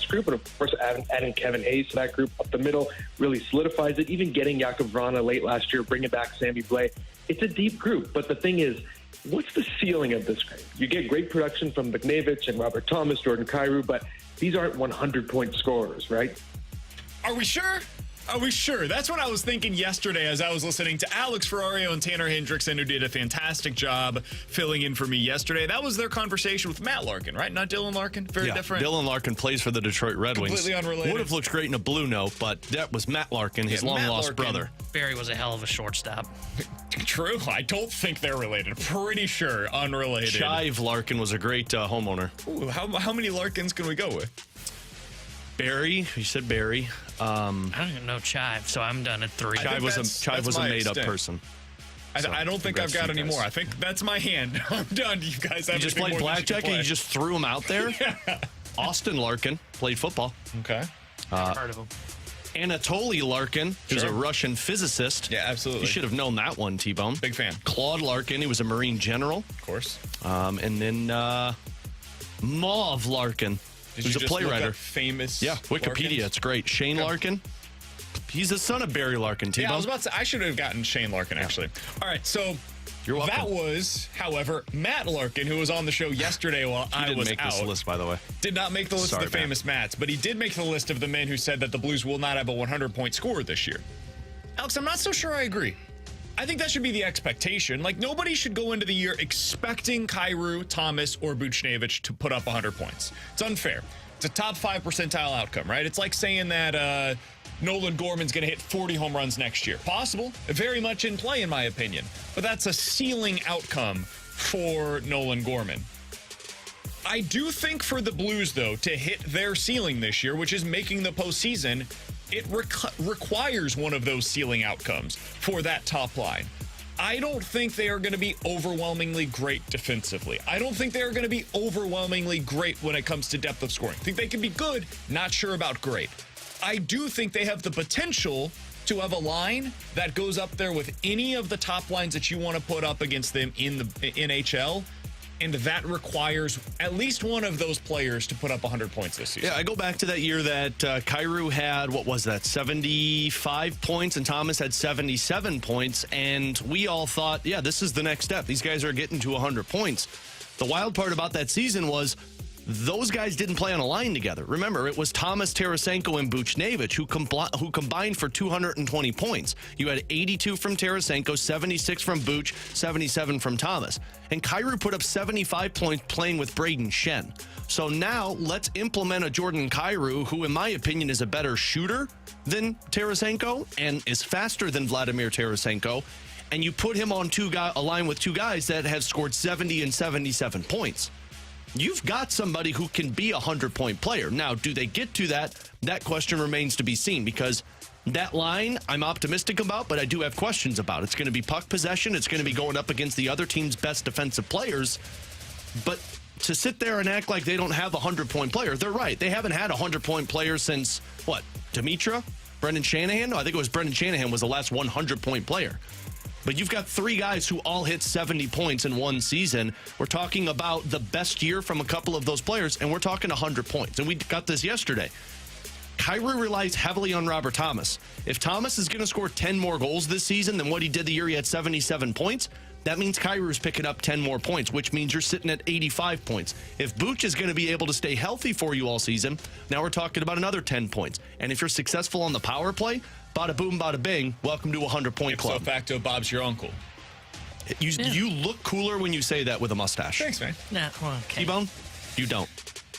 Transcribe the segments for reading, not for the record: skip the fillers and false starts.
group. And, of course, adding Kevin Hayes to that group up the middle really solidifies it. Even getting Jakub Vrana late last year, bringing back Sammy Blais. It's a deep group. But the thing is, what's the ceiling of this group? You get great production from Buchnevich and Robert Thomas, Jordan Kyrou, but these aren't 100-point scorers, right? Are we sure? Are we sure? That's what I was thinking yesterday as I was listening to Alex Ferrario and Tanner Hendrickson, who did a fantastic job filling in for me yesterday. That was their conversation with Matt Larkin, right? Not Dylan Larkin? Very different. Dylan Larkin plays for the Detroit Red Wings. Completely unrelated. Would have looked great in a blue note, but that was Matt Larkin, his long-lost brother. Barry was a hell of a shortstop. True. I don't think they're related. Pretty sure unrelated. Chive Larkin was a great homeowner. Ooh, how many Larkins can we go with? Barry. You said Barry. I don't even know Chive, so I'm done at 3. Chive was a made-up person. I don't think I've got any more. I think that's my hand. I'm done. You guys have You just played blackjack and you just threw him out there? Yeah. Austin Larkin played football. Okay. Never heard of him. Anatoly Larkin, who's a Russian physicist. Yeah, absolutely. You should have known that one, T-Bone. Big fan. Claude Larkin, he was a Marine general. Of course. And then Mauve Larkin, who's a playwright. Famous. Yeah, Wikipedia. Larkins? It's great. Shane Larkin. He's the son of Barry Larkin, T-Bone. Yeah, I was about to say, I should have gotten Shane Larkin, actually. All right, so You're welcome. that was, however, Matt Larkin, who was on the show yesterday while I was out. He didn't make this list, by the way. Did not make the list Sorry, of the famous Matts, but he did make the list of the men who said that the Blues will not have a 100-point score this year. Alex, I'm not so sure I agree. I think that should be the expectation. Like, nobody should go into the year expecting Kyrou, Thomas, or Buchnevich to put up 100 points. It's unfair. It's a top 5 percentile outcome, right? It's like saying that Nolan Gorman's going to hit 40 home runs next year. Possible. Very much in play, in my opinion. But that's a ceiling outcome for Nolan Gorman. I do think for the Blues, though, to hit their ceiling this year, which is making the postseason, it requires one of those ceiling outcomes for that top line. I don't think they are going to be overwhelmingly great defensively. I don't think they are going to be overwhelmingly great when it comes to depth of scoring. I think they can be good, not sure about great. I do think they have the potential to have a line that goes up there with any of the top lines that you want to put up against them in the NHL. And that requires at least one of those players to put up 100 points this season. Yeah, I go back to that year that Kyrou had, 75 points, and Thomas had 77 points. And we all thought, yeah, this is the next step. These guys are getting to 100 points. The wild part about that season was those guys didn't play on a line together. Remember, it was Thomas, Tarasenko, and Buchnevich who combined for 220 points. You had 82 from Tarasenko, 76 from Buch, 77 from Thomas. And Kyrou put up 75 points playing with Braden Shen. So now let's implement a Jordan Kyrou, who in my opinion is a better shooter than Tarasenko and is faster than Vladimir Tarasenko. And you put him on a line with two guys that have scored 70 and 77 points. You've got somebody who can be a 100-point player. Now, do they get to that? That question remains to be seen, because that line I'm optimistic about, but I do have questions about. It's going to be puck possession. It's going to be going up against the other team's best defensive players. But to sit there and act like they don't have a 100-point player, they're right. They haven't had a 100-point player since, Dimitra? Brendan Shanahan? No, I think it was Brendan Shanahan was the last 100-point player. But you've got 3 guys who all hit 70 points in one season. We're talking about the best year from a couple of those players, and we're talking 100 points. And we got this yesterday. Kyrou relies heavily on Robert Thomas. If Thomas is going to score 10 more goals this season than what he did the year he had 77 points, that means Kyrou's picking up 10 more points, which means you're sitting at 85 points. If Buch is going to be able to stay healthy for you all season, now we're talking about another 10 points. And if you're successful on the power play, bada boom, bada bing, welcome to a 100-point club. Ipso facto, Bob's your uncle. You look cooler when you say that with a mustache. Thanks, man. Nah, okay. T-Bone, you don't.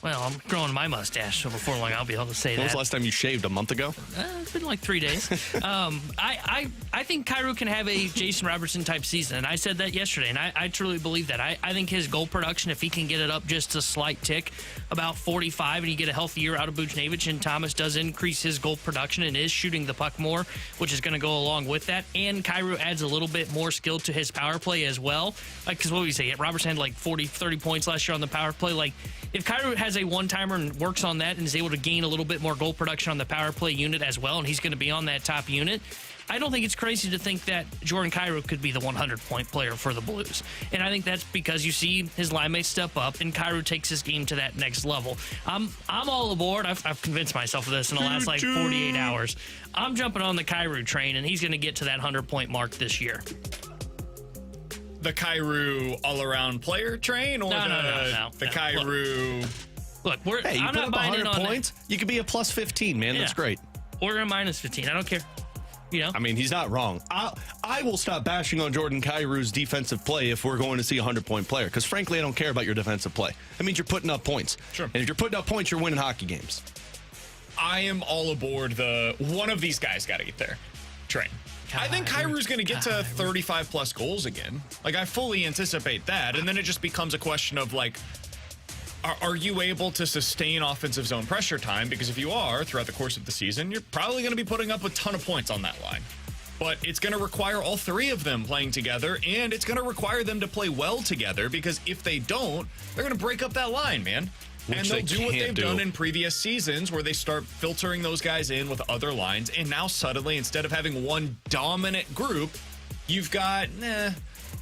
Well, I'm growing my mustache, so before long I'll be able to say that. When was the last time you shaved? A month ago? It's been like 3 days. I think Kyrou can have a Jason Robertson type season, and I said that yesterday, and I truly believe that. I think his goal production, if he can get it up just a slight tick, about 45, and you get a healthy year out of Buchnevich, and Thomas does increase his goal production and is shooting the puck more, which is going to go along with that, and Kyrou adds a little bit more skill to his power play as well. Because what do we say? Robertson had like 30 points last year on the power play. Like, if Kyrou has has a one-timer and works on that and is able to gain a little bit more goal production on the power play unit as well, and he's going to be on that top unit, I don't think it's crazy to think that Jordan Kyrou could be the 100-point player for the Blues. And I think that's because you see his line mates step up, and Kyrou takes his game to that next level. I'm all aboard. I've convinced myself of this in the last, 48 hours. I'm jumping on the Kyrou train, and he's going to get to that 100-point mark this year. The Kyrou all-around player train, or the Kyrou? Look, I'm not buying in on 100 points. You could be a plus 15, man. Yeah. That's great. Or a minus 15. I don't care. You know? I mean, he's not wrong. I will stop bashing on Jordan Kyrou's defensive play if we're going to see a 100-point player, because frankly, I don't care about your defensive play. That means you're putting up points. Sure. And if you're putting up points, you're winning hockey games. I am all aboard the one of these guys got to get there train. I think Kyrou's going to get to 35-plus goals again. Like, I fully anticipate that. And then it just becomes a question of, like, are you able to sustain offensive zone pressure time? Because if you are, throughout the course of the season, you're probably going to be putting up a ton of points on that line. But it's going to require all three of them playing together, and it's going to require them to play well together, because if they don't, they're going to break up that line, man. And they'll do what they've done in previous seasons, where they start filtering those guys in with other lines, and now suddenly, instead of having one dominant group, you've got,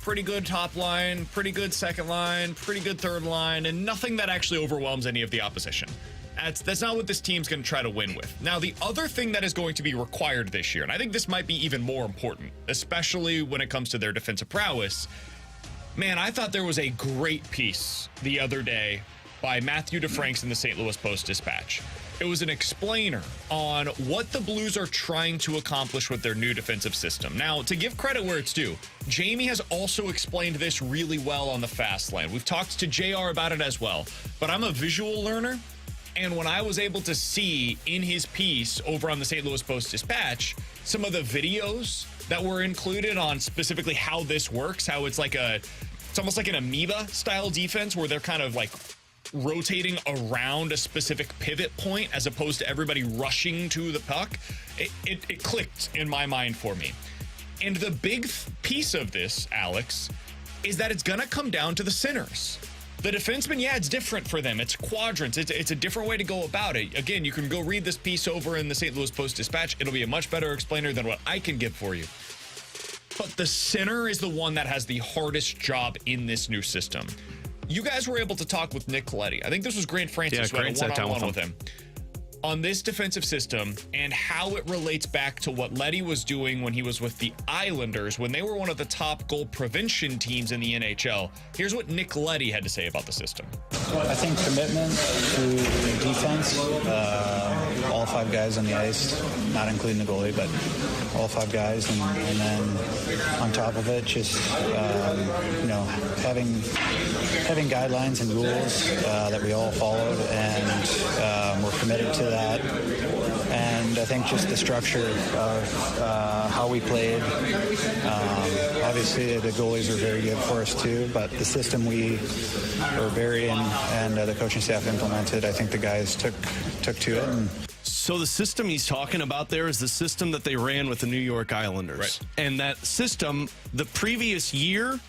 pretty good top line, pretty good second line, pretty good third line, and nothing that actually overwhelms any of the opposition. That's not what this team's going to try to win with. Now, the other thing that is going to be required this year, and I think this might be even more important, especially when it comes to their defensive prowess, man, I thought there was a great piece the other day by Matthew DeFranks in the St. Louis Post-Dispatch. It was an explainer on what the Blues are trying to accomplish with their new defensive system. Now, to give credit where it's due, Jamie has also explained this really well on the Fast Lane. We've talked to JR about it as well, but I'm a visual learner, and when I was able to see in his piece over on the St. Louis Post-Dispatch some of the videos that were included on specifically how this works, how it's almost like an amoeba-style defense where they're kind of like rotating around a specific pivot point as opposed to everybody rushing to the puck, it clicked in my mind for me. And the big piece of this, Alex, is that it's going to come down to the centers. The defensemen, it's different for them. It's quadrants. It's a different way to go about it. Again, you can go read this piece over in the St. Louis Post-Dispatch. It'll be a much better explainer than what I can give for you. But the center is the one that has the hardest job in this new system. You guys were able to talk with Nick Leddy. I think this was Grant Francis who had a one-on-one with him on this defensive system and how it relates back to what Leddy was doing when he was with the Islanders, when they were one of the top goal prevention teams in the NHL. Here's what Nick Leddy had to say about the system. I think commitment to defense, all five guys on the ice, not including the goalie, but all five guys, and then on top of it, just having guidelines and rules that we all followed, and we're committed to that. And I think just the structure of how we played. Obviously, the goalies are very good for us too, but the system Barry and the coaching staff implemented, I think the guys took to it. And so the system he's talking about there is the system that they ran with the New York Islanders. Right. And that system, the previous year,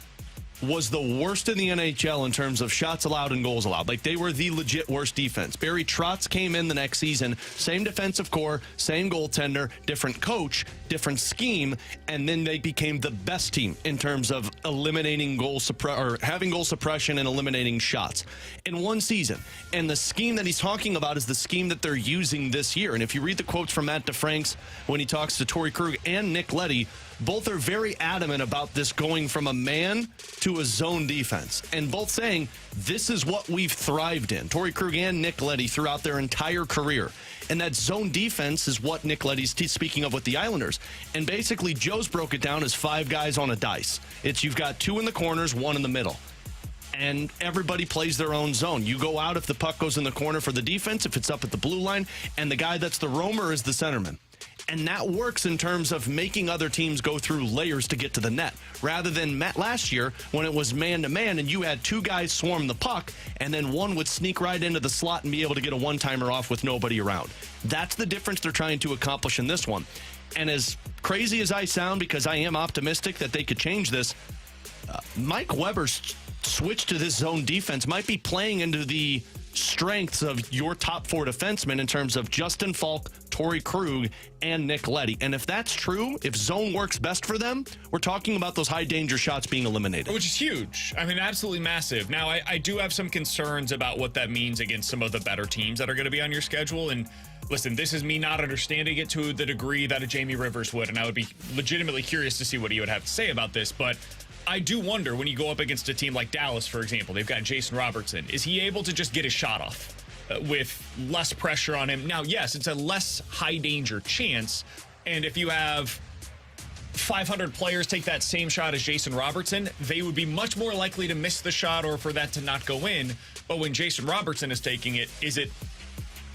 was the worst in the NHL in terms of shots allowed and goals allowed. Like, they were the legit worst defense. Barry Trotz came in the next season, same defensive core, same goaltender, different coach, different scheme, and then they became the best team in terms of eliminating having goal suppression and eliminating shots in one season. And the scheme that he's talking about is the scheme that they're using this year. And if you read the quotes from Matt DeFranks when he talks to Torrey Krug and Nick Leddy, both are very adamant about this going from a man to a zone defense, and both saying this is what we've thrived in. Torrey Krug and Nick Leddy throughout their entire career. And that zone defense is what Nick Leddy's speaking of with the Islanders. And basically, Joe's broke it down as five guys on a dice. You've got two in the corners, one in the middle. And everybody plays their own zone. You go out if the puck goes in the corner for the defense, if it's up at the blue line, and the guy that's the roamer is the centerman. And that works in terms of making other teams go through layers to get to the net, rather than last year when it was man-to-man and you had two guys swarm the puck and then one would sneak right into the slot and be able to get a one-timer off with nobody around. That's the difference they're trying to accomplish in this one. And as crazy as I sound, because I am optimistic that they could change this, Mike Weber's switch to this zone defense might be playing into the strengths of your top 4 defensemen in terms of Justin Falk, Torrey Krug, and Nick Leddy. And if that's true, if zone works best for them, we're talking about those high danger shots being eliminated. Which is huge. I mean, absolutely massive. Now, I do have some concerns about what that means against some of the better teams that are going to be on your schedule. And listen, this is me not understanding it to the degree that a Jamie Rivers would, and I would be legitimately curious to see what he would have to say about this. But I do wonder, when you go up against a team like Dallas, for example, they've got Jason Robertson. Is he able to just get his shot off with less pressure on him? Now, yes, it's a less high danger chance. And if you have 500 players take that same shot as Jason Robertson, they would be much more likely to miss the shot or for that to not go in. But when Jason Robertson is taking it, is it,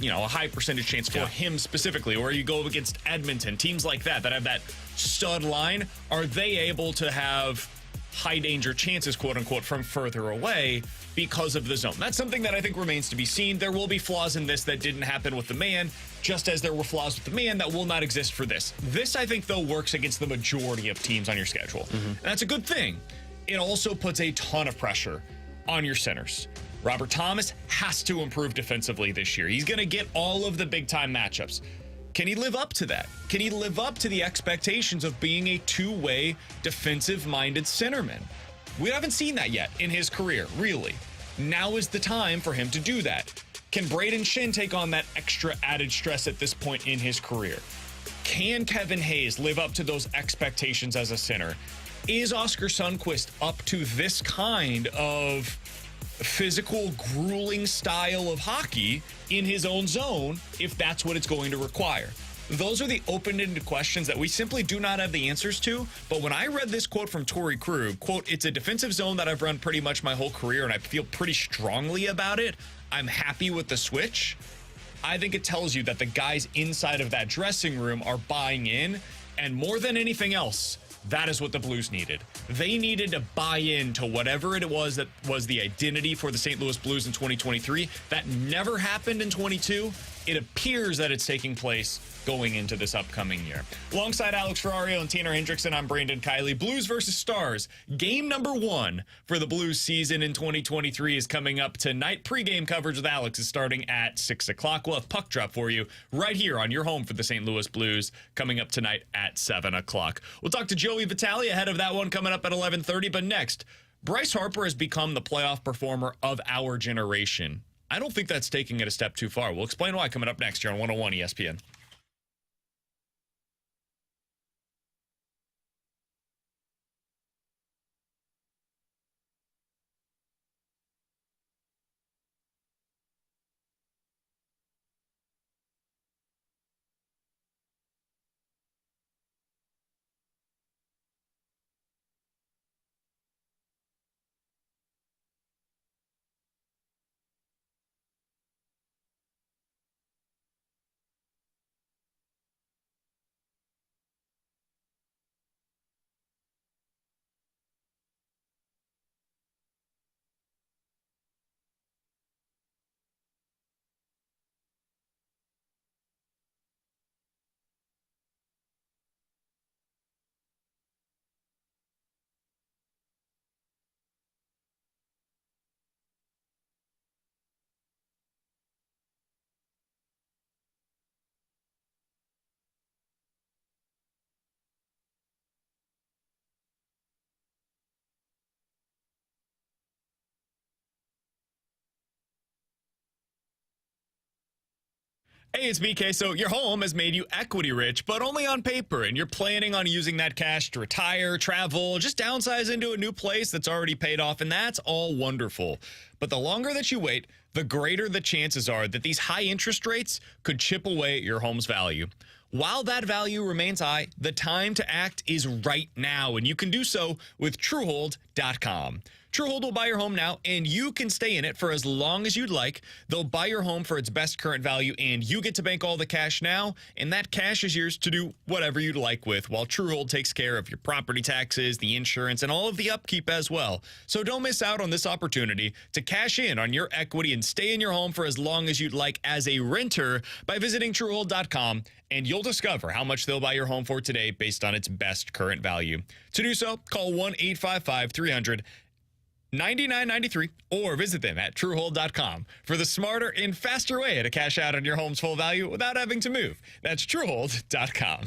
a high percentage chance for him specifically? Or you go against Edmonton, teams like that have that stud line, are they able to have high danger chances, quote unquote, from further away because of the zone? That's something that I think remains to be seen. There will be flaws in this that didn't happen with the man, just as there were flaws with the man that will not exist for this. This, I think, though, works against the majority of teams on your schedule. And that's a good thing. It also puts a ton of pressure on your centers. Robert Thomas has to improve defensively this year. He's going to get all of the big-time matchups. Can he live up to that? Can he live up to the expectations of being a two-way, defensive-minded centerman? We haven't seen that yet in his career, really. Now is the time for him to do that. Can Braden Shin take on that extra added stress at this point in his career? Can Kevin Hayes live up to those expectations as a center? Is Oscar Sundqvist up to this kind of physical, grueling style of hockey in his own zone, if that's what it's going to require? Those are the open-ended questions that we simply do not have the answers to. But when I read this quote from Torrey Krug, quote, "It's a defensive zone that I've run pretty much my whole career, and I feel pretty strongly about it. I'm happy with the switch." I think it tells you that the guys inside of that dressing room are buying in, and more than anything else, that is what the Blues needed. They needed to buy into whatever it was that was the identity for the St. Louis Blues in 2023. That never happened in 22. It appears that it's taking place going into this upcoming year. Alongside Alex Ferrario and Tanner Hendrickson, I'm Brandon Kiley. Blues versus Stars. Game number 1 for the Blues season in 2023 is coming up tonight. Pre-game coverage with Alex is starting at 6 o'clock. We'll have Puck Drop for you right here on your home for the St. Louis Blues coming up tonight at 7 o'clock. We'll talk to Joey Vitale ahead of that one coming up at 11:30. But next, Bryce Harper has become the playoff performer of our generation. I don't think that's taking it a step too far. We'll explain why coming up next here on 101 ESPN. Hey, it's BK. So your home has made you equity rich, but only on paper, and you're planning on using that cash to retire, travel, just downsize into a new place that's already paid off, and that's all wonderful. But the longer that you wait, the greater the chances are that these high interest rates could chip away at your home's value. While that value remains high, the time to act is right now, and you can do so with Truehold.com. Truehold will buy your home now, and you can stay in it for as long as you'd like. They'll buy your home for its best current value, and you get to bank all the cash now, and that cash is yours to do whatever you'd like with, while Truehold takes care of your property taxes, the insurance, and all of the upkeep as well. So don't miss out on this opportunity to cash in on your equity and stay in your home for as long as you'd like as a renter by visiting Truehold.com, and you'll discover how much they'll buy your home for today based on its best current value. To do so, call 1-855-300 $99.93, or visit them at truehold.com for the smarter and faster way to cash out on your home's full value without having to move. That's truehold.com.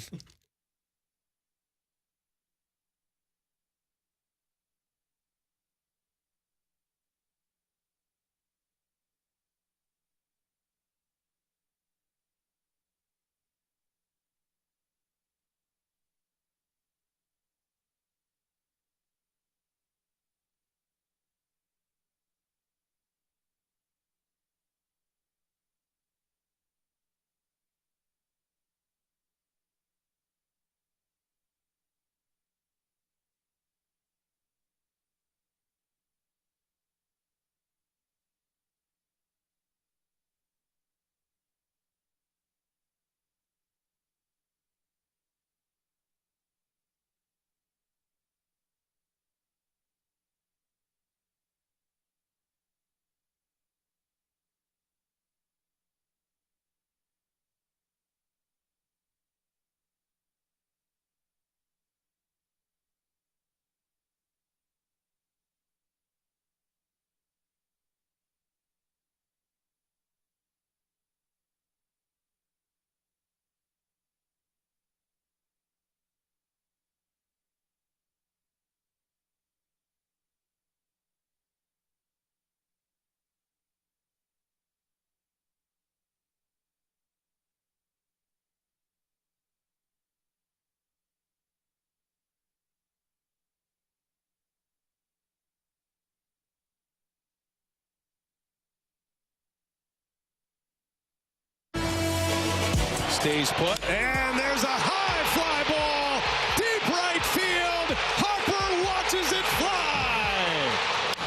Stays put, and there's a high fly ball, deep right field. Harper watches it fly.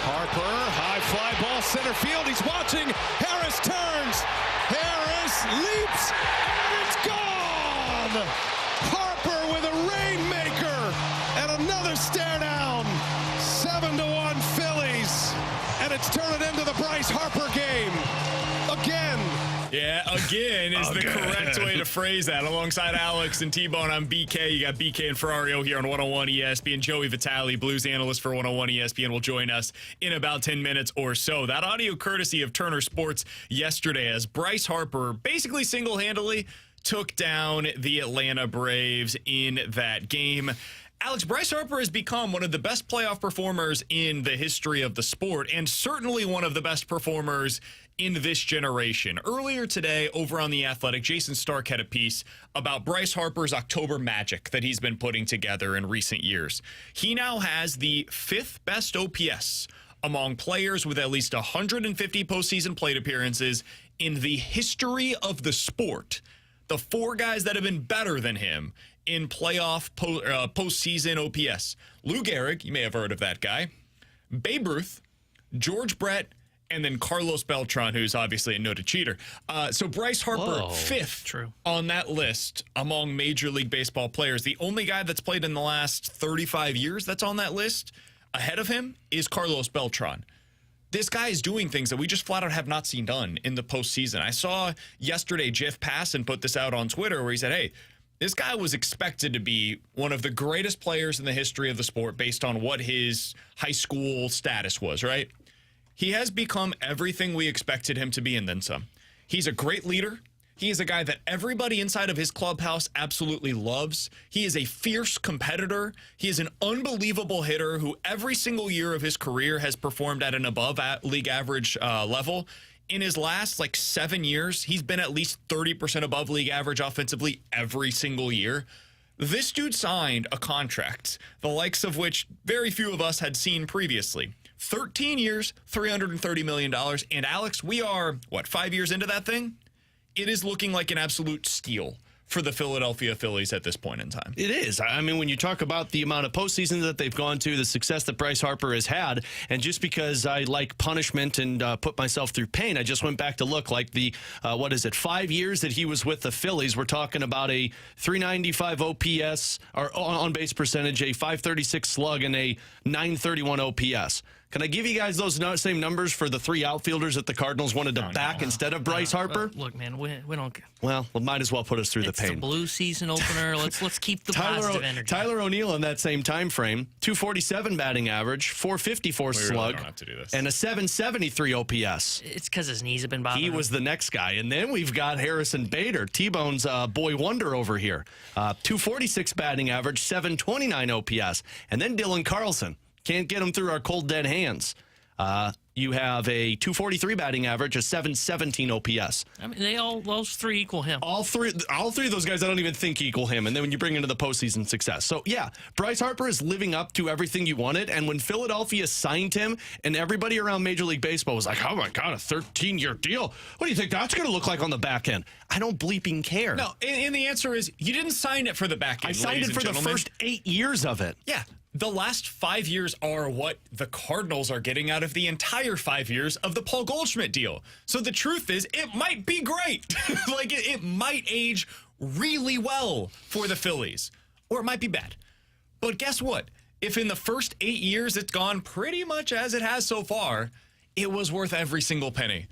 Harper, high fly ball, center field. He's watching. Harris turns. Harris leaps, and it's gone. Harper with a rainmaker, and another stare down. 7-1 Phillies, and it's turned into the Bryce Harper game again. Yeah, again is the correct way to phrase that. Alongside Alex and T-Bone, I'm BK. You got BK and Ferrario here on 101 ESPN. Joey Vitale, Blues analyst for 101 ESPN, will join us in about 10 minutes or so. That audio courtesy of Turner Sports yesterday, as Bryce Harper basically single-handedly took down the Atlanta Braves in that game. Alex, Bryce Harper has become one of the best playoff performers in the history of the sport, and certainly one of the best performers in this generation. Earlier today, over on The Athletic, Jason Stark had a piece about Bryce Harper's October magic that he's been putting together in recent years. He now has the 5th best OPS among players with at least 150 postseason plate appearances in the history of the sport. The 4 guys that have been better than him in playoff postseason OPS: Lou Gehrig, you may have heard of that guy, Babe Ruth, George Brett, and then Carlos Beltran, who's obviously a noted cheater. So Bryce Harper, 5th on that list among Major League Baseball players. The only guy that's played in the last 35 years that's on that list ahead of him is Carlos Beltran. This guy is doing things that we just flat out have not seen done in the postseason. I saw yesterday Jeff Passan put this out on Twitter where he said, hey, this guy was expected to be one of the greatest players in the history of the sport based on what his high school status was, right? He has become everything we expected him to be and then some. He's a great leader. He is a guy that everybody inside of his clubhouse absolutely loves. He is a fierce competitor. He is an unbelievable hitter who every single year of his career has performed at an above league average level. In his last 7 years, he's been at least 30% above league average offensively every single year. This dude signed a contract, the likes of which very few of us had seen previously. 13 years, $330 million. And Alex, we are, 5 years into that thing? It is looking like an absolute steal for the Philadelphia Phillies at this point in time. It is. I mean, when you talk about the amount of postseasons that they've gone to, the success that Bryce Harper has had, and just because I like punishment and put myself through pain, I just went back to look like the, 5 years that he was with the Phillies. We're talking about a 395 OPS, or on-base percentage, a 536 slug, and a 931 OPS. Can I give you guys those same numbers for the 3 outfielders that the Cardinals wanted to back instead of Bryce Harper? Look, man, we don't. Well, we might as well put us through the pain. It's the blue season opener. Let's keep the positive energy. Tyler O'Neill in that same time frame, 247 batting average, 454 slug, really don't have to do this. And a 773 OPS. It's because his knees have been bothering him. He was the next guy. And then we've got Harrison Bader, T-Bone's boy wonder over here. 246 batting average, 729 OPS. And then Dylan Carlson. Can't get him through our cold, dead hands. You have a 243 batting average, a 717 OPS. I mean, those 3 equal him. All three of those guys I don't even think equal him. And then when you bring into the postseason success. So, yeah, Bryce Harper is living up to everything you wanted. And when Philadelphia signed him and everybody around Major League Baseball was like, oh, my God, a 13-year deal. What do you think that's going to look like on the back end? I don't bleeping care. No, and the answer is you didn't sign it for the back end. I signed it for the first 8 years of it. Yeah. The last 5 years are what the Cardinals are getting out of the entire 5 years of the Paul Goldschmidt deal. So the truth is, it might be great. Like, it might age really well for the Phillies, or it might be bad. But guess what? If in the first 8 years it's gone pretty much as it has so far, it was worth every single penny.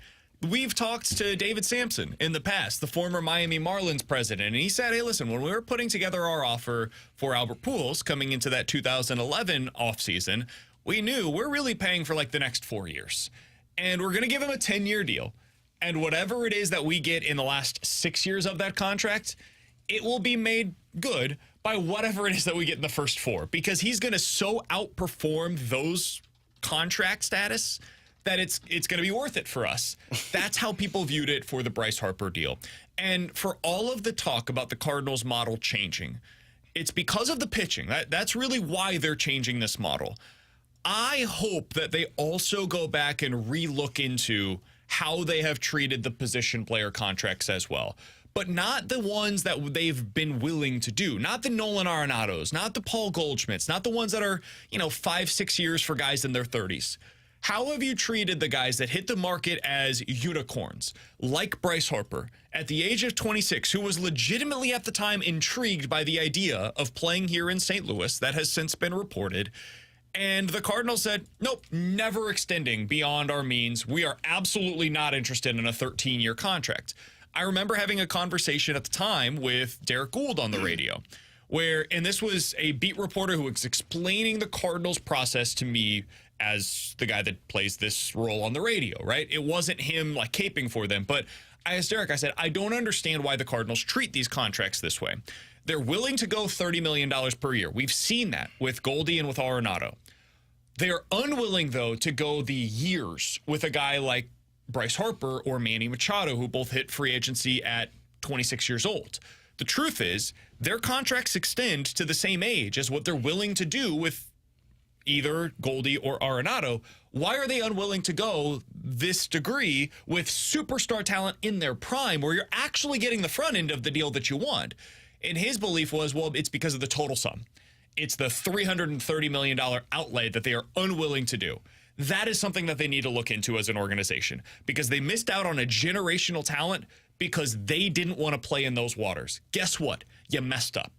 We've talked to David Sampson in the past, the former Miami Marlins president, and he said, hey, listen, when we were putting together our offer for Albert Pujols coming into that 2011 offseason, we knew we're really paying for like the next 4 years. And we're going to give him a 10-year deal. And whatever it is that we get in the last 6 years of that contract, it will be made good by whatever it is that we get in the first 4. Because he's going to so outperform those contract status that it's going to be worth it for us. That's how people viewed it for the Bryce Harper deal. And for all of the talk about the Cardinals model changing, it's because of the pitching. That's really why they're changing this model. I hope that they also go back and relook into how they have treated the position player contracts as well. But not the ones that they've been willing to do. Not the Nolan Arenados, not the Paul Goldschmidts, not the ones that are, 5-6 years for guys in their 30s. How have you treated the guys that hit the market as unicorns, like Bryce Harper, at the age of 26, who was legitimately at the time intrigued by the idea of playing here in St. Louis, that has since been reported, and the Cardinals said, nope, never extending beyond our means. We are absolutely not interested in a 13-year contract. I remember having a conversation at the time with Derek Gould on the radio, and this was a beat reporter who was explaining the Cardinals process to me as the guy that plays this role on the radio, right? It wasn't him like caping for them, but I asked Derek, I said, I don't understand why the Cardinals treat these contracts this way. They're willing to go $30 million per year. We've seen that with Goldie and with Arenado. They're unwilling, though, to go the years with a guy like Bryce Harper or Manny Machado, who both hit free agency at 26 years old. The truth is, their contracts extend to the same age as what they're willing to do with either Goldie or Arenado. Why are they unwilling to go this degree with superstar talent in their prime where you're actually getting the front end of the deal that you want? And his belief was, well, it's because of the total sum. It's the $330 million outlay that they are unwilling to do. That is something that they need to look into as an organization because they missed out on a generational talent because they didn't want to play in those waters. Guess what? You messed up.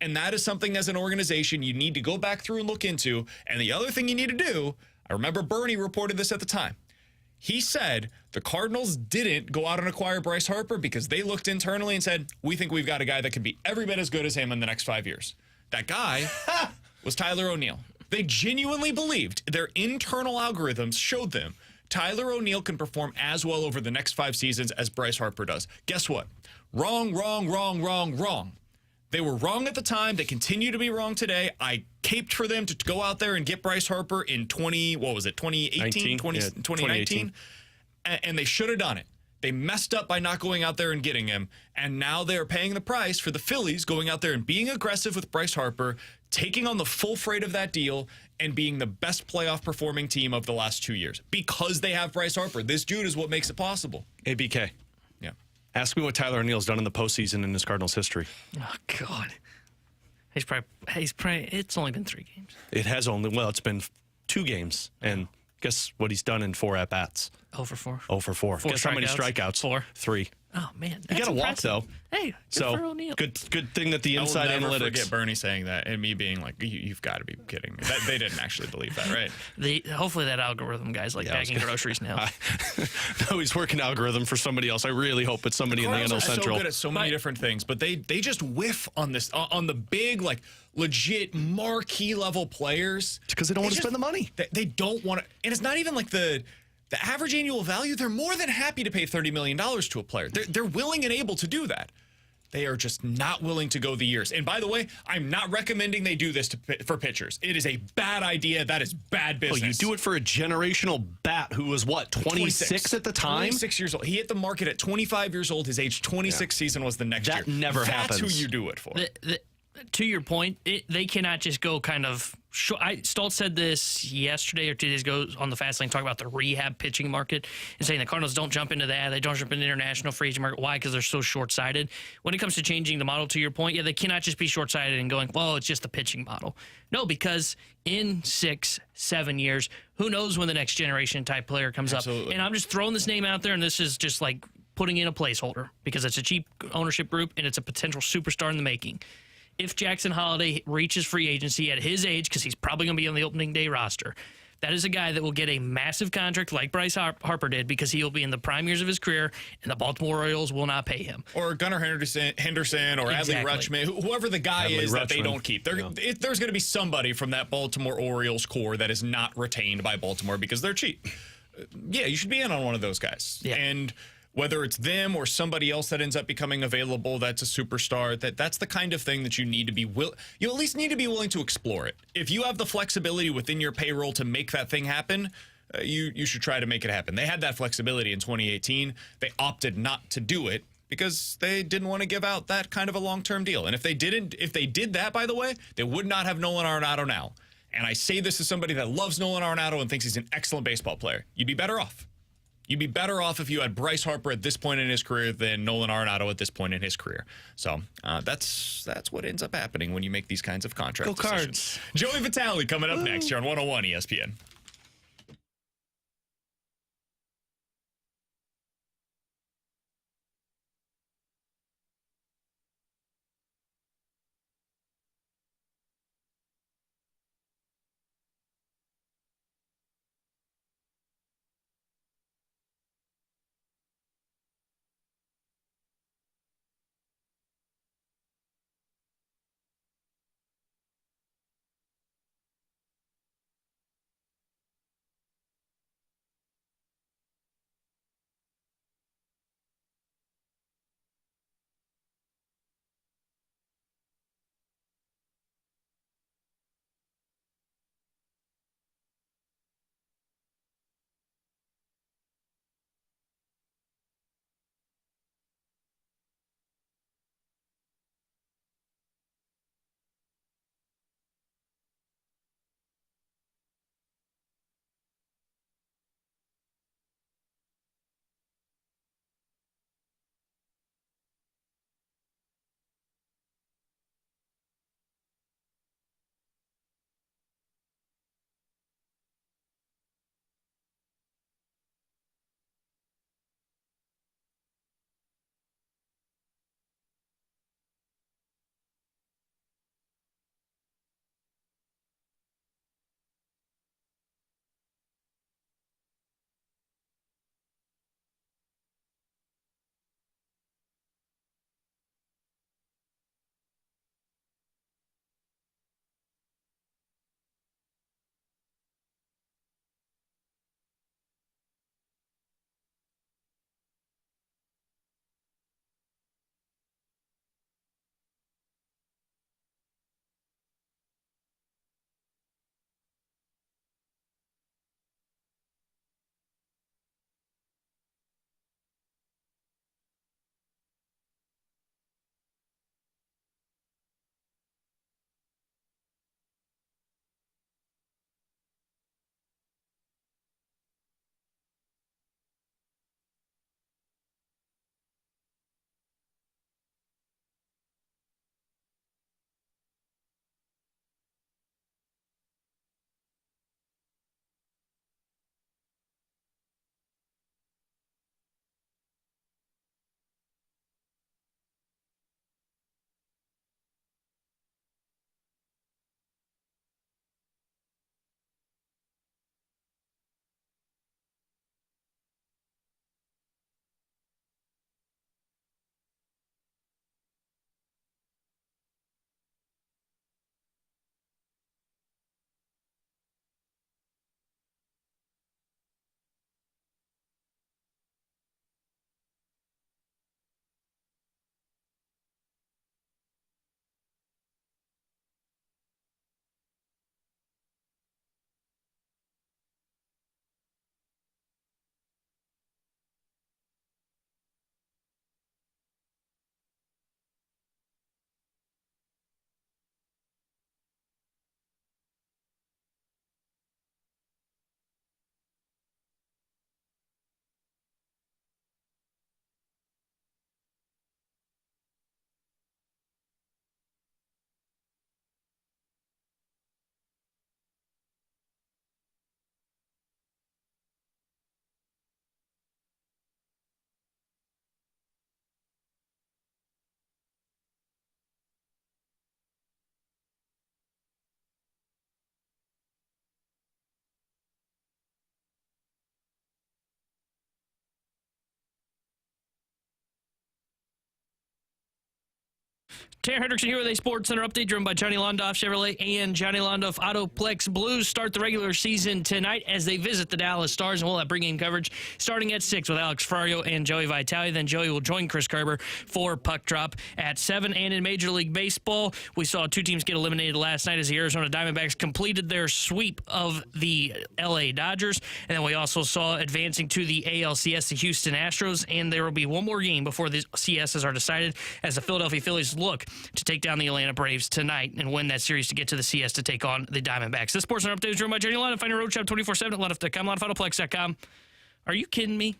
And that is something as an organization you need to go back through and look into. And the other thing you need to do, I remember Bernie reported this at the time. He said the Cardinals didn't go out and acquire Bryce Harper because they looked internally and said, we think we've got a guy that can be every bit as good as him in the next 5 years. That guy was Tyler O'Neill. They genuinely believed their internal algorithms showed them Tyler O'Neill can perform as well over the next 5 seasons as Bryce Harper does. Guess what? Wrong, wrong, wrong, wrong, wrong. They were wrong at the time. They continue to be wrong today. I caped for them to go out there and get Bryce Harper in 2019. And they should have done it. They messed up by not going out there and getting him. And now they're paying the price for the Phillies going out there and being aggressive with Bryce Harper, taking on the full freight of that deal, and being the best playoff performing team of the last 2 years. Because they have Bryce Harper. This dude is what makes it possible. ABK. Yeah. Ask me what Tyler O'Neill's done in the postseason in his Cardinals history. Oh, God. He's probably, it's only been 3 games. It has only, it's been 2 games. And guess what he's done in 4 at-bats? 0 for 4. 0 for 4. Guess how many strikeouts? 4. 3. Oh man, He got a walk impressive. though. Hey, good for So O'Neal. good thing that the inside I will never analytics. forget Bernie saying that and me being like, "You've got to be kidding me." They didn't actually believe that, right? Hopefully that algorithm guy's like bagging groceries now. No, he's working algorithm for somebody else. I really hope it's somebody in the Cardinals NL are Central. so good at so many different things, but they just whiff on this on the big, like, legit marquee level players. It's because they don't want to spend the money. They don't want to, and it's not even like the average annual value. They're more than happy to pay $30 million to a player. They're willing and able to do that. They are just not willing to go the years. And by the way, I'm not recommending they do this for pitchers. It is a bad idea. That is bad business. Oh, you do it for a generational bat who was, what, 26 at the time? 26 years old. He hit the market at 25 years old. His age 26 season was the next year. That never happens. That's who you do it for. To your point, they cannot just go kind of. Stoltz said this yesterday or 2 days ago on the Fast Lane, talking about the rehab pitching market and saying the Cardinals don't jump into that. They don't jump into the international free agent market. Why? Because they're so short-sighted. When it comes to changing the model, to your point, they cannot just be short-sighted and going, well, it's just the pitching model. No, because in 6-7 years, who knows when the next generation type player comes Absolutely. up. And I'm just throwing this name out there, and this is just like putting in a placeholder because it's a cheap ownership group and it's a potential superstar in the making. If Jackson Holliday reaches free agency at his age, because he's probably going to be on the opening day roster, that is a guy that will get a massive contract like Bryce Harper did, because he will be in the prime years of his career, and the Baltimore Orioles will not pay him. Or Gunnar Henderson or Exactly. Adley Rutschman, whoever the guy is that they don't keep. There's going to be somebody from that Baltimore Orioles core that is not retained by Baltimore because they're cheap. Yeah, you should be in on one of those guys. Yeah. And whether it's them or somebody else that ends up becoming available that's a superstar, that's the kind of thing that you need to be you at least need to be willing to explore it. If you have the flexibility within your payroll to make that thing happen, you should try to make it happen. They had that flexibility in 2018. They opted not to do it because they didn't want to give out that kind of a long-term deal. And if they did that, by the way, they would not have Nolan Arenado now. And I say this as somebody that loves Nolan Arenado and thinks he's an excellent baseball player. You'd be better off. You'd be better off if you had Bryce Harper at this point in his career than Nolan Arenado at this point in his career. So that's what ends up happening when you make these kinds of contract decisions. Joey Vitale coming up next here on 101 ESPN. Tanner Hendrickson here with a Sports Center update driven by Johnny Londoff Chevrolet and Johnny Londoff Autoplex. Blues start the regular season tonight as they visit the Dallas Stars, and we'll have pregame coverage starting at 6 with Alex Ferrario and Joey Vitale. Then Joey will join Chris Kerber for Puck Drop at 7. And in Major League Baseball, we saw two teams get eliminated last night as the Arizona Diamondbacks completed their sweep of the LA Dodgers. And then we also saw advancing to the ALCS, the Houston Astros, and there will be one more game before the CSs are decided as the Philadelphia Phillies look to take down the Atlanta Braves tonight and win that series to get to the CS to take on the Diamondbacks. This Sports Center update is driven by Johnny Londoff. Find your road shop 24/7 at Londoff.com, LondoffAutoplex.com. Are you kidding me?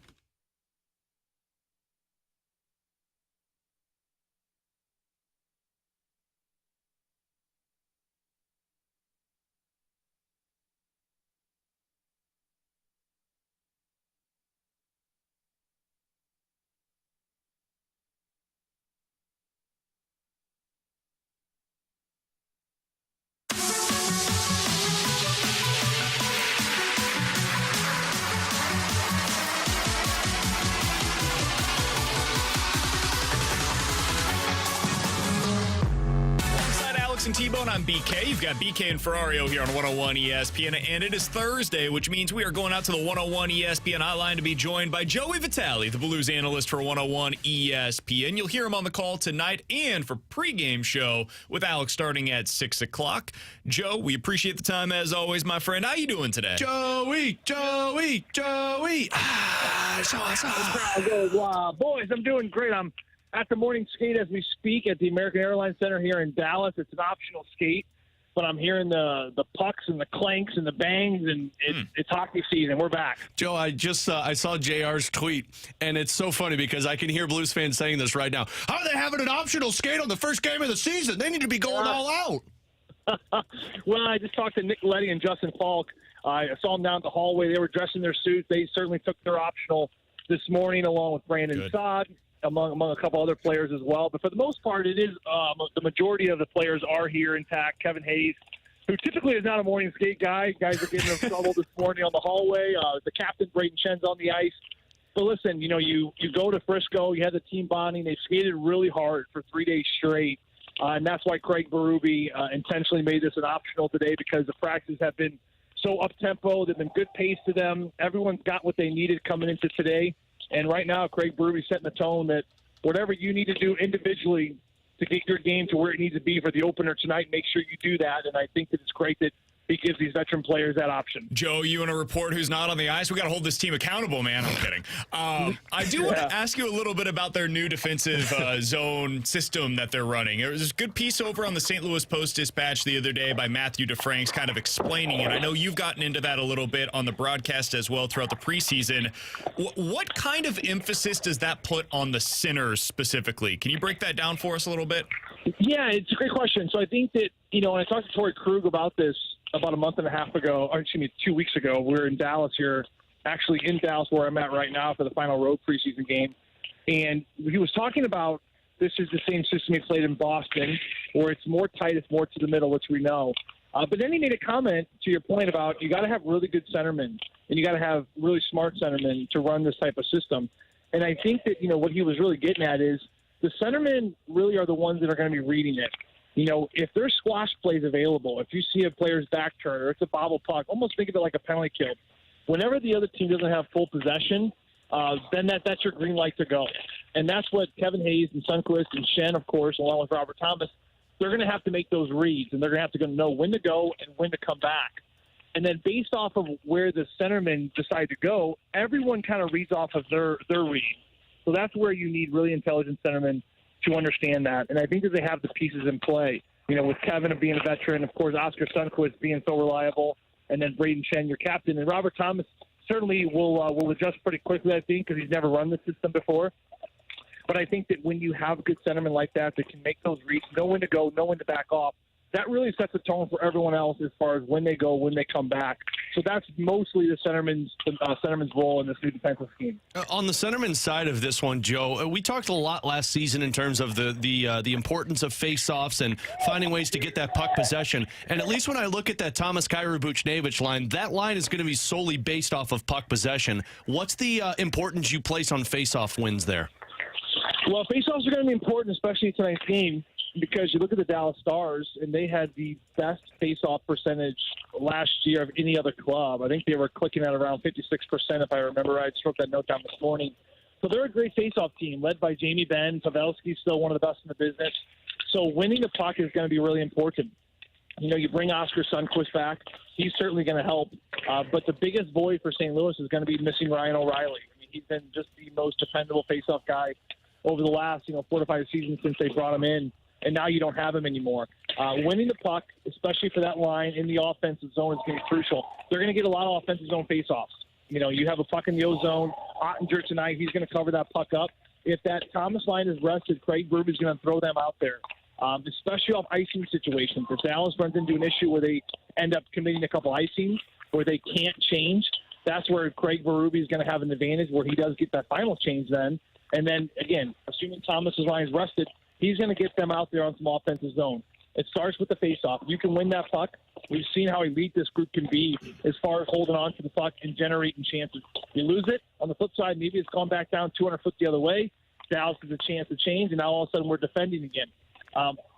And T-Bone, I'm BK. You've got BK and Ferrario here on 101 ESPN, and it is Thursday, which means we are going out to the 101 ESPN hotline to be joined by Joey Vitale, the Blues analyst for 101 ESPN. You'll hear him on the call tonight and for pregame show with Alex starting at 6 o'clock. Joe, we appreciate the time as always, my friend. How you doing today? Joey. Boys, I'm doing great. I'm at the morning skate as we speak at the American Airlines Center here in Dallas. It's an optional skate, but I'm hearing the pucks and the clanks and the bangs, and it's hockey season. We're back. Joe, I saw JR's tweet, and it's so funny because I can hear Blues fans saying this right now. How are they having an optional skate on the first game of the season? They need to be going all out. Well, I just talked to Nick Leddy and Justin Falk. I saw them down at the hallway. They were dressed in their suits. They certainly took their optional this morning along with Brandon Saad. Among a couple other players as well. But for the most part, it is the majority of the players are here intact. Kevin Hayes, who typically is not a morning skate guy. Guys are getting in trouble this morning on the hallway. The captain, Braden Shen's on the ice. But listen, you go to Frisco. You had the team bonding. They skated really hard for 3 days straight. And that's why Craig Berube intentionally made this an optional today, because the practices have been so up-tempo. They've been good pace to them. Everyone's got what they needed coming into today. And right now, Craig Berube's setting the tone that whatever you need to do individually to get your game to where it needs to be for the opener tonight, make sure you do that. And I think that it's great that he gives these veteran players that option. Joe, you want to report who's not on the ice? We got to hold this team accountable, man. I'm kidding. I do want to ask you a little bit about their new defensive zone system that they're running. There was this good piece over on the St. Louis Post-Dispatch the other day by Matthew DeFranks kind of explaining it. I know you've gotten into that a little bit on the broadcast as well throughout the preseason. What kind of emphasis does that put on the centers specifically? Can you break that down for us a little bit? Yeah, it's a great question. So I think that, when I talked to Torrey Krug about this about a month and a half ago, or 2 weeks ago, we were in Dallas here, actually in Dallas where I'm at right now for the final road preseason game. And he was talking about this is the same system he played in Boston, where it's more tight, it's more to the middle, which we know. But then he made a comment to your point about you got to have really good centermen, and you got to have really smart centermen to run this type of system. And I think that, what he was really getting at is the centermen really are the ones that are going to be reading it. If there's squash plays available, if you see a player's back turn or it's a bobble puck, almost think of it like a penalty kill. Whenever the other team doesn't have full possession, then that's your green light to go. And that's what Kevin Hayes and Sundqvist and Shen, of course, along with Robert Thomas, they're going to have to make those reads, and they're going to have to know when to go and when to come back. And then based off of where the centermen decide to go, everyone kind of reads off of their read. So that's where you need really intelligent centermen to understand that. And I think that they have the pieces in play. With Kevin being a veteran, of course, Oscar Sundqvist being so reliable, and then Braden Shen, your captain. And Robert Thomas certainly will adjust pretty quickly, I think, because he's never run the system before. But I think that when you have good centermen like that can make those reads, know when to go, know when to back off, that really sets the tone for everyone else as far as when they go, when they come back. So that's mostly the centerman's role in this new defensive scheme. On the centerman side of this one, Joe, we talked a lot last season in terms of the importance of face-offs and finding ways to get that puck possession. And at least when I look at that Thomas Kyrou Buchnevich line, that line is going to be solely based off of puck possession. What's the importance you place on face-off wins there? Well, faceoffs are going to be important, especially tonight's game, because you look at the Dallas Stars, and they had the best faceoff percentage last year of any other club. I think they were clicking at around 56%, if I remember right. I just wrote that note down this morning. So they're a great faceoff team, led by Jamie Benn. Pavelski's still one of the best in the business. So winning the puck is going to be really important. You know, you bring Oscar Sundqvist back. He's certainly going to help. But the biggest void for St. Louis is going to be missing Ryan O'Reilly. I mean, he's been just the most dependable faceoff guy over the last, 4 to 5 seasons since they brought him in, and now you don't have him anymore. Winning the puck, especially for that line in the offensive zone, is going to be crucial. They're going to get a lot of offensive zone faceoffs. You know, you have a puck in the O zone. Ottinger tonight, he's going to cover that puck up. If that Thomas line is rested, Craig Berube is going to throw them out there, especially off icing situations. If Dallas runs into an issue where they end up committing a couple icings where they can't change, that's where Craig Berube is going to have an advantage, where he does get that final change then. And then, again, assuming Thomas's line is rested, he's going to get them out there on some offensive zone. It starts with the faceoff. You can win that puck. We've seen how elite this group can be as far as holding on to the puck and generating chances. You lose it. On the flip side, maybe it's gone back down 200 foot the other way. Dallas has a chance to change, and now all of a sudden we're defending again.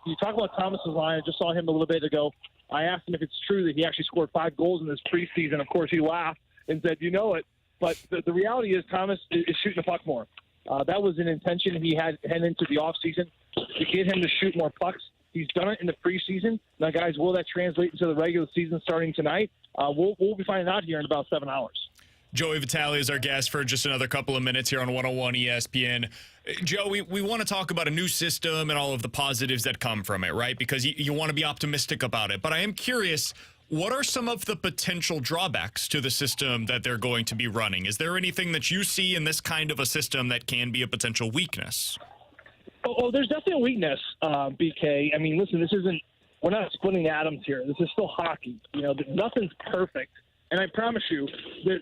You talk about Thomas's line. I just saw him a little bit ago. I asked him if it's true that he actually scored 5 goals in this preseason. Of course, he laughed and said, you know it. But the reality is Thomas is shooting the puck more. That was an intention he had heading into the offseason to get him to shoot more pucks. He's done it in the preseason. Now, guys, will that translate into the regular season starting tonight? We'll be finding out here in about 7 hours. Joey Vitale is our guest for just another couple of minutes here on 101 ESPN. Joe, we want to talk about a new system and all of the positives that come from it, right? Because you want to be optimistic about it. But I am curious, what are some of the potential drawbacks to the system that they're going to be running? Is there anything that you see in this kind of a system that can be a potential weakness? Oh, there's definitely a weakness, BK. I mean, listen, we're not splitting atoms here. This is still hockey. Nothing's perfect. And I promise you,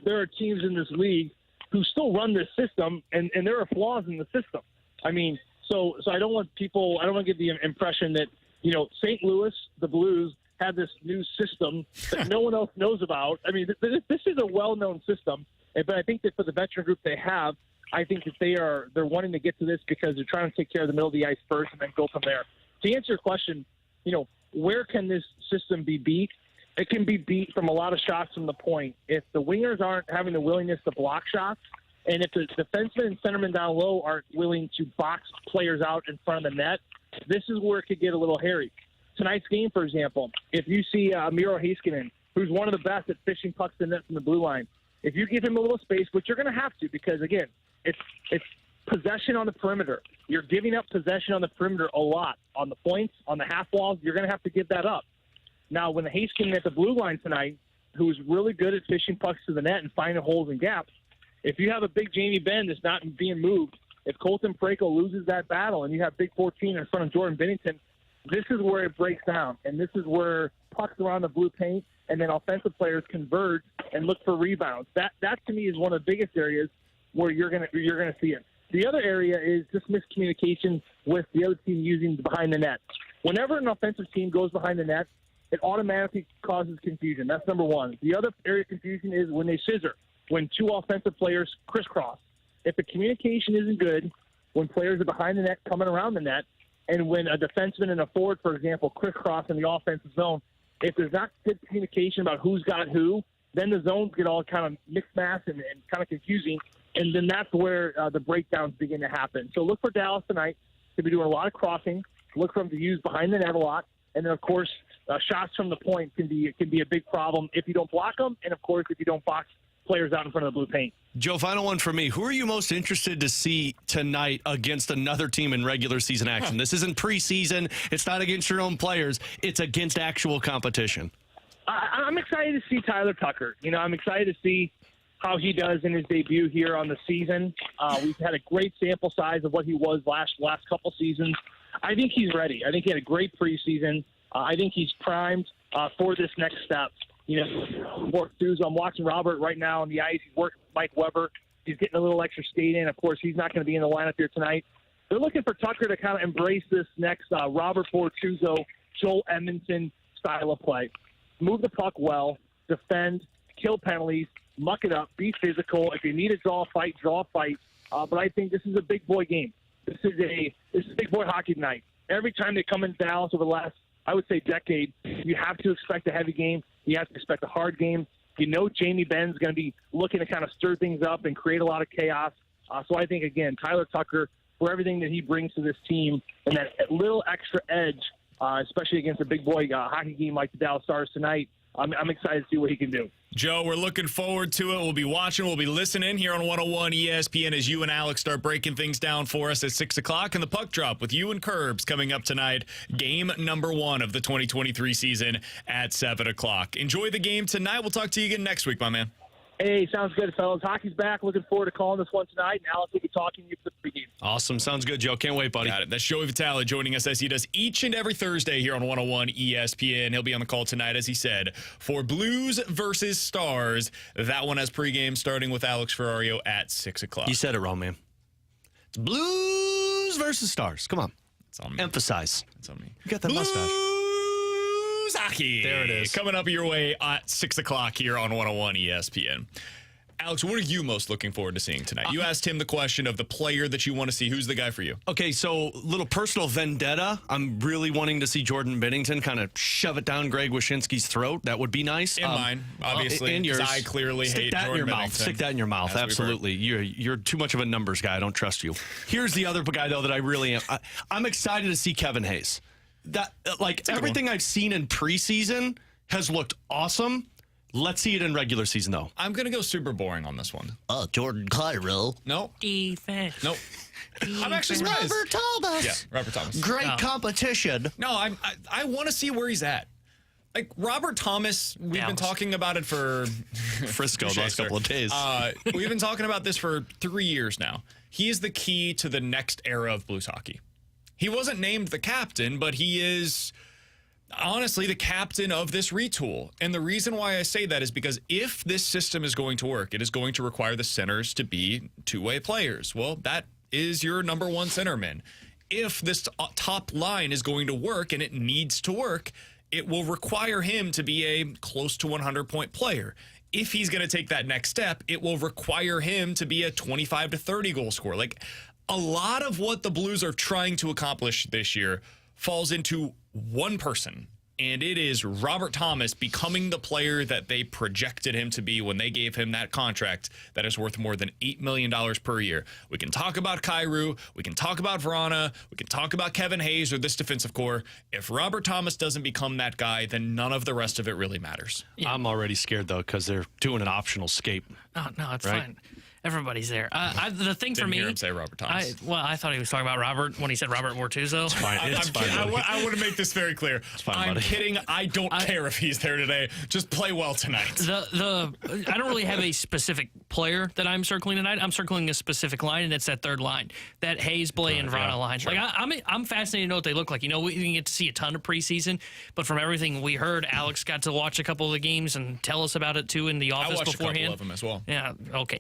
there are teams in this league who still run this system, and there are flaws in the system. I mean, so I don't want to get the impression that, St. Louis, the Blues, had this new system that no one else knows about. I mean, this is a well-known system, but I think that for the veteran group they have, I think that they're wanting to get to this because they're trying to take care of the middle of the ice first and then go from there. To answer your question, where can this system be beat? It can be beat from a lot of shots from the point. If the wingers aren't having the willingness to block shots, and if the defensemen and centermen down low aren't willing to box players out in front of the net, this is where it could get a little hairy. Tonight's game, for example, if you see Miro Heiskanen, who's one of the best at fishing pucks to net from the blue line, if you give him a little space, which you're going to have to, because, again, it's possession on the perimeter. You're giving up possession on the perimeter a lot. On the points, on the half walls, you're going to have to give that up. Now, when the Heiskanen at the blue line tonight, who's really good at fishing pucks to the net and finding holes and gaps, if you have a big Jamie Benn that's not being moved, if Colton Parayko loses that battle and you have Big 14 in front of Jordan Binnington, this is where it breaks down, and this is where pucks around the blue paint and then offensive players converge and look for rebounds. That to me is one of the biggest areas where you're gonna see it. The other area is just miscommunication with the other team using behind the net. Whenever an offensive team goes behind the net, it automatically causes confusion. That's number one. The other area of confusion is when they scissor, when 2 offensive players crisscross. If the communication isn't good, when players are behind the net coming around the net, and when a defenseman and a forward, for example, crisscross in the offensive zone, if there's not good communication about who's got who, then the zones get all kind of mixed mass and kind of confusing, and then that's where the breakdowns begin to happen. So look for Dallas tonight to be doing a lot of crossing. Look for them to use behind the net a lot. And then, of course, shots from the point can be a big problem if you don't block them, and, of course, if you don't box players out in front of the blue paint. Joe, final one for me. Who are you most interested to see tonight against another team in regular season action? This isn't preseason. It's not against your own players. It's against actual competition. I'm excited to see Tyler Tucker. I'm excited to see how he does in his debut here on the season. We've had a great sample size of what he was last couple seasons. I think he's ready. I think he had a great preseason. I think he's primed for this next step. I'm watching Robert right now on the ice. He's working with Mike Weber. He's getting a little extra skate in. Of course, he's not going to be in the lineup here tonight. They're looking for Tucker to kind of embrace this next Robert Bortuzzo, Joel Edmondson style of play. Move the puck well, defend, kill penalties, muck it up, be physical. If you need to draw a fight, draw a fight. But I think this is a big boy game. this is big boy hockey night. Every time they come in Dallas over the last, I would say, decade, you have to expect a heavy game. You have to expect a hard game. You know Jamie Benn's going to be looking to kind of stir things up and create a lot of chaos. So I think, again, Tyler Tucker, for everything that he brings to this team and that little extra edge, especially against a big boy hockey game like the Dallas Stars tonight, I'm excited to see what he can do. Joe, we're looking forward to it. We'll be watching. We'll be listening here on 101 ESPN as you and Alex start breaking things down for us at 6 o'clock. And the puck drop with you and Curbs coming up tonight. Game number 1 of the 2023 season at 7 o'clock. Enjoy the game tonight. We'll talk to you again next week, my man. Hey, sounds good, fellas. Hockey's back. Looking forward to calling this one tonight. And Alex will be talking to you for the pregame. Awesome. Sounds good, Joe. Can't wait, buddy. Got it. That's Joey Vitale joining us as he does each and every Thursday here on 101 ESPN. He'll be on the call tonight, as he said, for Blues versus Stars. That one has pregame starting with Alex Ferrario at 6 o'clock. You said it wrong, man. It's Blues versus Stars. Come on. It's on me. Emphasize. It's on me. You got that mustache. Blues hockey. There it is. Coming up your way at 6 o'clock here on 101 ESPN. Alex, what are you most looking forward to seeing tonight? You asked him the question of the player that you want to see. Who's the guy for you? Okay, so little personal vendetta. I'm really wanting to see Jordan Binnington kind of shove it down Greg Wyshynski's throat. That would be nice. And mine, obviously. And yours. I clearly Stick hate that Jordan in your mouth. Binnington. Stick that in your mouth. As we've Absolutely. You're too much of a numbers guy. I don't trust you. Here's the other guy, though, that I really am. I'm excited to see Kevin Hayes. That everything I've seen in preseason has looked awesome. Let's see it in regular season, though. I'm going to go super boring on this one. Jordan Cairo. No. Ethan. Nope. I'm actually surprised. Robert Thomas. Yeah, Robert Thomas. Great competition. No, I want to see where he's at. Like, Robert Thomas, we've been talking about it for... Frisco the last couple of days. We've been talking about this for 3 years now. He is the key to the next era of Blues hockey. He wasn't named the captain, but he is... honestly, the captain of this retool. And the reason why I say that is because if this system is going to work, it is going to require the centers to be two-way players. Well, that is your number one centerman. If this top line is going to work, and it needs to work, it will require him to be a close to 100-point player. If he's going to take that next step, it will require him to be a 25 to 30 goal scorer. Like, a lot of what the Blues are trying to accomplish this year falls into one person, and it is Robert Thomas becoming the player that they projected him to be when they gave him that contract that is worth more than $8 million per year. We can talk about Kyrou, we can talk about Vrana, we can talk about Kevin Hayes or this defensive core. If Robert Thomas doesn't become that guy, then none of the rest of it really matters. Yeah. I'm already scared, though, because they're doing an optional skate. Oh, no, it's fine. Everybody's there. The thing for me, hear him say Robert Thomas. I thought he was talking about Robert when he said Robert Mortuzzo. It's fine. It's fine. I want to make this very clear. I'm kidding. I don't care if he's there today. Just play well tonight. I don't really have a specific player that I'm circling tonight. I'm circling a specific line, and it's that third line, that Hayes, Blay, and Vrana line. Sure. Like I'm fascinated to know what they look like. You know, we didn't get to see a ton of preseason, but from everything we heard, Alex got to watch a couple of the games and tell us about it too in the office beforehand. I watched a couple of them as well. Yeah. Okay.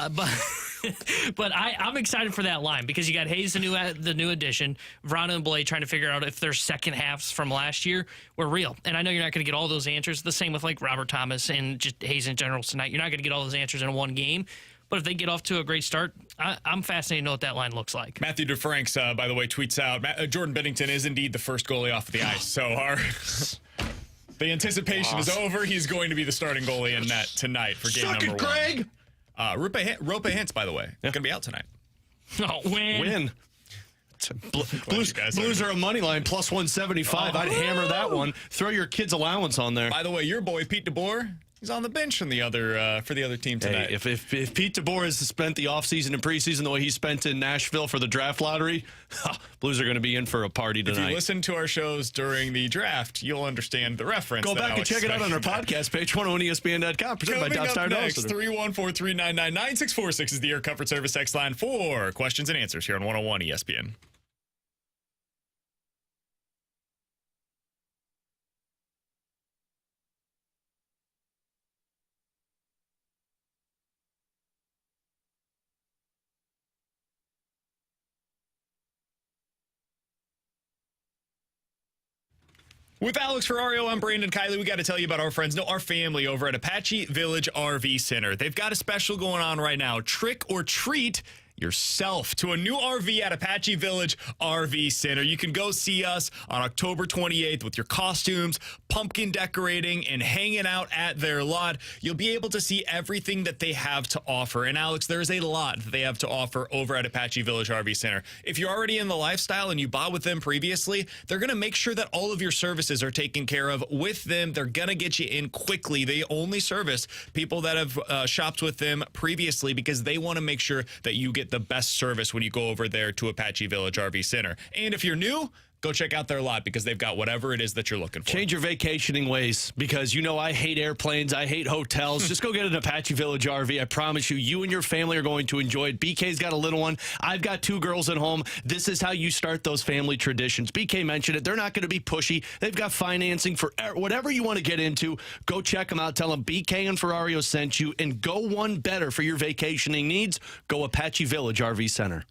But I'm excited for that line because you got Hayes, the new addition, Vrana and Blay trying to figure out if their second halves from last year were real. And I know you're not going to get all those answers. The same with like Robert Thomas and just Hayes in general tonight. You're not going to get all those answers in one game. But if they get off to a great start, I'm fascinated to know what that line looks like. Matthew DeFranks, by the way, tweets out, Jordan Binnington is indeed the first goalie off the ice. So the anticipation is over. He's going to be the starting goalie in net tonight for game number 1. Greg! Rope Hintz, by the way, going to be out tonight. Oh, win. Blues are a money line plus 175. I'd hammer that one. Throw your kid's allowance on there. By the way, your boy Pete DeBoer, he's on the bench for the other team tonight. Hey, if Pete DeBoer has spent the offseason and preseason the way he spent in Nashville for the draft lottery, Blues are going to be in for a party tonight. If you listen to our shows during the draft, you'll understand the reference. Go back and check it out on our podcast page, 101ESPN.com. Presented by Top Star Nola. Next, 314-399-9646 is the Air Comfort Service text line for questions and answers here on 101 ESPN. With Alex Ferrario, I'm Brandon Kiley. We got to tell you about our friends, our family over at Apache Village RV Center. They've got a special going on right now. Trick or treat yourself to a new RV at Apache Village RV Center. You can go see us on October 28th with your costumes, pumpkin decorating, and hanging out at their lot. You'll be able to see everything that they have to offer. And Alex, there's a lot that they have to offer over at Apache Village RV Center. If you're already in the lifestyle and you bought with them previously, they're going to make sure that all of your services are taken care of with them. They're going to get you in quickly. They only service people that have shopped with them previously because they want to make sure that you get the best service when you go over there to Apache Village RV Center. And if you're new, go check out their lot because they've got whatever it is that you're looking for. Change your vacationing ways because I hate airplanes. I hate hotels. Just go get an Apache Village RV. I promise you, you and your family are going to enjoy it. BK's got a little one. I've got 2 girls at home. This is how you start those family traditions. BK mentioned it. They're not going to be pushy. They've got financing for whatever you want to get into. Go check them out. Tell them BK and Ferrario sent you and go one better for your vacationing needs. Go Apache Village RV Center.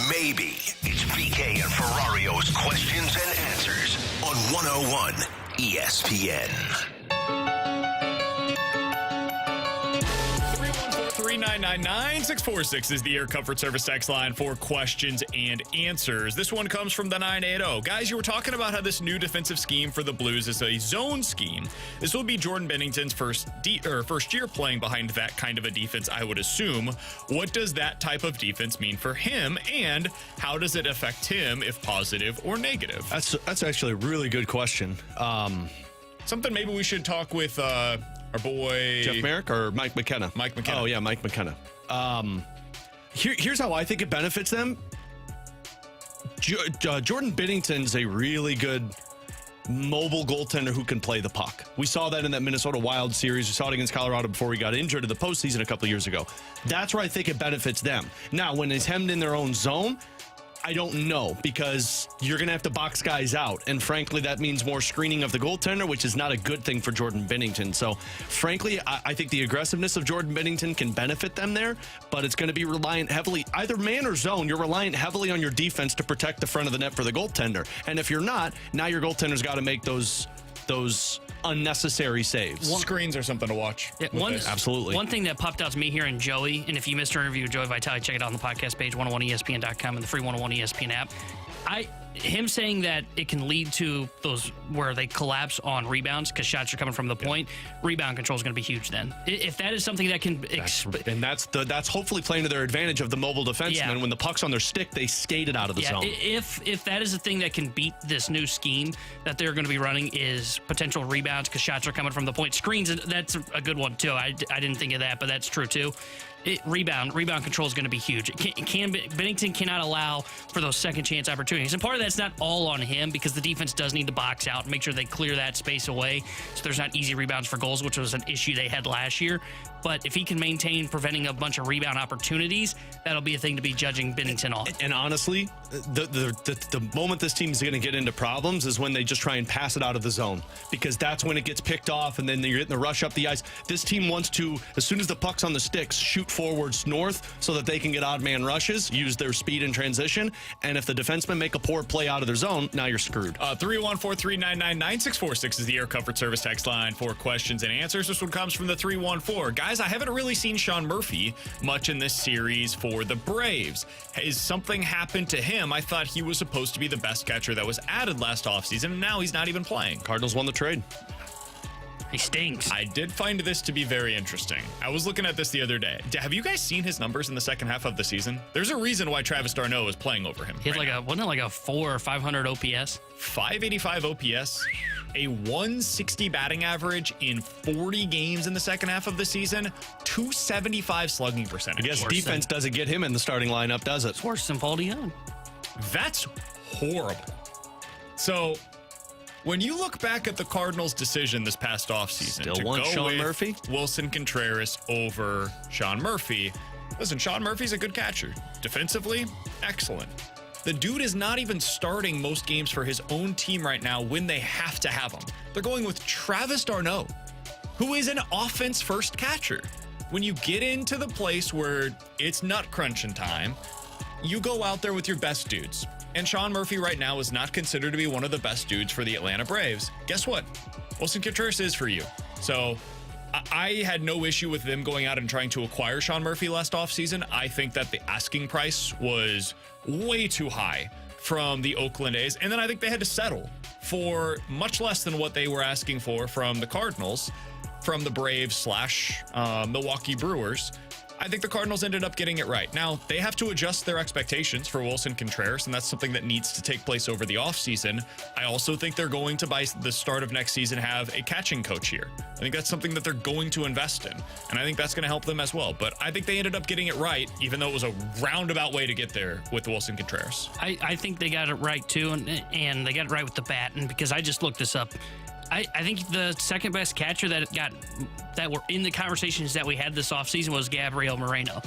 Maybe it's BK and Ferrario's questions and answers on 101 ESPN. 403-999-9646 is the Air Comfort Service text line for questions and answers. This one comes from the 980. Guys, you were talking about how this new defensive scheme for the Blues is a zone scheme. This will be Jordan Binnington's first year playing behind that kind of a defense, I would assume. What does that type of defense mean for him, and how does it affect him, if positive or negative? That's actually a really good question. Something maybe we should talk with our boy Jeff Marek or Mike McKenna? Mike McKenna. Oh, yeah, Mike McKenna. Here's how I think it benefits them. Jordan Binnington's a really good mobile goaltender who can play the puck. We saw that in that Minnesota Wild series. We saw it against Colorado before he got injured in the postseason a couple years ago. That's where I think it benefits them. Now, when it's hemmed in their own zone, I don't know, because you're going to have to box guys out. And frankly, that means more screening of the goaltender, which is not a good thing for Jordan Binnington. So frankly, I think the aggressiveness of Jordan Binnington can benefit them there, but it's going to be reliant heavily, either man or zone, you're reliant heavily on your defense to protect the front of the net for the goaltender. And if you're not, now your goaltender's got to make those unnecessary saves. Screens are something to watch. Yeah, absolutely. One thing that popped out to me here in Joey, and if you missed our interview with Joey Vitale, check it out on the podcast page, 101ESPN.com, and the free 101 ESPN app. Him saying that it can lead to those where they collapse on rebounds because shots are coming from the point, rebound control is going to be huge then. If that is something that can... And that's hopefully playing to their advantage of the mobile defensemen. Yeah. When the puck's on their stick, they skate it out of the zone. If that is the thing that can beat this new scheme that they're going to be running is potential rebounds because shots are coming from the point. Screens, that's a good one too. I didn't think of that, but that's true too. Rebound control is going to be huge. Binnington cannot allow for those second chance opportunities. And part of that's not all on him because the defense does need to box out and make sure they clear that space away so there's not easy rebounds for goals, which was an issue they had last year. But if he can maintain preventing a bunch of rebound opportunities, that'll be a thing to be judging Binnington on. And honestly, the moment this team is going to get into problems is when they just try and pass it out of the zone, because that's when it gets picked off and then you're getting the rush up the ice. This team wants to, as soon as the puck's on the sticks, shoot forwards north so that they can get odd man rushes, use their speed in transition. And if the defensemen make a poor play out of their zone, now you're screwed. 314-399-9646 is the Air Comfort Service text line for questions and answers. This one comes from the 314. Guys, I haven't really seen Sean Murphy much in this series for the Braves. Has something happened to him? I thought he was supposed to be the best catcher that was added last offseason, and now he's not even playing. Cardinals won the trade. He stinks. I did find this to be very interesting. I was looking at this the other day. Have you guys seen his numbers in the second half of the season? There's a reason why Travis d'Arnaud is playing over him. He had wasn't it like a 400 or 500 OPS? 585 OPS, a 160 batting average in 40 games in the second half of the season, 275 slugging percentage. I guess defense doesn't get him in the starting lineup, does it? It's worse than Paul DeJong. That's horrible. So, when you look back at the Cardinals' decision this past offseason to go Sean with Murphy? Wilson Contreras over Sean Murphy, listen, Sean Murphy's a good catcher. Defensively, excellent. The dude is not even starting most games for his own team right now when they have to have him. They're going with Travis d'Arnaud, who is an offense-first catcher. When you get into the place where it's nut crunching time, you go out there with your best dudes. And Sean Murphy right now is not considered to be one of the best dudes for the Atlanta Braves. Guess what? Wilson Contreras is for you. So I had no issue with them going out and trying to acquire Sean Murphy last offseason. I think that the asking price was way too high from the Oakland A's. And then I think they had to settle for much less than what they were asking for from the Cardinals, from the Braves / Milwaukee Brewers. I think the Cardinals ended up getting it right. Now, they have to adjust their expectations for Wilson Contreras, and that's something that needs to take place over the offseason. I also think they're going to, by the start of next season, have a catching coach here. I think that's something that they're going to invest in, and I think that's going to help them as well. But I think they ended up getting it right, even though it was a roundabout way to get there with Wilson Contreras. I think they got it right, too, and they got it right with the bat. And because I just looked this up, I think the second best catcher that were in the conversations that we had this offseason was Gabriel Moreno.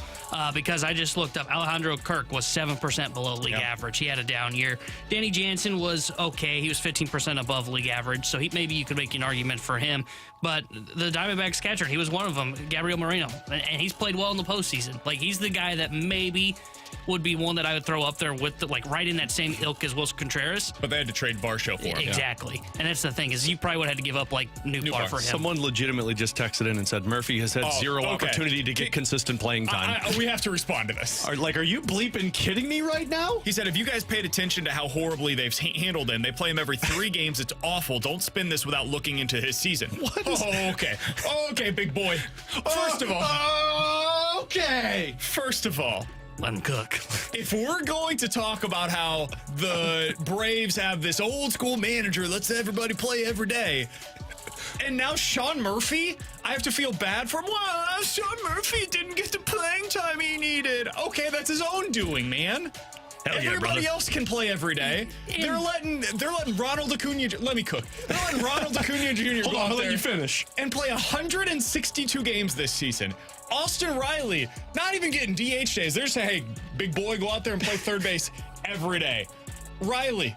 Because I just looked up, Alejandro Kirk was 7% below league average. He had a down year. Danny Jansen was okay. He was 15% above league average. So maybe you could make an argument for him. But the Diamondbacks catcher, he was one of them, Gabriel Moreno. And he's played well in the postseason. Like, he's the guy that maybe would be one that I would throw up there with right in that same ilk as Wilson Contreras. But they had to trade Varsho for him. Exactly. Yeah. And that's the thing, is you probably would have had to give up Newbar for him. Someone legitimately just texted in and said Murphy has had zero opportunity to get consistent playing time. We have to respond to this. Are you bleeping kidding me right now? He said, if you guys paid attention to how horribly they've handled him, they play him every 3 games. It's awful. Don't spin this without looking into his season. What? Okay. Okay, big boy. First of all, let him cook. If we're going to talk about how the Braves have this old school manager, let's everybody play every day, and now Sean Murphy, I have to feel bad for him. Well, Sean Murphy didn't get the playing time he needed. Okay, that's his own doing, man. Everybody else can play every day. They're letting Ronald Acuna. Let me cook. They're letting Ronald Acuna Jr. go out there you finish and play 162 games this season. Austin Riley not even getting DH days. They're saying, "Hey, big boy, go out there and play third base every day." Riley,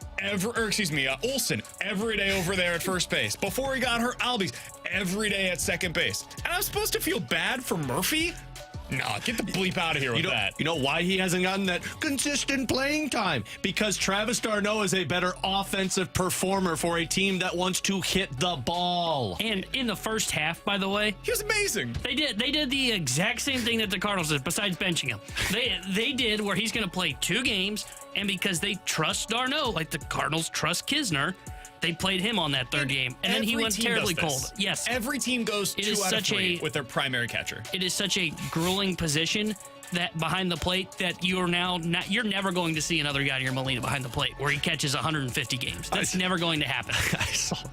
Olsen, every day over there at first base. Before he got hurt, Albies, every day at second base. And I'm supposed to feel bad for Murphy? Nah, get the bleep out of here with that. You know why he hasn't gotten that consistent playing time? Because Travis d'Arnaud is a better offensive performer for a team that wants to hit the ball. And in the first half, by the way, he was amazing. They did the exact same thing that the Cardinals did, besides benching him. They did where he's going to play 2 games, and because they trust d'Arnaud, like the Cardinals trust Kisner, they played him on that 3rd game, and then he went terribly cold. Yes, every team goes 2 out of 3 with their primary catcher. It is such a grueling position that behind the plate that you're never going to see another Yadier Molina behind the plate where he catches 150 games. That's never going to happen.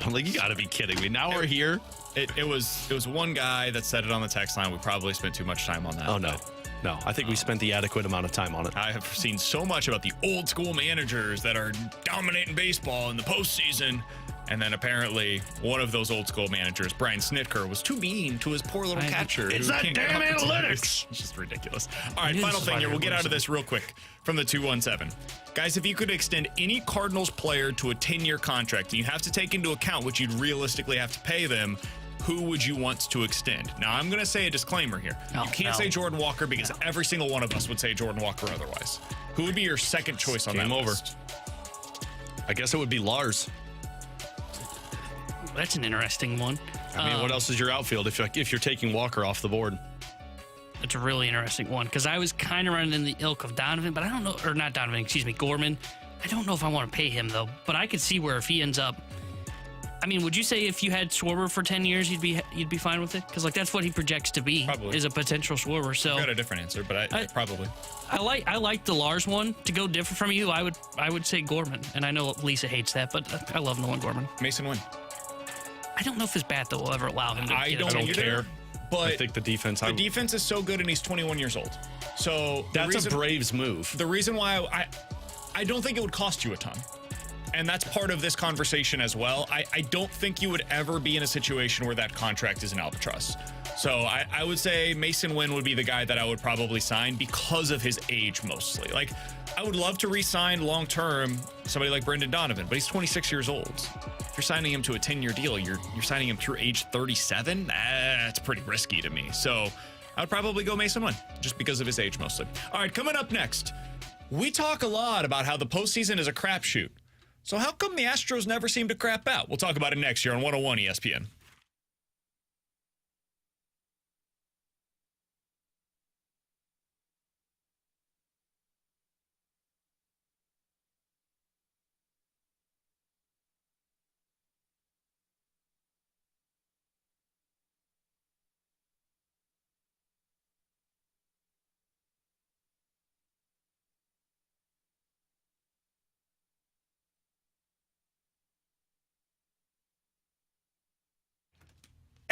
I'm like, you got to be kidding me. Now we're here. It was one guy that said it on the text line. We probably spent too much time on that. Oh no. No, I think we spent the adequate amount of time on it. I have seen so much about the old school managers that are dominating baseball in the postseason. And then apparently one of those old school managers, Brian Snitker, was too mean to his poor little catcher. It's that damn analytics. It's just ridiculous. All right, final thing here. We'll get out of this real quick from the 217. Guys, if you could extend any Cardinals player to a 10-year contract, and you have to take into account what you'd realistically have to pay them, who would you want to extend? Now, I'm going to say a disclaimer here. You can't say Jordan Walker because every single one of us would say Jordan Walker otherwise. Who would be your second choice on that list? I guess it would be Lars. That's an interesting one. I mean, what else is your outfield if you're taking Walker off the board? It's a really interesting one because I was kind of running in the ilk of Donovan, but I don't know, or not Donovan, excuse me, Gorman. I don't know if I want to pay him, though, but I could see where if he ends up. I mean, would you say if you had Schwarber for 10 years, you'd be fine with it? Because that's what he projects to be, is a potential Schwarber. So I've got a different answer, but I probably. I like the Lars one. To go different from you, I would say Gorman, and I know Lisa hates that, but I love Nolan Gorman. Mason Wynn. I don't know if his bat though will ever allow him to. I don't care. But I think the defense is so good, and he's 21 years old. So that's a Braves move. The reason why I don't think it would cost you a ton. And that's part of this conversation as well. I don't think you would ever be in a situation where that contract is an albatross. So I would say Mason Wynn would be the guy that I would probably sign because of his age mostly. Like, I would love to re-sign long-term somebody like Brendan Donovan, but he's 26 years old. If you're signing him to a 10-year deal, you're signing him through age 37? That's pretty risky to me. So I would probably go Mason Wynn just because of his age mostly. All right, coming up next, we talk a lot about how the postseason is a crapshoot. So how come the Astros never seem to crap out? We'll talk about it next year on 101 ESPN.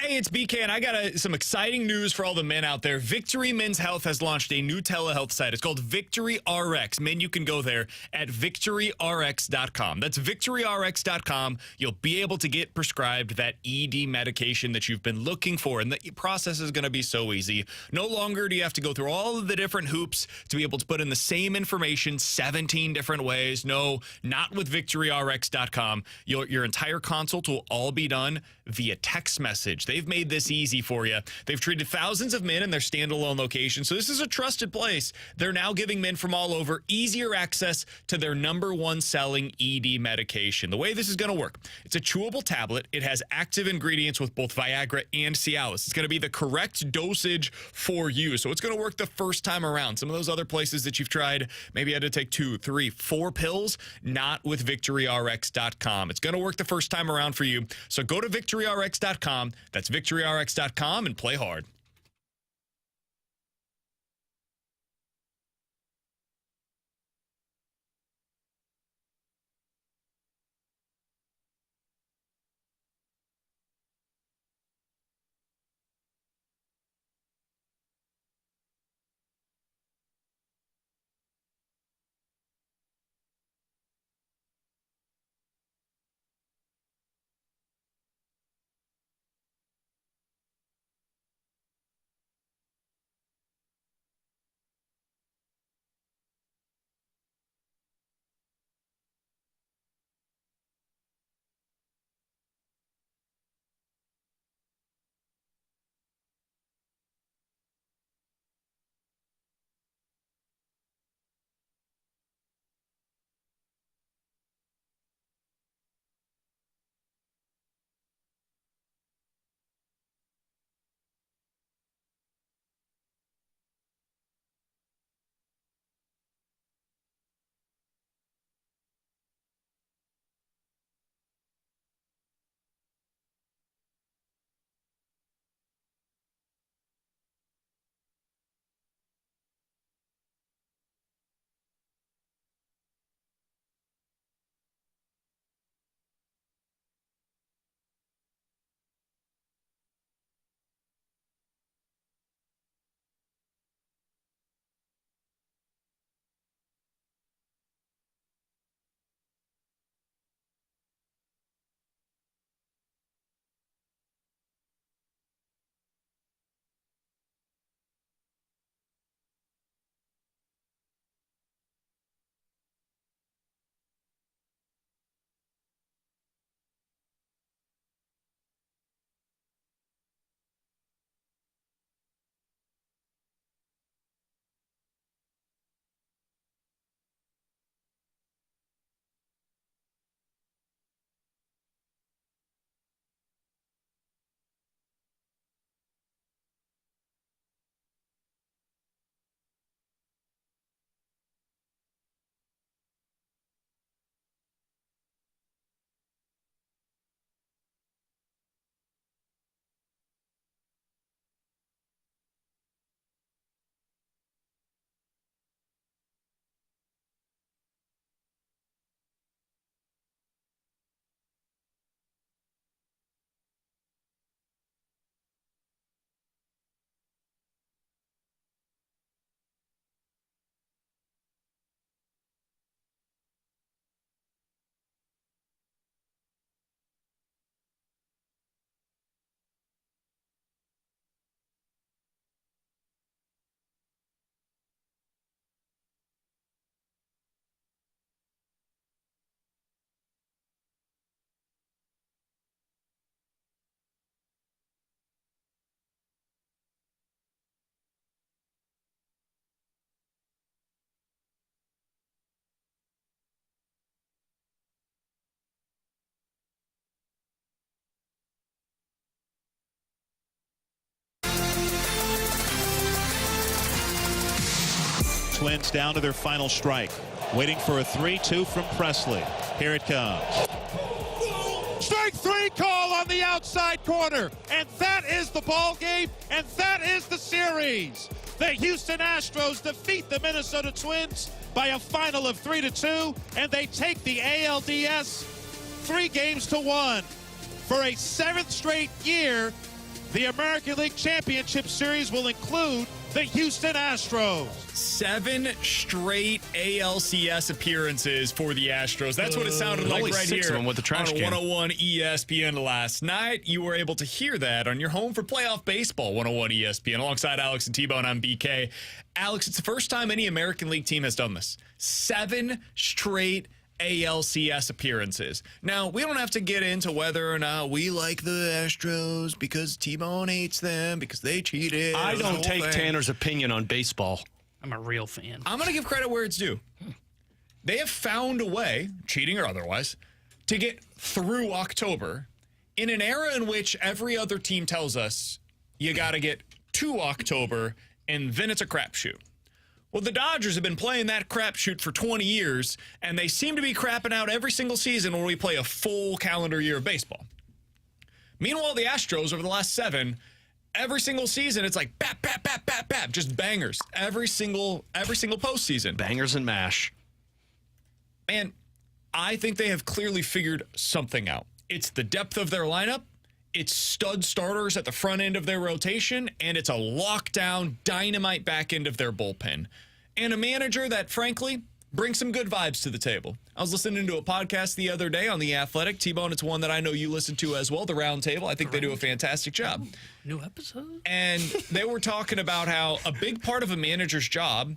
Hey, it's BK, and I got some exciting news for all the men out there. Victory Men's Health has launched a new telehealth site. It's called Victory RX. Men, you can go there at victoryrx.com. That's victoryrx.com. You'll be able to get prescribed that ED medication that you've been looking for, and the process is going to be so easy. No longer do you have to go through all of the different hoops to be able to put in the same information 17 different ways. No, not with victoryrx.com. Your entire consult will all be done via text message. They've made this easy for you. They've treated thousands of men in their standalone location, so this is a trusted place. They're now giving men from all over easier access to their #1 selling ED medication. The way this is going to work, it's a chewable tablet. It has active ingredients with both Viagra and Cialis. It's going to be the correct dosage for you, so it's going to work the first time around. Some of those other places that you've tried, maybe you had to take 2, 3, 4 pills, not with VictoryRx.com. It's going to work the first time around for you. So go to VictoryRx.com. That's VictoryRx.com and play hard. Twins down to their final strike. Waiting for a 3-2 from Presley. Here it comes. Strike 3 call on the outside corner. And that is the ball game. And that is the series. The Houston Astros defeat the Minnesota Twins by a final of 3-2. And they take the ALDS 3-1. For a 7th straight year, the American League Championship Series will include the Houston Astros. 7 straight ALCS appearances for the Astros. That's what it sounded like right here with the trash on can. 101 ESPN last night. You were able to hear that on your home for playoff baseball, 101 ESPN. Alongside Alex and T-Bone, I'm BK. Alex, it's the first time any American League team has done this. 7 straight ALCS appearances. Now, we don't have to get into whether or not we like the Astros because T-Bone hates them, because they cheated. I don't take Tanner's opinion on baseball. I'm a real fan. I'm going to give credit where it's due. They have found a way, cheating or otherwise, to get through October in an era in which every other team tells us you got to get to October and then it's a crapshoot. Well, the Dodgers have been playing that crapshoot for 20 years, and they seem to be crapping out every single season when we play a full calendar year of baseball. Meanwhile, the Astros, over the last 7, every single season, it's like bap, bap, bap, bap, bap, just bangers. Every single postseason. Bangers and mash. And I think they have clearly figured something out. It's the depth of their lineup. It's stud starters at the front end of their rotation, and it's a lockdown, dynamite back end of their bullpen. And a manager that, frankly, brings some good vibes to the table. I was listening to a podcast the other day on The Athletic. T-Bone, it's one that I know you listen to as well, The Round Table. I think they do a fantastic job. New episode? And they were talking about how a big part of a manager's job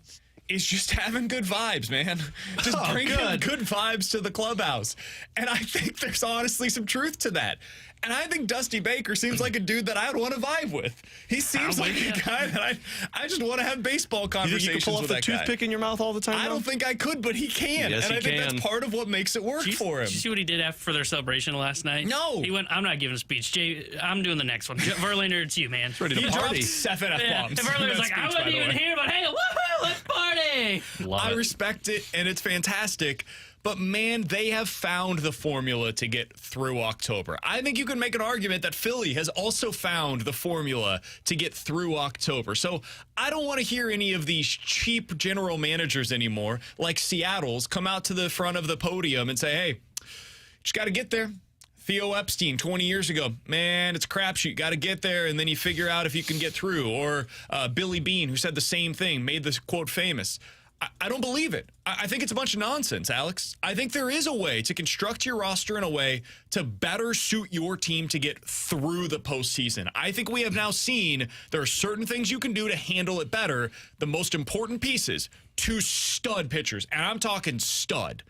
is just having good vibes, man. Just bringing good vibes to the clubhouse. And I think there's honestly some truth to that. And I think Dusty Baker seems like a dude that I would want to vibe with. He seems like a guy that I just want to have baseball conversations you can pull with off the toothpick in your mouth all the time? I don't think I could, but he can. Yes, and I think can. that's part of what makes it work for him. Did you see what he did for their celebration last night? No. He went, I'm not giving a speech. Jay, I'm doing the next one. Verlander, it's you, man. Ready to He party. dropped 7 F-bombs. Yeah. And Verlander's like, I wasn't even here, but hey, woohoo, let's party. I respect it, and it's fantastic. But, man, they have found the formula to get through October. I think you can make an argument that Philly has also found the formula to get through October. So I don't want to hear any of these cheap general managers anymore, like Seattle's, come out to the front of the podium and say, hey, just got to get there. Theo Epstein 20 years ago, man, it's a crapshoot. Got to get there, and then you figure out if you can get through. Or Billy Beane, who said the same thing, made this quote famous. I don't believe it. I think it's a bunch of nonsense, Alex. I think there is a way to construct your roster in a way to better suit your team to get through the postseason. I think we have now seen there are certain things you can do to handle it better. The most important pieces, 2 stud pitchers, and I'm talking stud.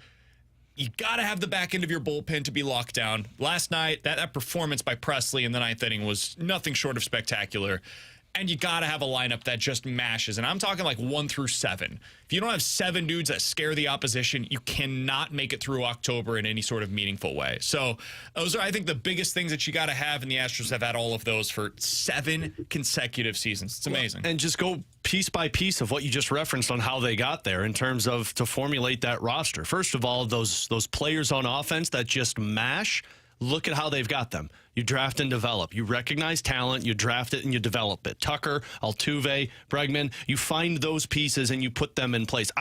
You got to have the back end of your bullpen to be locked down. Last night, that performance by Presley in the 9th inning was nothing short of spectacular. And you got to have a lineup that just mashes. And I'm talking like 1 through 7. If you don't have 7 dudes that scare the opposition, you cannot make it through October in any sort of meaningful way. So those are, I think, the biggest things that you got to have. And the Astros have had all of those for 7 consecutive seasons. It's amazing. And just go piece by piece of what you just referenced on how they got there in terms of to formulate that roster. First of all, those players on offense that just mash, look at how they've got them. You draft and develop. You recognize talent, you draft it, and you develop it. Tucker, Altuve, Bregman, you find those pieces and you put them in place.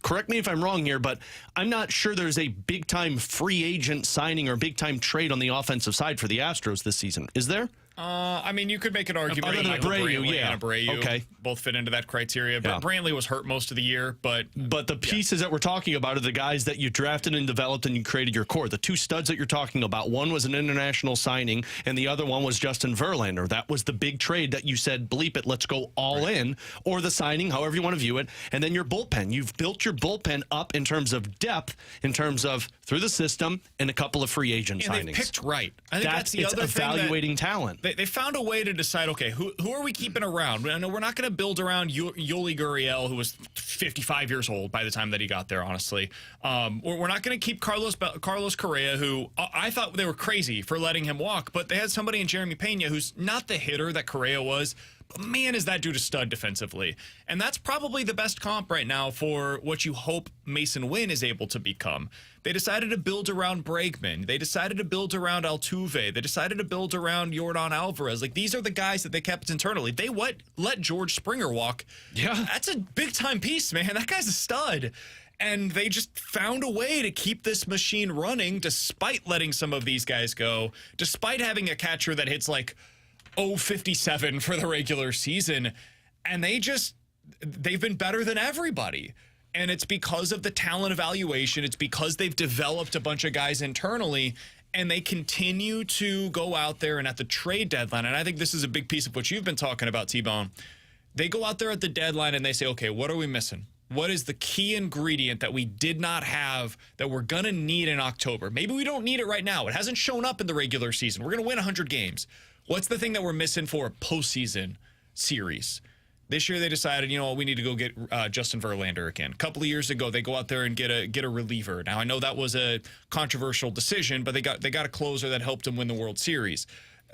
Correct me if I'm wrong here, but I'm not sure there's a big-time free agent signing or big-time trade on the offensive side for the Astros this season. Is there? I mean, you could make an argument Other that than Michael Abreu, Brantley yeah. and Abreu Okay. both fit into that criteria. But Brantley was hurt most of the year. But the pieces that we're talking about are the guys that you drafted and developed and you created your core. The 2 studs that you're talking about, one was an international signing and the other one was Justin Verlander. That was the big trade that you said, bleep it, let's go all in, or the signing, however you want to view it. And then your bullpen. You've built your bullpen up in terms of depth, in terms of through the system, and a couple of free agent and signings. they picked right. I think that's the it's other thing. Evaluating talent. They found a way to decide, okay, who are we keeping around? I know we're not going to build around Yoli Gurriel, who was 55 years old by the time that he got there, honestly. We're not going to keep Carlos Correa, who I thought they were crazy for letting him walk, but they had somebody in Jeremy Pena who's not the hitter that Correa was, but man, is that dude a stud defensively. And that's probably the best comp right now for what you hope Mason Wynn is able to become. They decided to build around Bregman. They decided to build around Altuve. They decided to build around Yordan Alvarez. Like, these are the guys that they kept internally. They let George Springer walk. Yeah. That's a big-time piece, man. That guy's a stud. And they just found a way to keep this machine running despite letting some of these guys go, despite having a catcher that hits like 0.57 for the regular season. And they've been better than everybody. And it's because of the talent evaluation. It's because they've developed a bunch of guys internally, and they continue to go out there and at the trade deadline. And I think this is a big piece of what you've been talking about, T-Bone. They go out there at the deadline and they say, okay, what are we missing? What is the key ingredient that we did not have that we're going to need in October? Maybe we don't need it right now. It hasn't shown up in the regular season. We're going to win 100 games. What's the thing that we're missing for a postseason series? This year they decided, we need to go get Justin Verlander again. A couple of years ago, they go out there and get a reliever. Now, I know that was a controversial decision, but they got a closer that helped them win the World Series.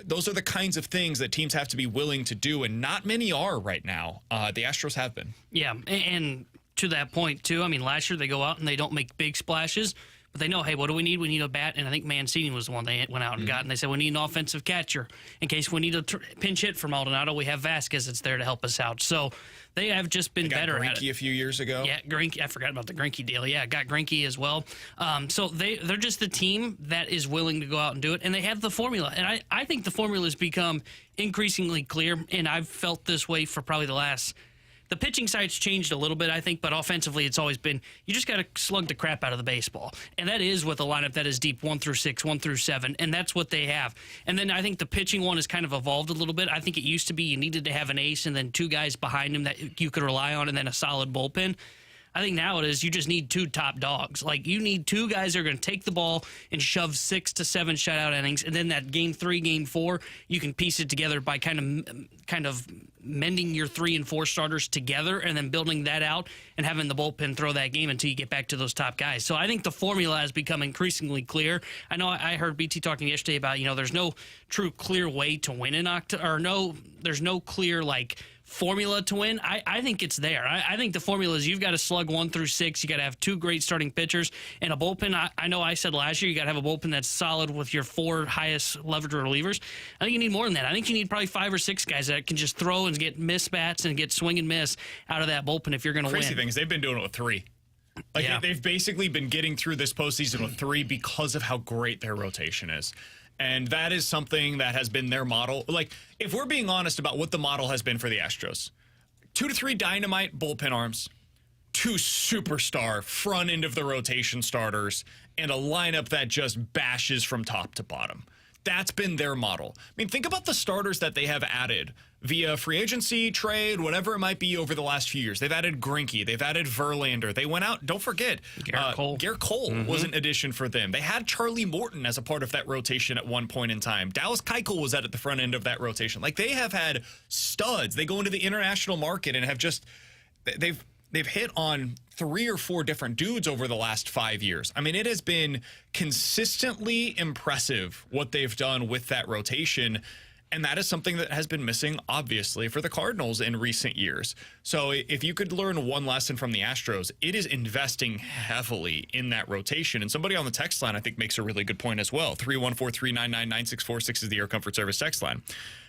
Those are the kinds of things that teams have to be willing to do, and not many are right now. The Astros have been. Yeah, and to that point, too, last year they go out and they don't make big splashes, but they know, hey, what do we need? We need a bat, and I think Mancini was the one they went out and got, and they said, we need an offensive catcher. In case we need a pinch hit from Maldonado, we have Vasquez that's there to help us out. So they have just been better at it. Greinke a few years ago. Yeah, Greinke. I forgot about the Greinke deal. Yeah, got Greinke as well. So they're just the team that is willing to go out and do it, and they have the formula. And I think the formula has become increasingly clear, and I've felt this way for probably the pitching side's changed a little bit, I think, but offensively it's always been, you just got to slug the crap out of the baseball. And that is with a lineup that is deep 1 through 6, 1 through 7, and that's what they have. And then I think the pitching one has kind of evolved a little bit. I think it used to be you needed to have an ace and then 2 guys behind him that you could rely on and then a solid bullpen. I think now it is you just need 2 top dogs. Like, you need 2 guys that are going to take the ball and shove 6 to 7 shutout innings, and then that game 3, game 4, you can piece it together by kind of mending your 3 and 4 starters together and then building that out and having the bullpen throw that game until you get back to those top guys. So I think the formula has become increasingly clear. I know I heard BT talking yesterday about, there's no true clear way to win in October, there's no clear, formula to win. I think it's there. I think the formula is you've got to slug 1 through 6. You got to have 2 great starting pitchers and a bullpen. I know I said last year you got to have a bullpen that's solid with your 4 highest leverage relievers. I think you need more than that. I think you need probably 5 or 6 guys that can just throw and get miss bats and get swing and miss out of that bullpen if you're going to win. Crazy thing is they've been doing it with 3. They've basically been getting through this postseason with 3 because of how great their rotation is. And that is something that has been their model. If we're being honest about what the model has been for the Astros, 2 to 3 dynamite bullpen arms, 2 superstar front end of the rotation starters, and a lineup that just bashes from top to bottom. That's been their model. Think about the starters that they have added via free agency, trade, whatever it might be over the last few years. They've added Greinke. They've added Verlander. They went out, don't forget, Garrett Cole was an addition for them. They had Charlie Morton as a part of that rotation at one point in time. Dallas Keuchel was at the front end of that rotation. They have had studs. They go into the international market and have just, they've hit on 3 or 4 different dudes over the last 5 years. It has been consistently impressive what they've done with that rotation. And that is something that has been missing, obviously, for the Cardinals in recent years. So if you could learn one lesson from the Astros, it is investing heavily in that rotation. And somebody on the text line, I think, makes a really good point as well. 314-399-9646 is the Air Comfort Service text line.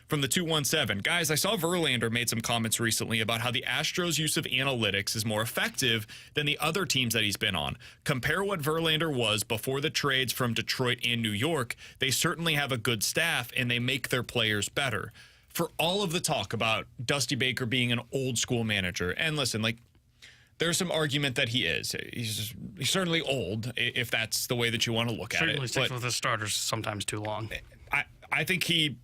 From the 217, guys, I saw Verlander made some comments recently about how the Astros' use of analytics is more effective than the other teams that he's been on. Compare what Verlander was before the trades from Detroit and New York. They certainly have a good staff, and they make their players better. For all of the talk about Dusty Baker being an old-school manager, and listen, there's some argument that he is. He's certainly old, if that's the way that you want to look at it. Certainly sticks with his starters sometimes too long. I think he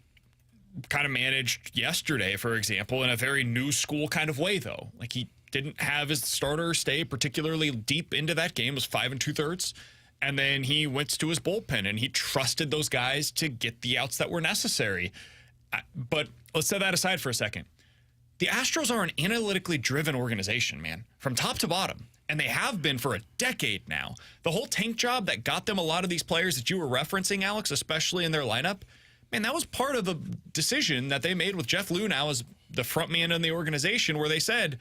kind of managed yesterday, for example, in a very new school kind of way, though. He didn't have his starter stay particularly deep into that game. It was 5 2/3. And then he went to his bullpen, and he trusted those guys to get the outs that were necessary. But let's set that aside for a second. The Astros are an analytically driven organization, man, from top to bottom. And they have been for a decade now. The whole tank job that got them a lot of these players that you were referencing, Alex, especially in their lineup, man, that was part of the decision that they made with Jeff Lou now as the front man in the organization, where they said,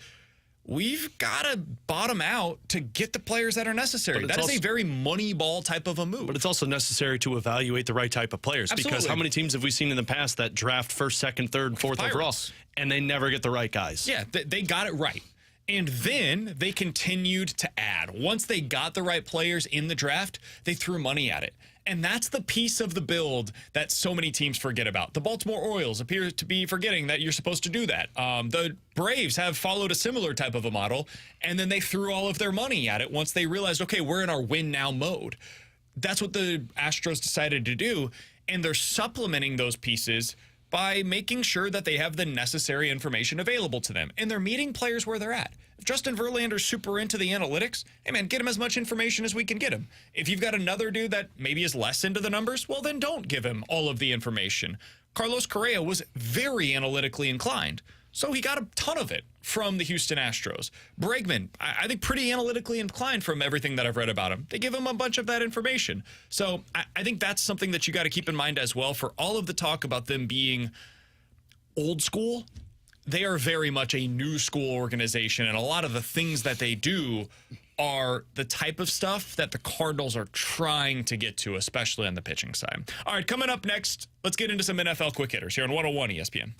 we've got to bottom out to get the players that are necessary. That is a very Moneyball type of a move. But it's also necessary to evaluate the right type of players. Absolutely. Because how many teams have we seen in the past that draft 1st, 2nd, 3rd, 4th overall, and they never get the right guys? Yeah, they got it right. And then they continued to add. Once they got the right players in the draft, they threw money at it. And that's the piece of the build that so many teams forget about. The Baltimore Orioles appear to be forgetting that you're supposed to do that. The Braves have followed a similar type of a model, and then they threw all of their money at it once they realized, okay, we're in our win-now mode. That's what the Astros decided to do, and they're supplementing those pieces by making sure that they have the necessary information available to them. And they're meeting players where they're at. If Justin Verlander's super into the analytics, hey man, get him as much information as we can get him. If you've got another dude that maybe is less into the numbers, well then don't give him all of the information. Carlos Correa was very analytically inclined, so he got a ton of it from the Houston Astros. Bregman, I think pretty analytically inclined from everything that I've read about him. They give him a bunch of that information. So I think that's something that you got to keep in mind as well. For all of the talk about them being old school, they are very much a new school organization, and a lot of the things that they do are the type of stuff that the Cardinals are trying to get to, especially on the pitching side. All right, coming up next, let's get into some NFL quick hitters here on 101 ESPN.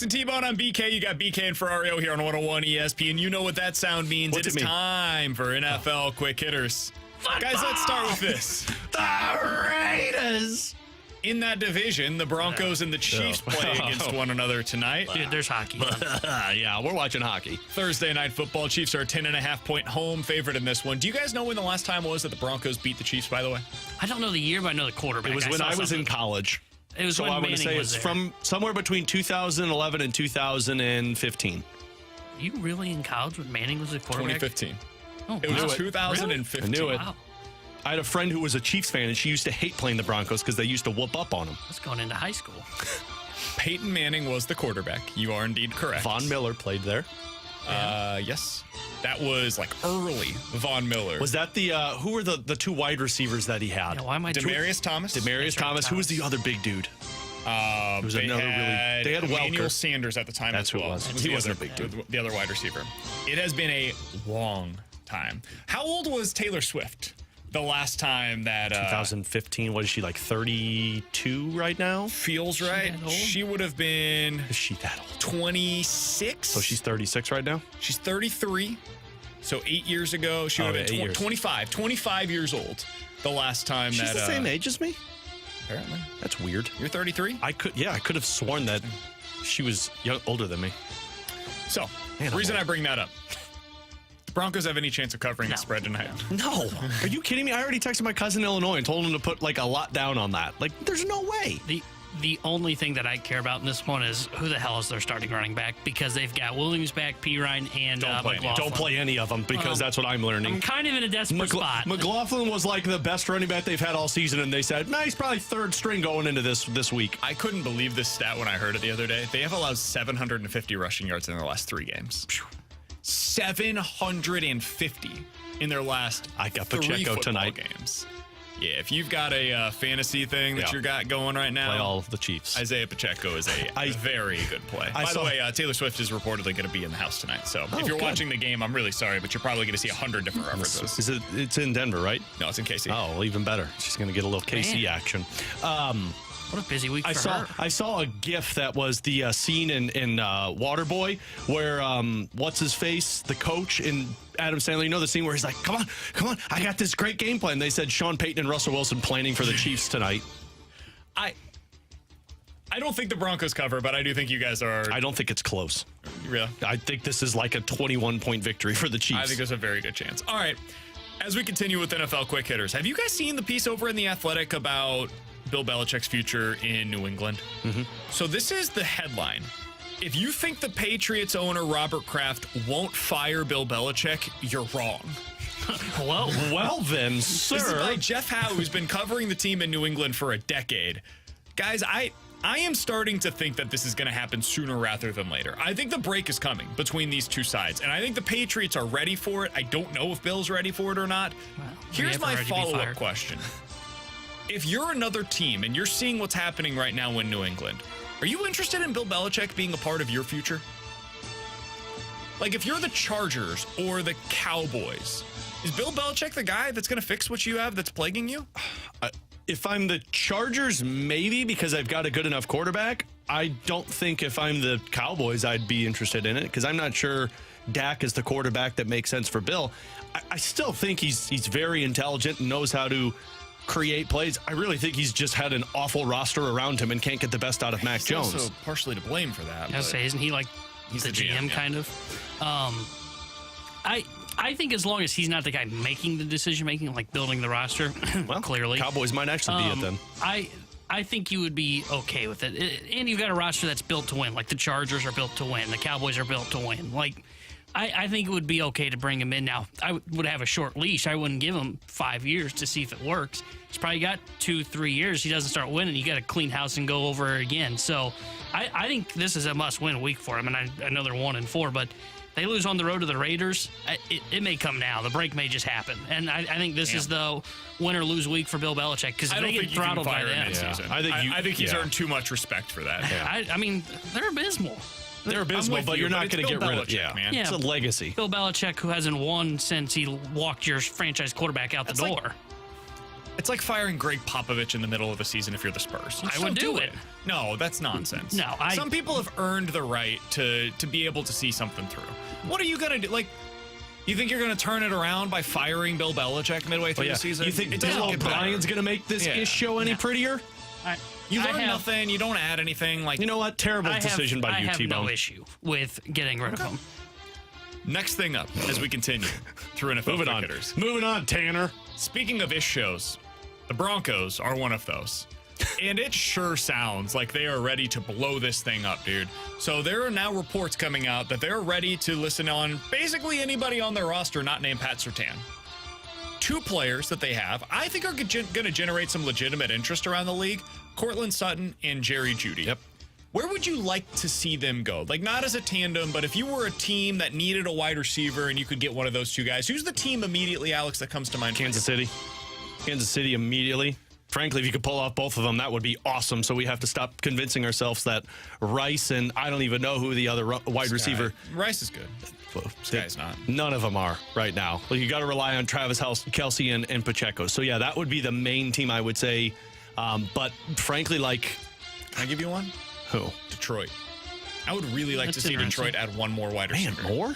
and T-Bone on BK. You got BK and Ferrario here on 101 ESPN. You know what that sound means. What's It is time for NFL Quick Hitters. Guys, let's start with this. The Raiders. In that division, the Broncos and the Chiefs play against one another tonight. Dude, there's hockey. Yeah, we're watching hockey. Thursday Night Football. Chiefs are a 10.5-point home favorite in this one. Do you guys know when the last time was that the Broncos beat the Chiefs, by the way? I don't know the year, but I know the quarterback. It was when I was in college. It was so when I want to Manning say was it's there. from somewhere between 2011 and 2015. You really in college when Manning was a quarterback? 2015. Oh, It was wow. 2015. I knew it. Wow. I had a friend who was a Chiefs fan, and she used to hate playing the Broncos because they used to whoop up on them. I was going into high school. Peyton Manning was the quarterback. You are indeed correct. Von Miller played there. Yes. That was like early Von Miller. Was that the who were the two wide receivers that he had? Yeah, why am I Demarius Thomas? Demarius That's right, Thomas. Who was the other big dude? was They another had they had Emmanuel Welker. Sanders at the time. That's as who it well. was. He He wasn't wasn't a big dude. The other wide receiver. It has been a long time. How old was Taylor Swift the last time that 2015. What is she, like 32 right now? feels right? that old? She would have been Is she that old? 26. So she's 36 right now? She's 33. So 8 years ago, she would have yeah, 8 been years. 25 years old the last time She's that the same age as me? apparently. That's weird. You're 33? I could have sworn that she was older than me. So, Man, the reason I'm I bring that up. The Broncos have any chance of covering the spread tonight? No. Are you kidding me? I already texted my cousin in Illinois and told him to put like a lot down on that. Like, there's no way. The only thing that I care about in this one is who the hell is their starting running back, because they've got Williams back, Pirine, and McLaughlin. Don't play any of them because that's what I'm learning. I'm kind of in a desperate spot. McLaughlin was like the best running back they've had all season, and they said, nah, he's probably third string going into this week. I couldn't believe this stat when I heard it the other day. They have allowed 750 rushing yards in their last 3 games. 750 in their last I got 3 Pacheco football tonight. games. Yeah, if you've got a fantasy thing that Yeah. you got going right now, Play all of the Chiefs. Isaiah Pacheco is a very good play. By the way, Taylor Swift is reportedly going to be in the house tonight. So if you're good. watching the game, I'm really sorry, but you're probably going to see 100 different references. It's in Denver, right? No, it's in KC. Oh, well, even better. She's going to get a little KC Man. action. What a busy week for her. I saw a GIF that was the scene in Waterboy where what's his face, the coach in Adam Sandler. You know the scene where he's like, "Come on, I got this great game plan." They said Sean Payton and Russell Wilson planning for the Chiefs tonight. I don't think the Broncos cover, but I do think you guys are. I don't think it's close. Really? I think this is like a 21-point victory for the Chiefs. I think there's a very good chance. All right. As we continue with NFL Quick Hitters, have you guys seen the piece over in The Athletic about Bill Belichick's future in New England? Mm-hmm. So this is the headline. If you think the Patriots owner Robert Kraft won't fire Bill Belichick, you're wrong. well then, sir. This is by Jeff Howe, who's been covering the team in New England for a decade. Guys, I am starting to think that this is going to happen sooner rather than later. I think the break is coming between these two sides, and I think the Patriots are ready for it. I don't know if Bill's ready for it or not. Here's my follow-up question. If you're another team and you're seeing what's happening right now in New England, are you interested in Bill Belichick being a part of your future? Like, if you're the Chargers or the Cowboys, is Bill Belichick the guy that's going to fix what you have that's plaguing you? If I'm the Chargers, maybe, because I've got a good enough quarterback. I don't think if I'm the Cowboys, I'd be interested in it, because I'm not sure Dak is the quarterback that makes sense for Bill. I still think he's very intelligent and knows how to create plays. I really think he's just had an awful roster around him and can't get the best out of Mac Jones. He's also partially to blame for that. I was say, isn't he like He's the the GM GM, yeah. kind of? I think as long as he's not the guy making the decision making, like building the roster, Well, clearly Cowboys might actually be it then. I think you would be okay with it. And you've got a roster that's built to win. Like the Chargers are built to win. The Cowboys are built to win. Like, I think it would be okay to bring him in. Now, I would have a short leash. I wouldn't give him 5 years to see if it works. He's probably got 2-3 years. He doesn't start winning. You got to clean house and go over again. So I think this is a must-win week for him. And I know they're 1-4, but they lose on the road to the Raiders. It may come now. The break may just happen. And I think this is the win or lose week for Bill Belichick, because I don't they get think you can throttled by fire him them. mid-season. I think he's earned too much respect for that. I mean, they're abysmal. They're abysmal, with but you, you're not but going to it's get Bill rid of it. Belichick, man. It's a legacy. Bill Belichick, who hasn't won since he walked your franchise quarterback out the door. It's like firing Greg Popovich in the middle of the season if you're the Spurs. I would do it. No, that's nonsense. No, Some people have earned the right to be able to see something through. What are you going to do? Like, you think you're going to turn it around by firing Bill Belichick midway through the season? You think Bill O'Brien's going to make this show any prettier? You learn nothing. You don't add anything. Like, you know what? Terrible decision by you, T-Bone. I have no issue with getting rid of him. Next thing up, as we continue through NFL cricketers. Moving on, Tanner. Speaking of ish shows, the Broncos are one of those. And it sure sounds like they are ready to blow this thing up, dude. So there are now reports coming out that they're ready to listen on basically anybody on their roster not named Pat Surtain. 2 players that they have, I think, are going to generate some legitimate interest around the league. Cortland Sutton and Jerry Jeudy. Yep. Where would you like to see them go? Like, not as a tandem, but if you were a team that needed a wide receiver and you could get one of those 2 guys, who's the team immediately, Alex, that comes to mind? Kansas City. Kansas City immediately. Frankly, if you could pull off both of them, that would be awesome. So we have to stop convincing ourselves that Rice and I don't even know who the other wide receiver. Rice is good. Well, this guy's not. None of them are right now. Well, you got to rely on Travis Kelce and Pacheco. So, yeah, that would be the main team, I would say. But frankly, like... Can I give you one? Who? Detroit. I would really like to see Detroit add one more wide receiver. More?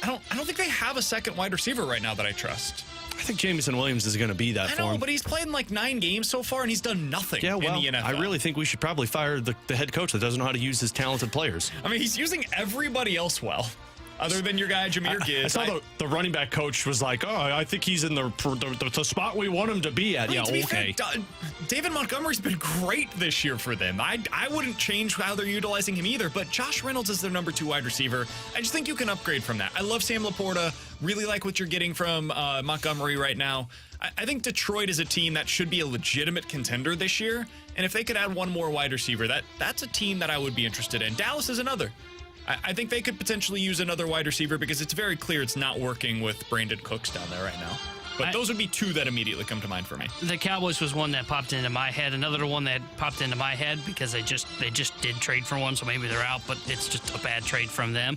I don't think they have a second wide receiver right now that I trust. I think Jamison Williams is going to be that for him. But he's played in like 9 games so far, and he's done nothing in the NFL. I really think we should probably fire the head coach that doesn't know how to use his talented players. I mean, he's using everybody else well, other than your guy, Jahmyr Gibbs. I saw the running back coach was like, oh, I think he's in the spot we want him to be at. To be fair, David Montgomery's been great this year for them. I wouldn't change how they're utilizing him either, but Josh Reynolds is their number 2 wide receiver. I just think you can upgrade from that. I love Sam Laporta. Really like what you're getting from Montgomery right now. I think Detroit is a team that should be a legitimate contender this year, and if they could add one more wide receiver, that's a team that I would be interested in. Dallas is another. I think they could potentially use another wide receiver because it's very clear it's not working with Brandon Cooks down there right now. But those would be 2 that immediately come to mind for me. The Cowboys was one that popped into my head. Another one that popped into my head because they just did trade for one, so maybe they're out, but it's just a bad trade from them,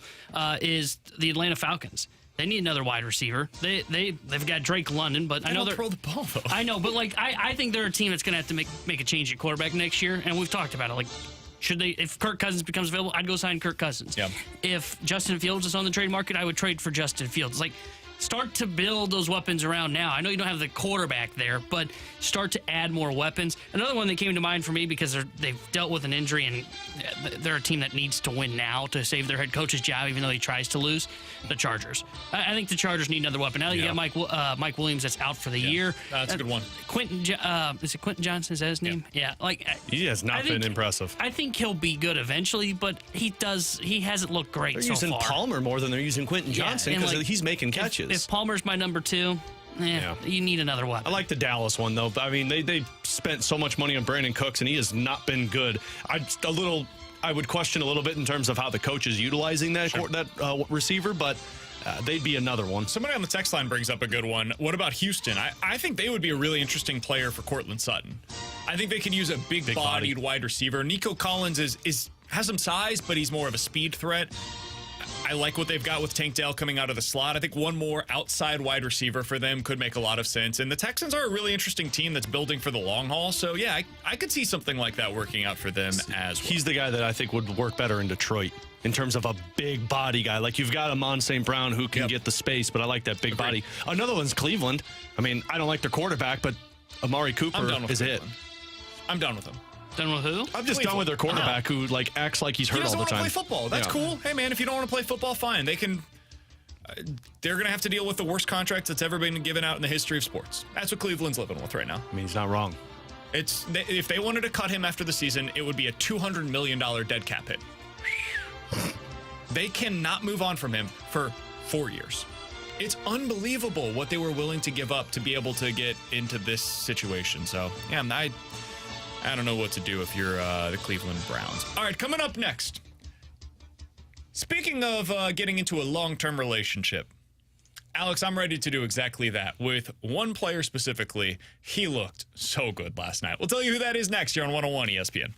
is the Atlanta Falcons. They need another wide receiver. They've got Drake London, but I know they're throw the ball though. I know, but like I think they're a team that's going to have to make a change at quarterback next year, and we've talked about it. Like, should they? If Kirk Cousins becomes available, I'd go sign Kirk Cousins. Yep. If Justin Fields is on the trade market, I would trade for Justin Fields. Like, start to build those weapons around now. I know you don't have the quarterback there, but start to add more weapons. Another one that came to mind for me because they've dealt with an injury and they're a team that needs to win now to save their head coach's job, even though he tries to lose. The Chargers. I think the Chargers need another weapon. Now that you got Mike Williams that's out for the year. That's a good one. Is it Quentin Johnson? Is that his name? Yeah. Like, he has not been impressive. I think he'll be good eventually, but he hasn't looked great so far. They're using Palmer more than they're using Quentin Johnson because he's making catches. If Palmer's my number 2, you need another weapon. I like the Dallas one, though. I mean, they spent so much money on Brandon Cooks, and he has not been good. I would question a little bit in terms of how the coach is utilizing that receiver, but they'd be another one. Somebody on the text line brings up a good one. What about Houston? I think they would be a really interesting player for Cortland Sutton. I think they could use a big-bodied wide receiver. Nico Collins has some size, but he's more of a speed threat. I like what they've got with Tank Dell coming out of the slot. I think one more outside wide receiver for them could make a lot of sense. And the Texans are a really interesting team that's building for the long haul. So, yeah, I could see something like that working out for them as well. He's the guy that I think would work better in Detroit in terms of a big body guy. Like, you've got Amon St. Brown who can get the space, but I like that big body. Another one's Cleveland. I mean, I don't like their quarterback, but Amari Cooper is it. I'm done with him. Done with who? I'm just done with their quarterback who acts like he's hurt all the time. He doesn't want to play football. That's cool. Hey, man, if you don't want to play football, fine. They're going to have to deal with the worst contract that's ever been given out in the history of sports. That's what Cleveland's living with right now. I mean, he's not wrong. If they wanted to cut him after the season, it would be a $200 million dead cap hit. They cannot move on from him for 4 years. It's unbelievable what they were willing to give up to be able to get into this situation. So, yeah, I don't know what to do if you're the Cleveland Browns. All right, coming up next. Speaking of getting into a long-term relationship, Alex, I'm ready to do exactly that with one player specifically. He looked so good last night. We'll tell you who that is next here on 101 ESPN.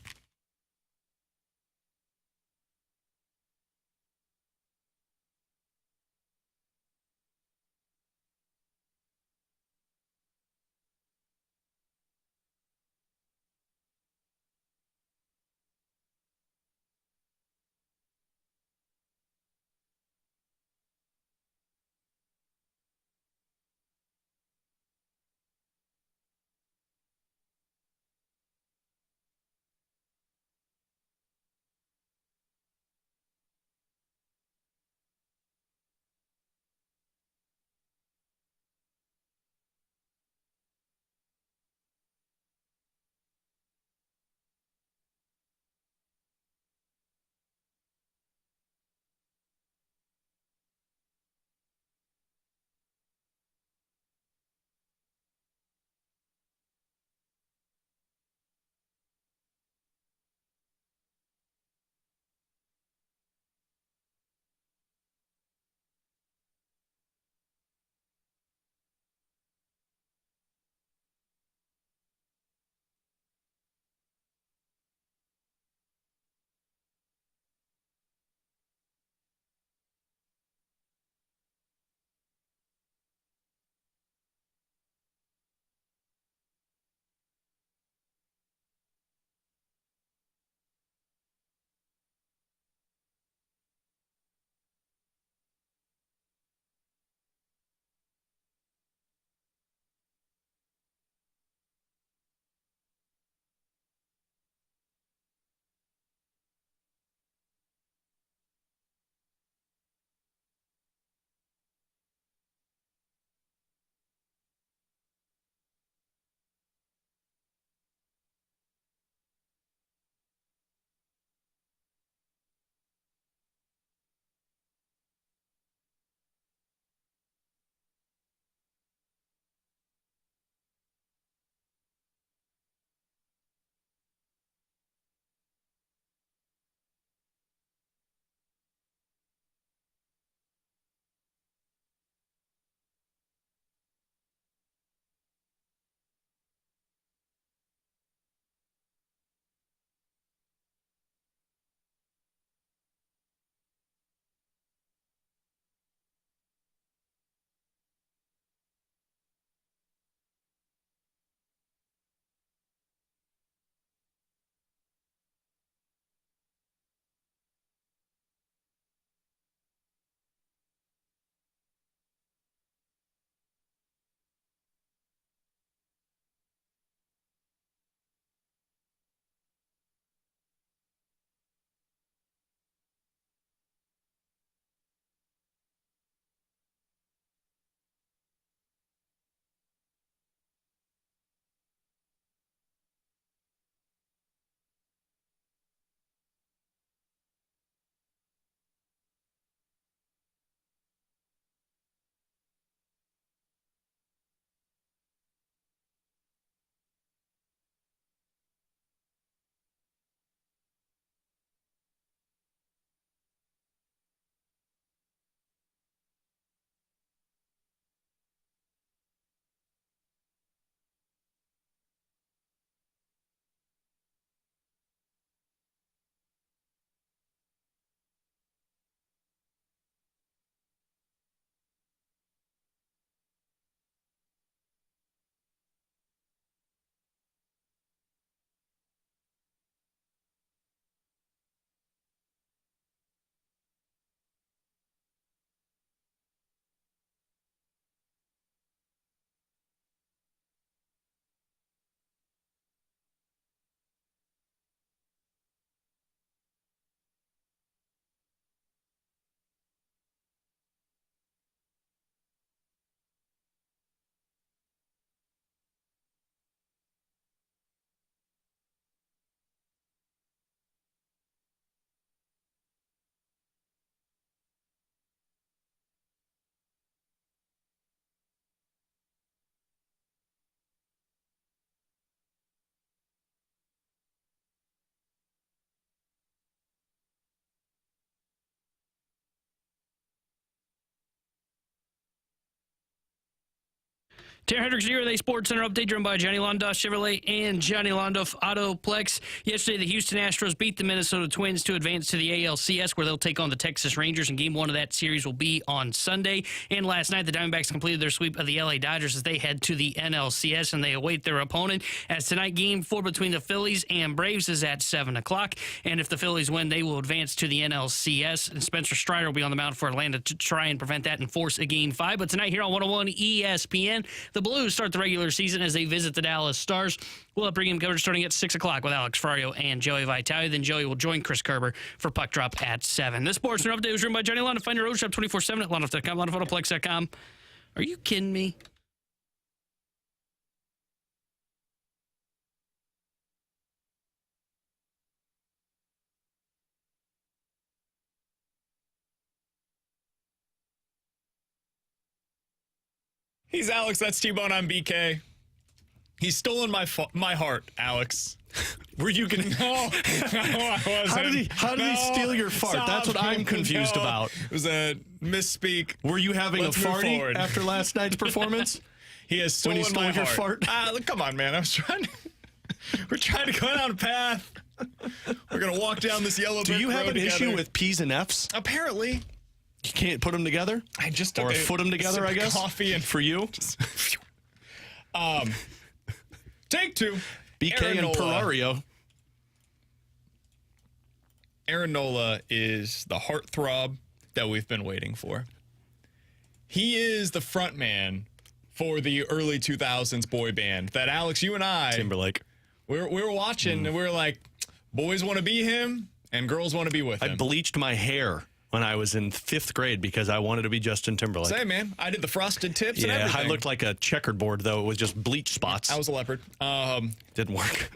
Taylor Hendricks here with a Sports Center update driven by Johnny Londoff Chevrolet and Johnny Londoff Autoplex. Yesterday, the Houston Astros beat the Minnesota Twins to advance to the ALCS, where they'll take on the Texas Rangers, and Game 1 of that series will be on Sunday. And last night, the Diamondbacks completed their sweep of the LA Dodgers as they head to the NLCS, and they await their opponent. As tonight, Game 4 between the Phillies and Braves is at 7 o'clock. And if the Phillies win, they will advance to the NLCS. And Spencer Strider will be on the mound for Atlanta to try and prevent that and force a Game 5. But tonight here on 101 ESPN, the Blues start the regular season as they visit the Dallas Stars. We'll have pregame coverage starting at 6 o'clock with Alex Ferrario and Joey Vitale. Then Joey will join Chris Kerber for Puck Drop at 7. This Sports Center update was written by Johnny Londoff. Find your road shop 24/7 at londoff.com, londoffautoPlex.com. Are you kidding me? He's Alex. That's T-Bone. I'm BK. He's stolen my heart, Alex. Were you going to... No, I wasn't. How did he steal your fart? That's what I'm confused about. It was a misspeak. Were you having Let's a move farty forward. after last night's performance? He has stolen When he stole my your heart. fart? Look, come on, man. I was trying to... We're trying to go down a path. We're going to walk down this yellow Do brick you have road an together. take with P's and F's? Apparently. You can't put them together? I just took Or a foot them together, sip I of guess? coffee and For you? Take 2. BK Aaron and Nola. Ferrario. Aaron Nola is the heartthrob that we've been waiting for. He is the front man for the early 2000s boy band that Alex, you and I, Timberlake. we were watching and we were like, boys want to be him and girls want to be with I him. bleached my hair when I was in 5th grade because I wanted to be Justin Timberlake. Say, man, I did the frosted tips and Yeah, everything. I looked like a checkerboard, though. It was just bleach spots. I was a leopard. Didn't work.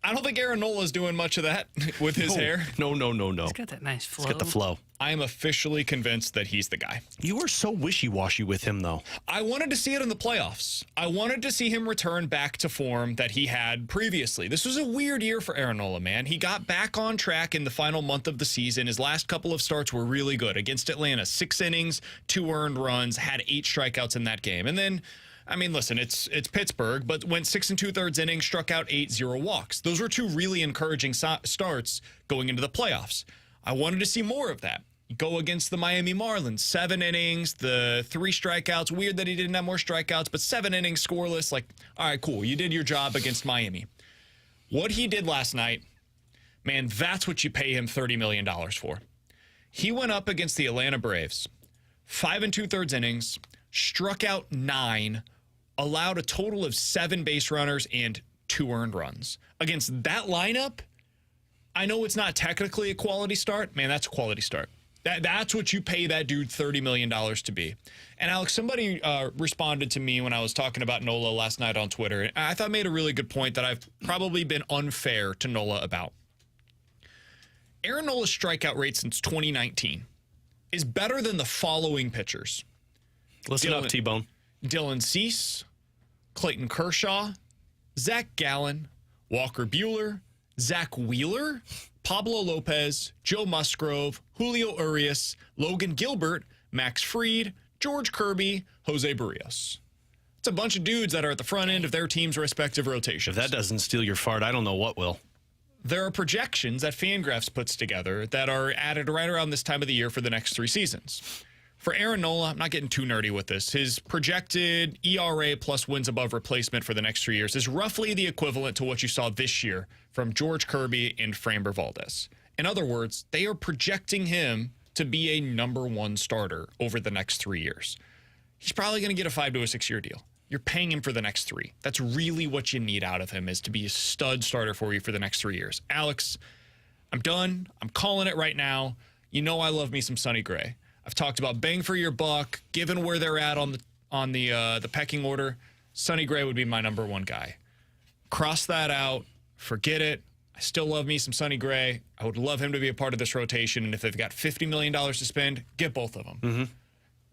I don't think Aaron Nola is doing much of that with his hair. No. He's got that nice flow. Let's get the flow. I am officially convinced that he's the guy. You were so wishy-washy with him, though. I wanted to see it in the playoffs. I wanted to see him return back to form that he had previously. This was a weird year for Aaron Nola, man. He got back on track in the final month of the season. His last couple of starts were really good. Against Atlanta, 6 innings, 2 earned runs, had 8 strikeouts in that game. And then, I mean, listen, it's Pittsburgh, but went 6 2/3 innings, struck out 8, 0 walks. Those were 2 really encouraging starts going into the playoffs. I wanted to see more of that. Go against the Miami Marlins, 7 innings, the 3 strikeouts. Weird that he didn't have more strikeouts, but 7 innings scoreless. Like, all right, cool. You did your job against Miami. What he did last night, man, that's what you pay him $30 million for. He went up against the Atlanta Braves, 5 2/3 innings, struck out 9, allowed a total of 7 base runners and 2 earned runs. Against that lineup, I know it's not technically a quality start. Man, that's a quality start. That's what you pay that dude $30 million to be. And Alex, somebody responded to me when I was talking about Nola last night on Twitter. And I thought made a really good point that I've probably been unfair to Nola about. Aaron Nola's strikeout rate since 2019 is better than the following pitchers. Listen up, T-Bone. Dylan Cease, Clayton Kershaw, Zach Gallen, Walker Buehler, Zach Wheeler, Pablo Lopez, Joe Musgrove, Julio Urias, Logan Gilbert, Max Fried, George Kirby, Jose Barrios. It's a bunch of dudes that are at the front end of their team's respective rotations. If that doesn't steal your fart, I don't know what will. There are projections that Fangraphs puts together that are added right around this time of the year for the next 3 seasons. For Aaron Nola, I'm not getting too nerdy with this. His projected ERA plus wins above replacement for the next 3 years is roughly the equivalent to what you saw this year from George Kirby and Framber Valdez. In other words, they are projecting him to be a number 1 starter over the next 3 years. He's probably going to get a 5 to a 6 year deal. You're paying him for the next 3. That's really what you need out of him, is to be a stud starter for you for the next 3 years. Alex, I'm done. I'm calling it right now. You know I love me some Sonny Gray. I've talked about bang for your buck, given where they're at on the pecking order. Sonny Gray would be my number 1 guy. Cross that out. Forget it. I still love me some Sonny Gray. I would love him to be a part of this rotation. And if they've got $50 million to spend, get both of them. Mm-hmm.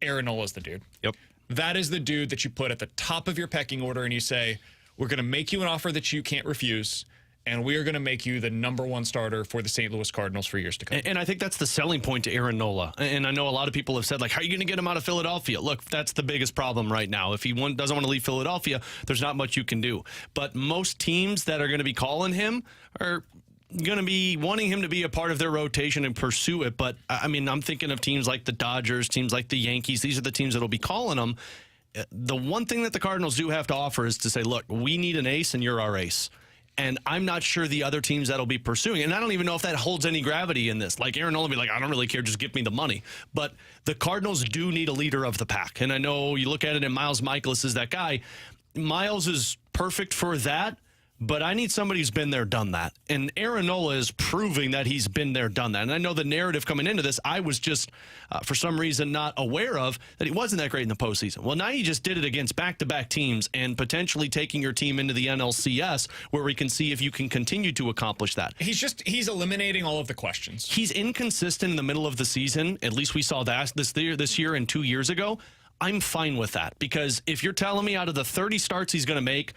Aaron Nola's the dude. Yep. That is the dude that you put at the top of your pecking order and you say, we're going to make you an offer that you can't refuse, and we are going to make you the #1 starter for the St. Louis Cardinals for years to come. And I think that's the selling point to Aaron Nola. And I know a lot of people have said, like, how are you going to get him out of Philadelphia? Look, that's the biggest problem right now. If he doesn't want to leave Philadelphia, there's not much you can do. But most teams that are going to be calling him are going to be wanting him to be a part of their rotation and pursue it. But, I mean, I'm thinking of teams like the Dodgers, teams like the Yankees. These are the teams that will be calling him. The one thing that the Cardinals do have to offer is to say, look, we need an ace, and you're our ace. And I'm not sure the other teams that'll be pursuing. And I don't even know if that holds any gravity in this. Like, Aaron Nola will be like, I don't really care, just give me the money. But the Cardinals do need a leader of the pack. And I know you look at it, and Miles Michaelis is that guy. Miles is perfect for that. But I need somebody who's been there, done that. And Aaron Nola is proving that he's been there, done that. And I know the narrative coming into this, I was just, for some reason, not aware of that he wasn't that great in the postseason. Well, now he just did it against back-to-back teams and potentially taking your team into the NLCS, where we can see if you can continue to accomplish that. He's eliminating all of the questions. He's inconsistent in the middle of the season. At least we saw that this year and 2 years ago. I'm fine with that, because if you're telling me out of the 30 starts he's going to make,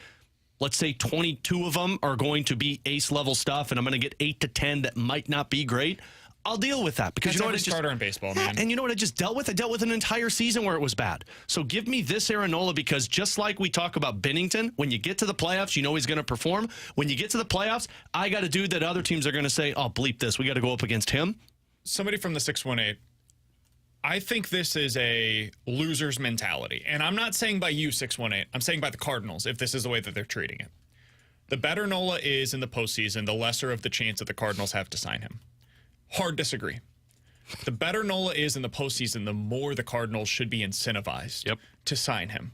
let's say 22 of them are going to be ace-level stuff, and I'm going to get 8 to 10 that might not be great, I'll deal with that. Because you know what, starter in baseball, man. And you know what I just dealt with? I dealt with an entire season where it was bad. So give me this Aaron Nola, because just like we talk about Binnington, when you get to the playoffs, you know he's going to perform. When you get to the playoffs, I got a dude that other teams are going to say, oh, bleep this, we got to go up against him. Somebody from the 618. I think this is a loser's mentality. And I'm not saying by you, 618. I'm saying by the Cardinals, if this is the way that they're treating it. The better Nola is in the postseason, the lesser of the chance that the Cardinals have to sign him. Hard disagree. The better Nola is in the postseason, the more the Cardinals should be incentivized to sign him.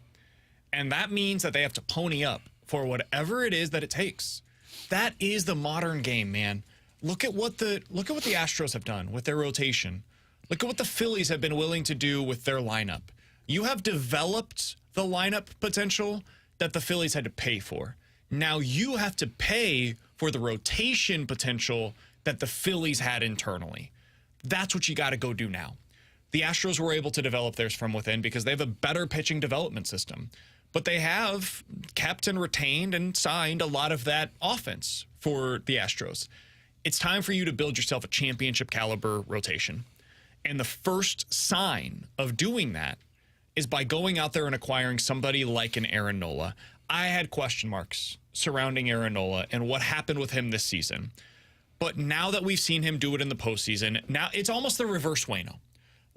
And that means that they have to pony up for whatever it is that it takes. That is the modern game, man. Look at what the Astros have done with their rotation. Look at what the Phillies have been willing to do with their lineup. You have developed the lineup potential that the Phillies had to pay for. Now you have to pay for the rotation potential that the Phillies had internally. That's what you got to go do now. The Astros were able to develop theirs from within because they have a better pitching development system. But they have kept and retained and signed a lot of that offense for the Astros. It's time for you to build yourself a championship caliber rotation. And the first sign of doing that is by going out there and acquiring somebody like an Aaron Nola. I had question marks surrounding Aaron Nola and what happened with him this season. But now that we've seen him do it in the postseason, now it's almost the reverse Waino.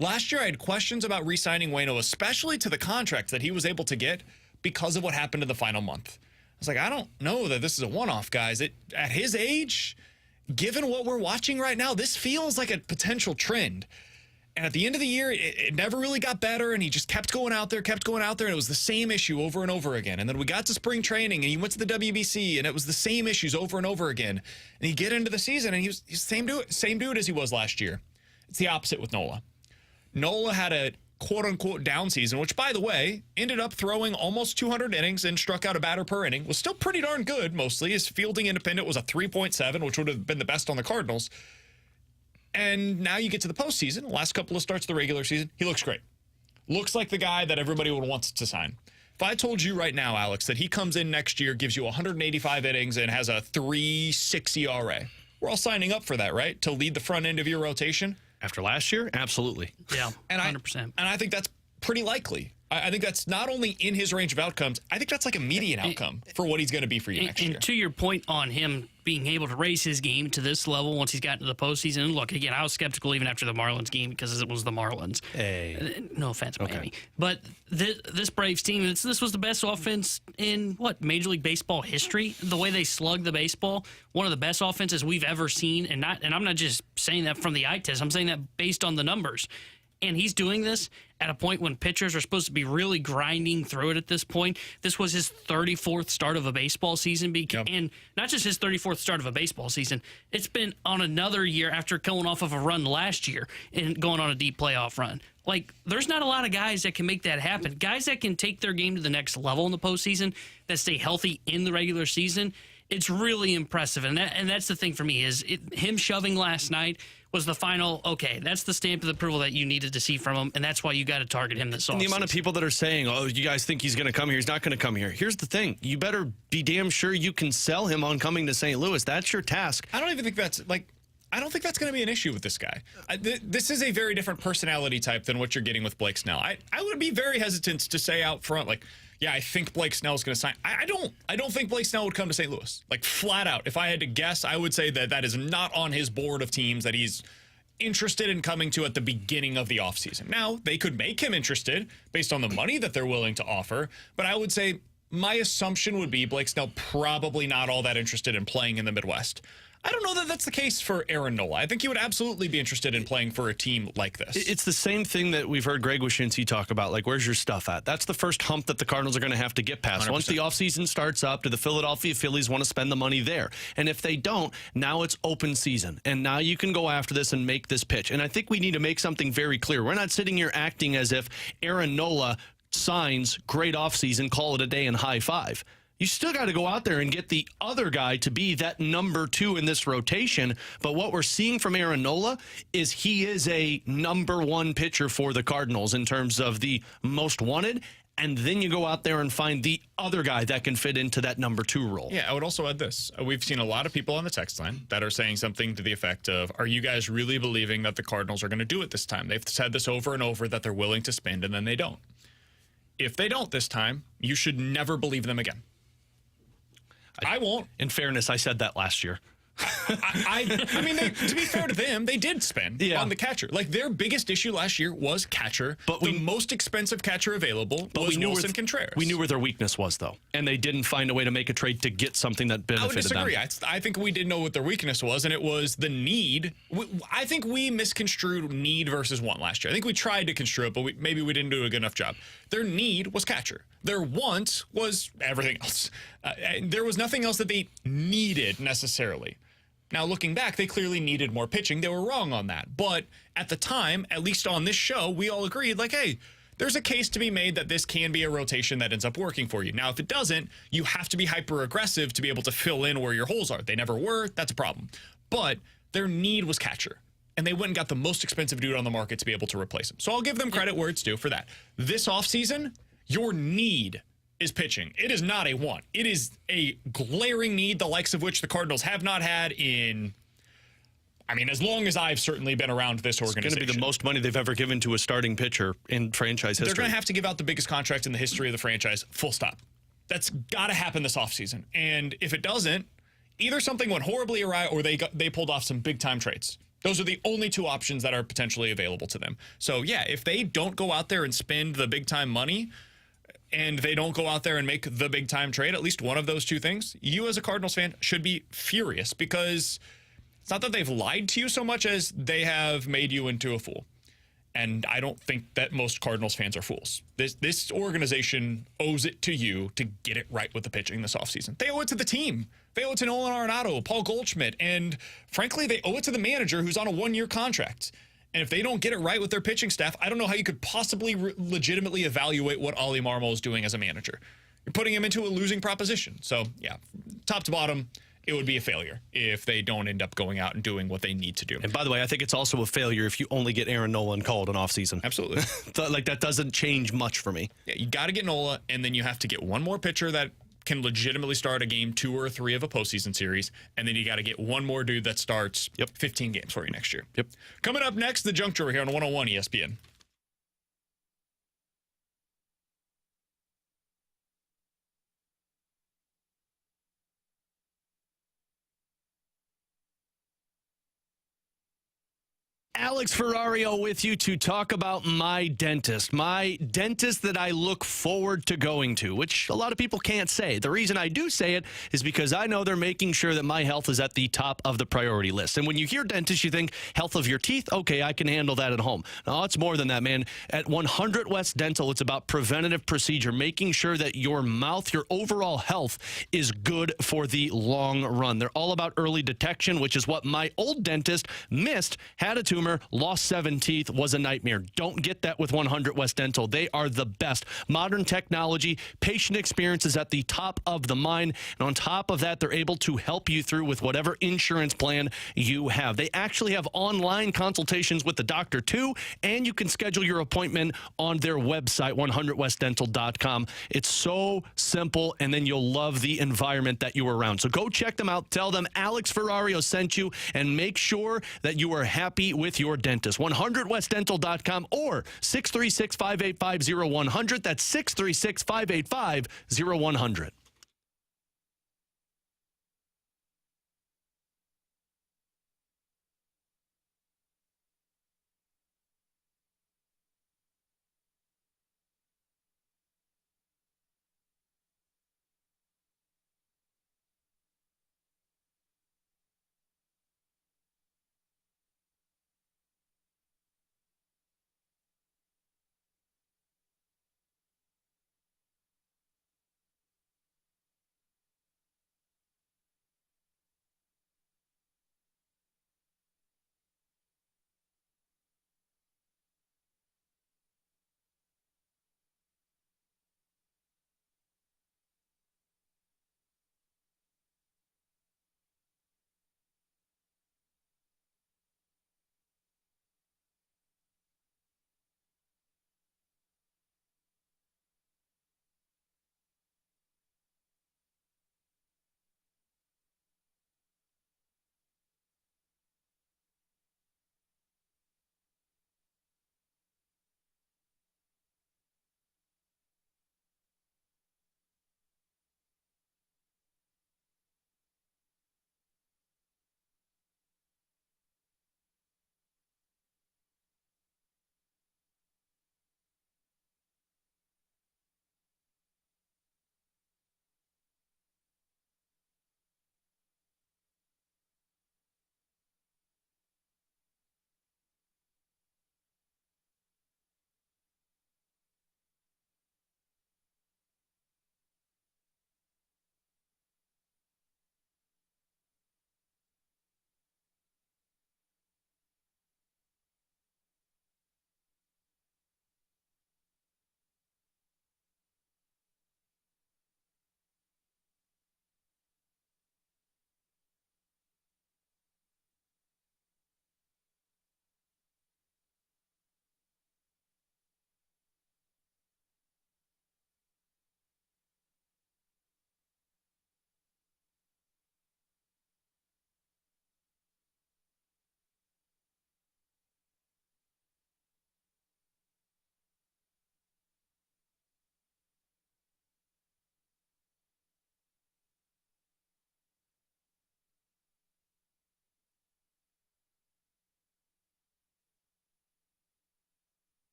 Last year, I had questions about re-signing Waino, especially to the contract that he was able to get because of what happened in the final month. I was like, I don't know that this is a one-off, guys. At his age, given what we're watching right now, this feels like a potential trend. And at the end of the year, it never really got better, and he just kept going out there, and it was the same issue over and over again. And then we got to spring training, and he went to the WBC, and it was the same issues over and over again. And he get into the season, and he's the same dude as he was last year. It's the opposite with Nola. Nola had a quote-unquote down season, which, by the way, ended up throwing almost 200 innings and struck out a batter per inning. Was still pretty darn good, mostly. His fielding independent was a 3.7, which would have been the best on the Cardinals. And now you get to the postseason, last couple of starts of the regular season, he looks great. Looks like the guy that everybody would want to sign. If I told you right now, Alex, that he comes in next year, gives you 185 innings, and has a 3.6 ERA, we're all signing up for that, right? To lead the front end of your rotation? After last year? Absolutely. Yeah, 100%. And I think that's pretty likely. I think that's not only in his range of outcomes, I think that's like a median outcome for what he's going to be for you next year. And to your point on him being able to raise his game to this level once he's gotten to the postseason, and look, again, I was skeptical even after the Marlins game because it was the Marlins. Hey. No offense, Miami. But this Braves team, this was the best offense in, Major League Baseball history? The way they slug the baseball, one of the best offenses we've ever seen, and I'm not just saying that from the eye test. I'm saying that based on the numbers. And he's doing this at a point when pitchers are supposed to be really grinding through it at this point. This was his 34th start of a baseball season. And not just his 34th start of a baseball season. It's been on another year after going off of a run last year and going on a deep playoff run. Like, there's not a lot of guys that can make that happen. Guys that can take their game to the next level in the postseason, that stay healthy in the regular season. It's really impressive. And that's the thing for me is him shoving last night was the final, okay, that's the stamp of approval that you needed to see from him, and that's why you got to target him this offseason. And the amount of people that are saying, oh, you guys think he's going to come here, he's not going to come here. Here's the thing. You better be damn sure you can sell him on coming to St. Louis. That's your task. I don't even think that's, I don't think that's going to be an issue with this guy. This is a very different personality type than what you're getting with Blake Snell. I would be very hesitant to say out front, yeah, I think Blake Snell's going to sign. I don't think Blake Snell would come to St. Louis. Flat out. If I had to guess, I would say that is not on his board of teams that he's interested in coming to at the beginning of the offseason. Now, they could make him interested based on the money that they're willing to offer, but I would say my assumption would be Blake Snell probably not all that interested in playing in the Midwest. I don't know that that's the case for Aaron Nola. I think he would absolutely be interested in playing for a team like this. It's the same thing that we've heard Greg Wyshynski talk about, where's your stuff at? That's the first hump that the Cardinals are going to have to get past. 100%. Once the offseason starts up, do the Philadelphia Phillies want to spend the money there? And if they don't, now it's open season. And now you can go after this and make this pitch. And I think we need to make something very clear. We're not sitting here acting as if Aaron Nola signs, great offseason, call it a day, and high five. You still got to go out there and get the other guy to be that number 2 in this rotation. But what we're seeing from Aaron Nola is he is a number 1 pitcher for the Cardinals in terms of the most wanted. And then you go out there and find the other guy that can fit into that number 2 role. Yeah, I would also add this. We've seen a lot of people on the text line that are saying something to the effect of, are you guys really believing that the Cardinals are going to do it this time? They've said this over and over that they're willing to spend, and then they don't. If they don't this time, you should never believe them again. I won't. In fairness, I said that last year. I mean, to be fair to them, they did spend on the catcher. Their biggest issue last year was catcher. But the most expensive catcher available was Wilson Contreras. We knew where their weakness was, though, and they didn't find a way to make a trade to get something that benefited them. I would disagree. I think we did know what their weakness was, and it was the need. I think we misconstrued need versus want last year. I think we tried to construe it, but maybe we didn't do a good enough job. Their need was catcher. Their want was everything else. There was nothing else that they needed necessarily. Now, looking back, they clearly needed more pitching. They were wrong on that. But at the time, at least on this show, we all agreed, hey, there's a case to be made that this can be a rotation that ends up working for you. Now, if it doesn't, you have to be hyper-aggressive to be able to fill in where your holes are. They never were. That's a problem. But their need was catcher. And they went and got the most expensive dude on the market to be able to replace him. So I'll give them credit where it's due for that. This offseason, your need is pitching. It is not a want. It is a glaring need, the likes of which the Cardinals have not had in, as long as I've certainly been around this organization. It's going to be the most money they've ever given to a starting pitcher in franchise history. They're going to have to give out the biggest contract in the history of the franchise, full stop. That's got to happen this offseason. And if it doesn't, either something went horribly awry or they pulled off some big-time trades. Those are the only 2 options that are potentially available to them. So, yeah, if they don't go out there and spend the big-time money, and they don't go out there and make the big-time trade, at least one of those 2 things, you as a Cardinals fan should be furious because it's not that they've lied to you so much as they have made you into a fool. And I don't think that most Cardinals fans are fools. This organization owes it to you to get it right with the pitching this offseason. They owe it to the team. They owe it to Nolan Arenado, Paul Goldschmidt, and frankly, they owe it to the manager who's on a 1-year contract. And if they don't get it right with their pitching staff, I don't know how you could possibly legitimately evaluate what Ollie Marmol is doing as a manager. You're putting him into a losing proposition. So, yeah, top to bottom, it would be a failure if they don't end up going out and doing what they need to do. And by the way, I think it's also a failure if you only get Aaron Nola called in offseason. Absolutely. That doesn't change much for me. Yeah, you got to get Nola, and then you have to get one more pitcher that can legitimately start a game 2 or 3 of a postseason series, and then you got to get one more dude that starts 15 games for you next year. Yep. Coming up next, the Junk Drawer here on 101 ESPN. Alex Ferrario with you to talk about my dentist that I look forward to going to, which a lot of people can't say. The reason I do say it is because I know they're making sure that my health is at the top of the priority list. And when you hear dentist, you think health of your teeth. Okay, I can handle that at home. No, it's more than that, man. At 100 West Dental, it's about preventative procedure, making sure that your mouth, your overall health is good for the long run. They're all about early detection, which is what my old dentist missed, had a tumor, summer, lost 7 teeth, was a nightmare. Don't get that with 100 West Dental. They are the best. Modern technology, patient experience is at the top of the mind. And on top of that, they're able to help you through with whatever insurance plan you have. They actually have online consultations with the doctor, too, and you can schedule your appointment on their website, 100westdental.com. It's so simple, and then you'll love the environment that you're around. So go check them out. Tell them Alex Ferrario sent you, and make sure that you are happy with your dentist. 100westdental.com or 636-585-0100. That's 636-585-0100.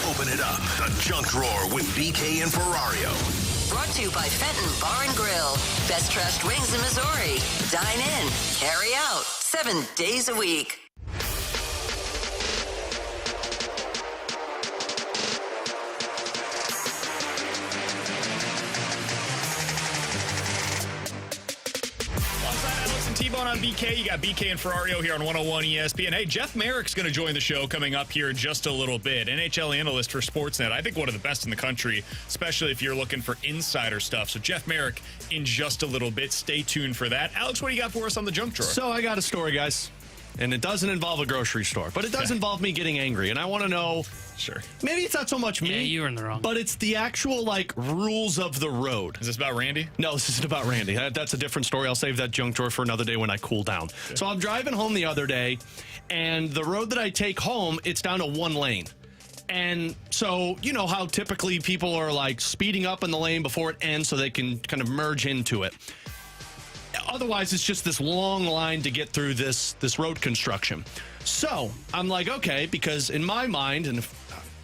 Open it up. The Junk Drawer with BK and Ferrario. Brought to you by Fenton Bar and Grill. Best trashed wings in Missouri. Dine in, carry out, 7 days a week. T-Bone on BK. You got BK and Ferrario here on 101 ESPN. Hey, Jeff Marek's going to join the show coming up here in just a little bit. NHL analyst for Sportsnet. I think one of the best in the country, especially if you're looking for insider stuff. So Jeff Marek in just a little bit. Stay tuned for that. Alex, what do you got for us on the junk drawer? So I got a story, guys. And it doesn't involve a grocery store, but it does involve me getting angry. And I want to know, sure, maybe it's not so much me. Yeah, you were in the wrong. But it's the actual, rules of the road. Is this about Randy? No, this isn't about Randy. That's a different story. I'll save that junk drawer for another day when I cool down. Okay. So I'm driving home the other day, and the road that I take home, it's down to one lane. And so, you know how typically people are, speeding up in the lane before it ends so they can kind of merge into it. Otherwise, it's just this long line to get through this road construction. So I'm like, okay, because in my mind, and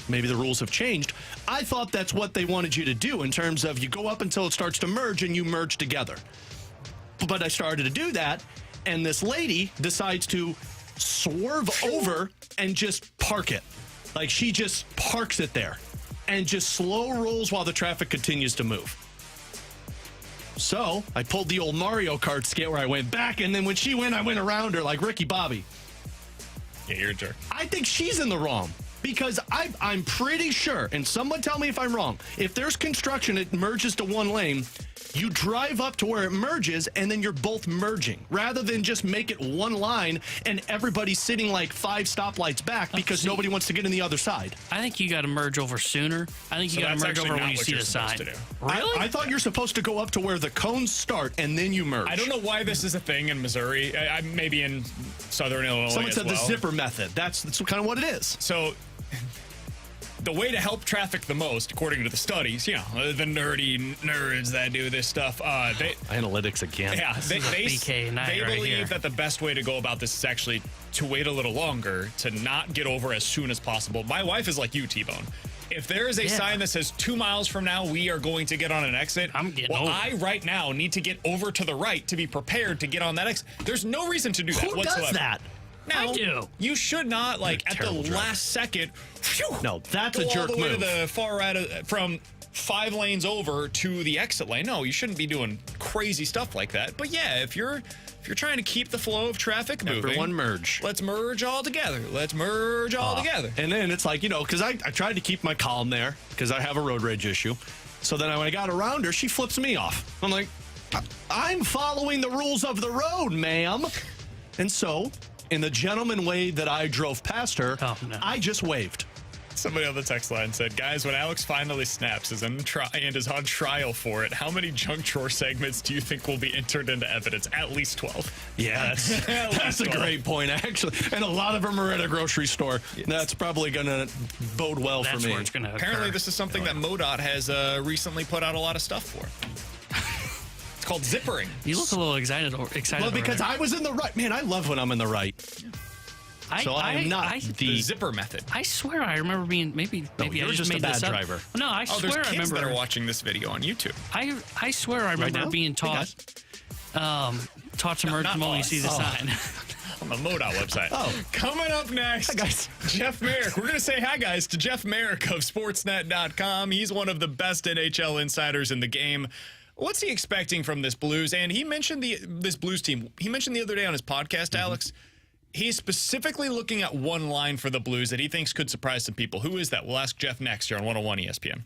maybe the rules have changed, I thought that's what they wanted you to do in terms of you go up until it starts to merge and you merge together. But I started to do that, and this lady decides to swerve over and just park it. Like, she just parks it there and just slow rolls while the traffic continues to move. So I pulled the old Mario Kart skit where I went back, and then when she went, I went around her like Ricky Bobby. Yeah, you're a jerk. I think she's in the wrong because I'm pretty sure, and someone tell me if I'm wrong, if there's construction, it merges to one lane, you drive up to where it merges, and then you're both merging, rather than just make it one line and everybody's sitting like 5 stoplights back because nobody wants to get in the other side. I think you got to merge over sooner. I think you got to merge over when you see the sign. Really? I thought you're supposed to go up to where the cones start and then you merge. I don't know why this is a thing in Missouri. Maybe in Southern Illinois. Someone said the zipper method. That's kind of what it is. So the way to help traffic the most, according to the studies, the nerdy nerds that do this stuff, analytics again. Yeah, they right believe here. that the best way to go about this is actually to wait a little longer, to not get over as soon as possible. My wife is like you, T-Bone. If there is a sign that says 2 miles from now we are going to get on an exit, I'm getting over. I right now need to get over to the right to be prepared to get on that exit. There's no reason to do that whatsoever. Who does that? Now, I do. You should not, at the driver. last second, no, that's a jerk all the way move. to the far right from 5 lanes over to the exit lane. No, you shouldn't be doing crazy stuff like that. But yeah, if you're trying to keep the flow of traffic moving, everyone merge. Let's merge all together. Let's merge all together. And then it's like, because I tried to keep my calm there because I have a road rage issue. So then when I got around her, she flips me off. I'm like, I'm following the rules of the road, ma'am. And so, in the gentleman way that I drove past her, I just waved. Somebody on the text line said, guys, when Alex finally snaps and is on trial for it, how many junk drawer segments do you think will be entered into evidence? At least 12. Yeah, that's a great point, actually. And a lot of them are at a grocery store. Yes. That's probably going to bode well for me. Where it's gonna occur. Apparently, this is something that MoDOT has recently put out a lot of stuff for. It's called zippering. You look a little excited. Well, because I was in the right. Man, I love when I'm in the right. So I'm not the zipper method. I swear I remember being maybe I you're just a made bad this up. driver. No, I swear there's I kids remember that are watching this video on YouTube. I swear I remember being taught to merge when you see the sign. On the MoDOT website. Coming up next, hi guys. Jeff Marek. We're going to say hi, guys, to Jeff Marek of Soortsnet.com. He's one of the best NHL insiders in the game. What's he expecting from this Blues? And he mentioned this Blues team. He mentioned the other day on his podcast, Alex, he's specifically looking at one line for the Blues that he thinks could surprise some people. Who is that? We'll ask Jeff next here on 101 ESPN.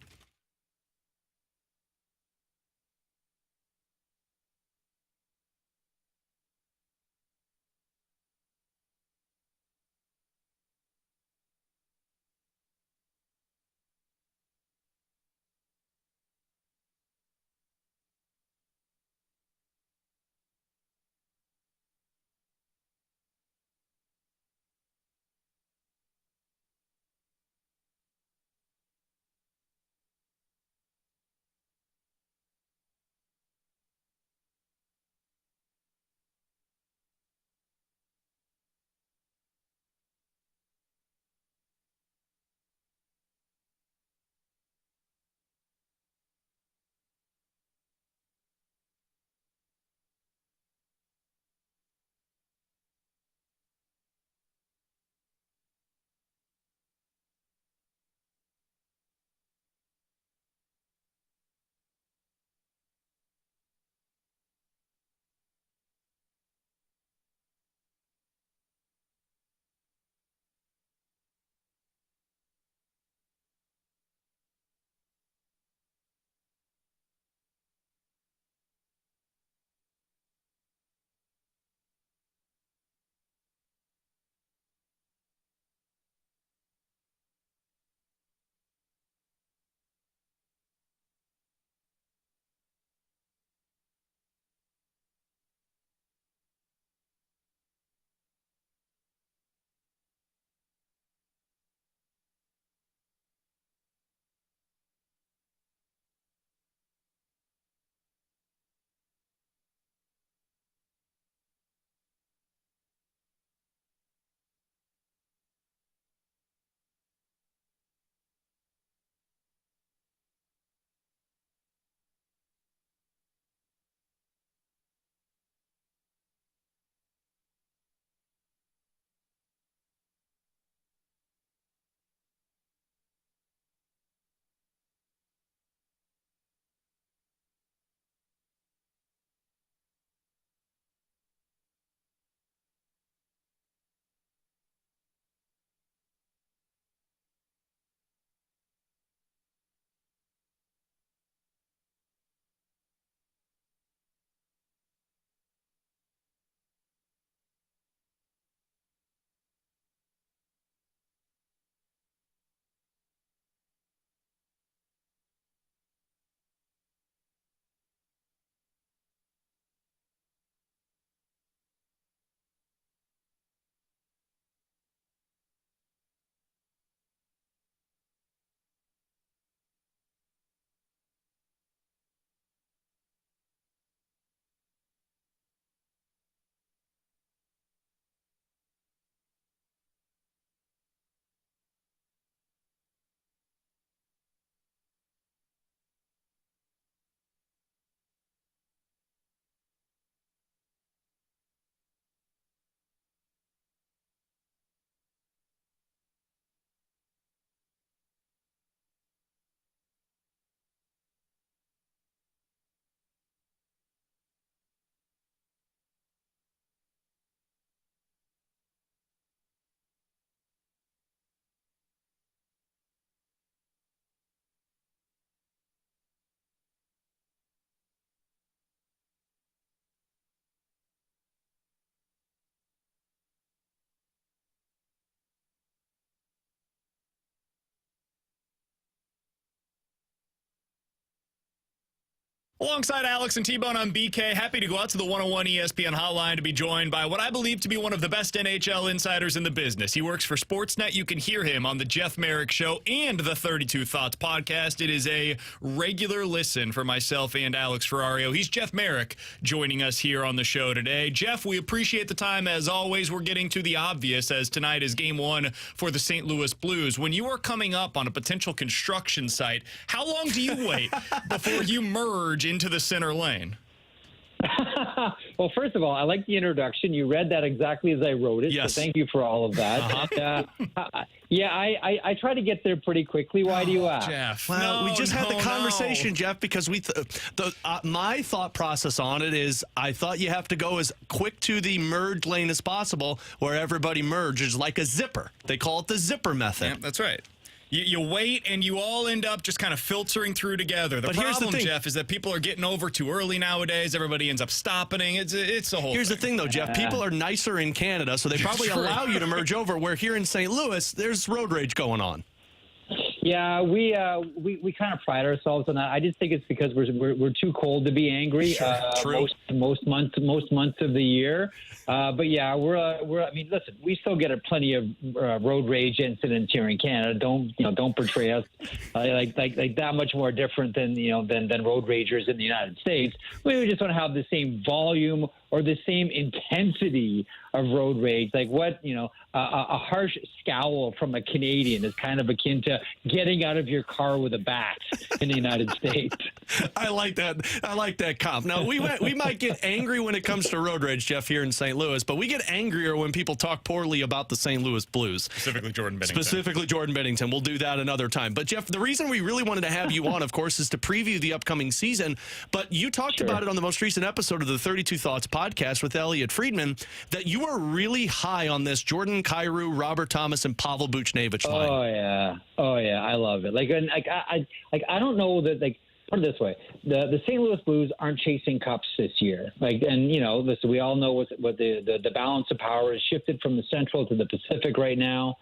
Alongside Alex and T-Bone on BK, happy to go out to the 101 ESPN hotline to be joined by what I believe to be one of the best NHL insiders in the business. He works for Soortsnet. You can hear him on the Jeff Marek Show and the 32 Thoughts podcast. It is a regular listen for myself and Alex Ferrario. He's Jeff Marek joining us here on the show today. Jeff, we appreciate the time as always. We're getting to the obvious as tonight is game one for the St. Louis Blues. When you are coming up on a potential construction site, how long do you wait before you merge into the center lane? Well, first of all, I like the introduction. You read that exactly as I wrote it, yes. So thank you for all of that. I try to get there pretty quickly. Why do you ask? Jeff, Well, we just had the conversation, Jeff, because my thought process on it is I thought you have to go as quick to the merge lane as possible where everybody merges like a zipper. They call it the zipper method. Yeah, that's right. You wait, and you all end up just kind of filtering through together. The problem, Jeff, is that people are getting over too early nowadays. Everybody ends up stopping. It's the whole Here's thing. the thing, though, Jeff. People are nicer in Canada, so they probably allow you to merge over, where here in St. Louis, there's road rage going on. Yeah, we kind of pride ourselves on that. I just think it's because we're too cold to be angry. True. Most months of the year. But yeah, we're. I mean, listen, we still get plenty of road rage incidents here in Canada. Don't portray us like that much more different than than road ragers in the United States. We just don't have the same volume or the same intensity of road rage. Like a harsh scowl from a Canadian is kind of akin to getting out of your car with a bat in the United States. I like that comp. Now, we might get angry when it comes to road rage, Jeff, here in St. Louis, but we get angrier when people talk poorly about the St. Louis Blues. Specifically Jordan Binnington. We'll do that another time. But, Jeff, the reason we really wanted to have you on, of course, is to preview the upcoming season. But you talked about it on the most recent episode of the 32 Thoughts podcast with Elliot Friedman, that you are really high on this Jordan Kyrou, Robert Thomas, and Pavel Buchnevich line. Oh yeah, I love it. I don't know that put it this way: the St. Louis Blues aren't chasing cups this year. Listen, we all know what the balance of power has shifted from the Central to the Pacific right now.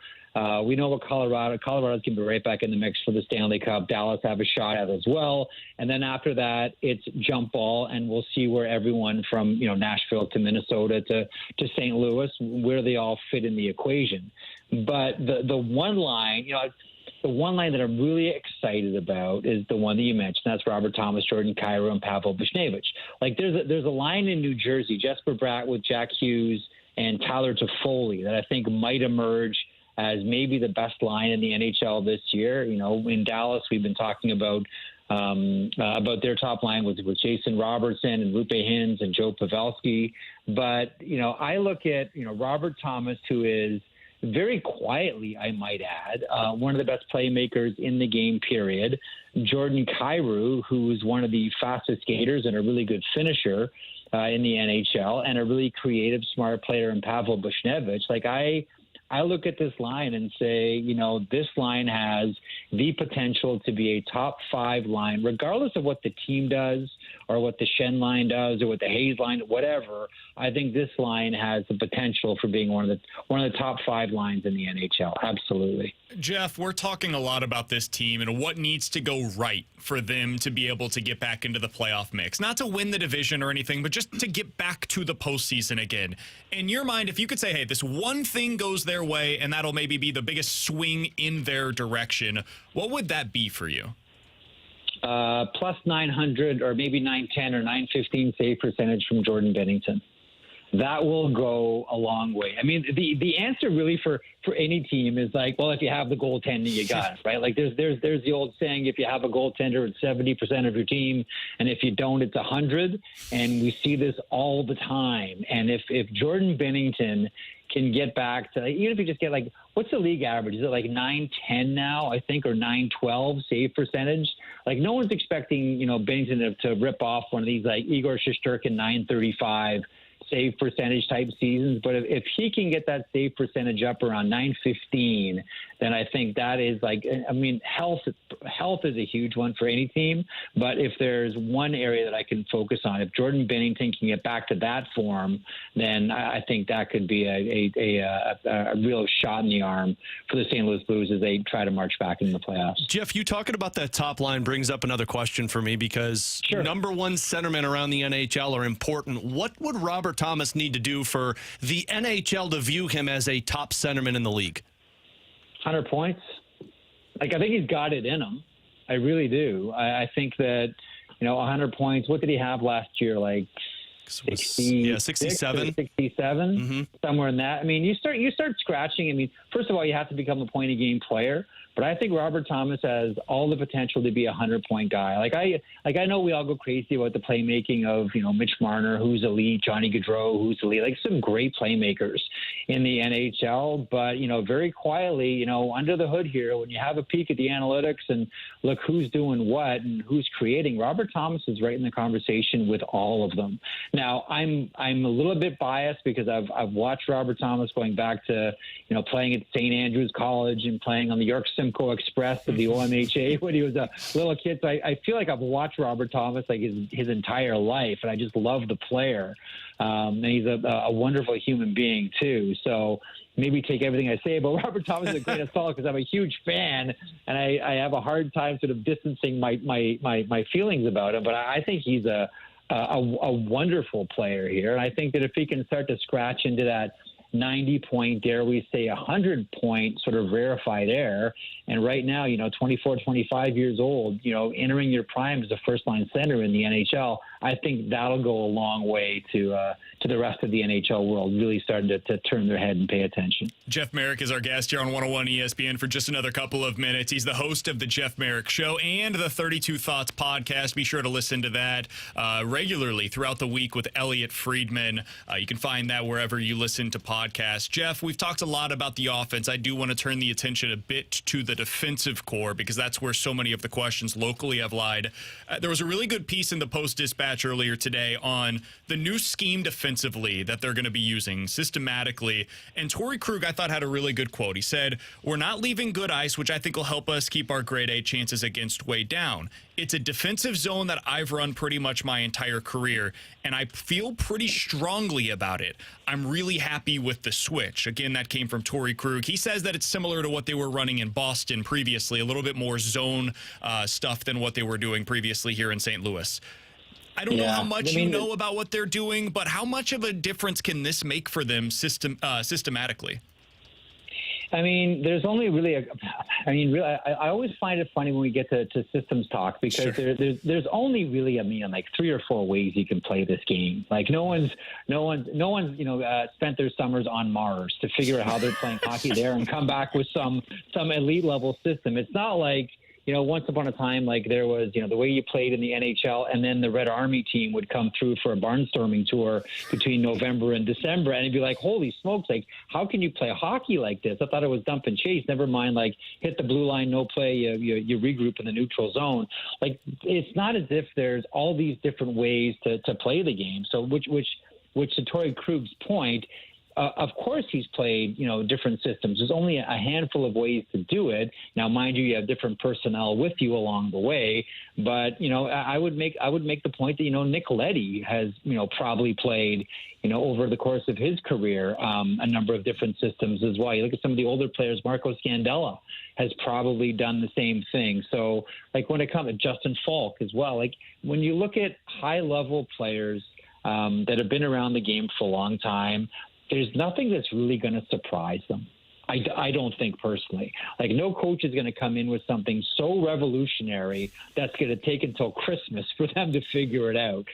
We know what Colorado's going to be right back in the mix for the Stanley Cup. Dallas have a shot at it as well. And then after that, it's jump ball, and we'll see where everyone from Nashville to Minnesota to St. Louis, where they all fit in the equation. But the one line, the one line that I'm really excited about is the one that you mentioned. That's Robert Thomas, Jordan Kyrou, and Pavel Buchnevich. There's a line in New Jersey, Jesper Bratt with Jack Hughes and Tyler Toffoli, that I think might emerge as maybe the best line in the NHL this year. In Dallas, we've been talking about their top line with Jason Robertson and Rupe Hintz and Joe Pavelski. But, I look at, Robert Thomas, who is very quietly, I might add, one of the best playmakers in the game, period. Jordan Kyrou, who is one of the fastest skaters and a really good finisher in the NHL, and a really creative, smart player in Pavel Buchnevich. I look at this line and say, this line has the potential to be a top 5 line, regardless of what the team does or what the Shen line does or what the Hayes line, whatever. I think this line has the potential for being one of the top 5 lines in the NHL. Absolutely. Jeff, we're talking a lot about this team and what needs to go right for them to be able to get back into the playoff mix. Not to win the division or anything, but just to get back to the postseason again. In your mind, if you could say, hey, this one thing goes their way and that'll maybe be the biggest swing in their direction, what would that be for you? Plus 900 or maybe 910 or 915 save percentage from Jordan Binnington. That will go a long way. I mean, the answer really for any team is if you have the goaltending, you got it, right? There's the old saying, if you have a goaltender, it's 70% of your team, and if you don't, it's 100. And we see this all the time. And if Jordan Binnington can get back to, even if you just get what's the league average? Is it 910 now, I think, or 912 save percentage? No one's expecting, Binnington to rip off one of these Igor Shesterkin 935 save percentage type seasons, but if he can get that save percentage up around 915, then I think that is health is a huge one for any team. But if there's one area that I can focus on, if Jordan Binnington can get back to that form, then I think that could be a real shot in the arm for the St. Louis Blues as they try to march back into the playoffs. Jeff, you talking about that top line brings up another question for me because number one centermen around the NHL are important. What would Robert Thomas need to do for the NHL to view him as a top centerman in the league? 100 points. I think he's got it in him. I really do. I think that, 100 points. What did he have last year? 67. 67, somewhere in that. I mean, you start scratching. I mean, first of all, you have to become a point a game player. But I think Robert Thomas has all the potential to be a 100-point guy. I know we all go crazy about the playmaking of Mitch Marner, who's elite, Johnny Gaudreau, who's elite, some great playmakers in the NHL. But very quietly, under the hood here, when you have a peek at the analytics and look who's doing what and who's creating, Robert Thomas is right in the conversation with all of them. Now, I'm a little bit biased because I've watched Robert Thomas going back to playing at St. Andrews College and playing on the York Simcoe Express of the OMHA when he was a little kid. So I feel like I've watched Robert Thomas his entire life, and I just love the player. And he's a wonderful human being too. So maybe take everything I say about Robert Thomas with a grain of salt because I'm a huge fan, and I have a hard time sort of distancing my feelings about him. But I think he's a wonderful player here, and I think that if he can start to scratch into that 90-point, dare we say 100-point sort of rarefied air. And right now, 24, 25 years old, entering your prime as a first-line center in the NHL, I think that'll go a long way to the rest of the NHL world really starting to turn their head and pay attention. Jeff Marek is our guest here on 101 ESPN for just another couple of minutes. He's the host of the Jeff Marek Show and the 32 Thoughts podcast. Be sure to listen to that regularly throughout the week with Elliot Friedman. You can find that wherever you listen to podcasts. Jeff, we've talked a lot about the offense. I do want to turn the attention a bit to the defensive core because that's where so many of the questions locally have lied. There was a really good piece in the Post-Dispatch earlier today on the new scheme defensively that they're going to be using systematically. And Torrey Krug, I thought, had a really good quote. He said, "We're not leaving good ice, which I think will help us keep our grade A chances against way down. It's a defensive zone that I've run pretty much my entire career, and I feel pretty strongly about it. I'm really happy with the switch." Again, that came from Torrey Krug. He says that it's similar to what they were running in Boston previously, a little bit more zone stuff than what they were doing previously here in St. Louis. I don't know how much you know about what they're doing, but how much of a difference can this make for them systematically? I mean, there's only really I always find it funny when we get to systems talk because there's only really, like 3 or 4 ways you can play this game. Like no one's spent their summers on Mars to figure out how they're playing hockey there and come back with some elite level system. It's not like, once upon a time, like there was, the way you played in the NHL and then the Red Army team would come through for a barnstorming tour between November and December. And it'd be like, holy smokes, like, how can you play hockey like this? I thought it was dump and chase. Never mind, like, hit the blue line, no play, you regroup in the neutral zone. Like, it's not as if there's all these different ways to play the game. So which to Torrey Krug's point, of course he's played, different systems. There's only a handful of ways to do it. Now, mind you have different personnel with you along the way. But, I would make the point that, Nick Leddy has, probably played, over the course of his career, a number of different systems as well. You look at some of the older players, Marco Scandella has probably done the same thing. So, like, when it comes to Justin Falk as well, like, when you look at high-level players that have been around the game for a long time, there's nothing that's really going to surprise them. I don't think personally. Like, no coach is going to come in with something so revolutionary that's going to take until Christmas for them to figure it out.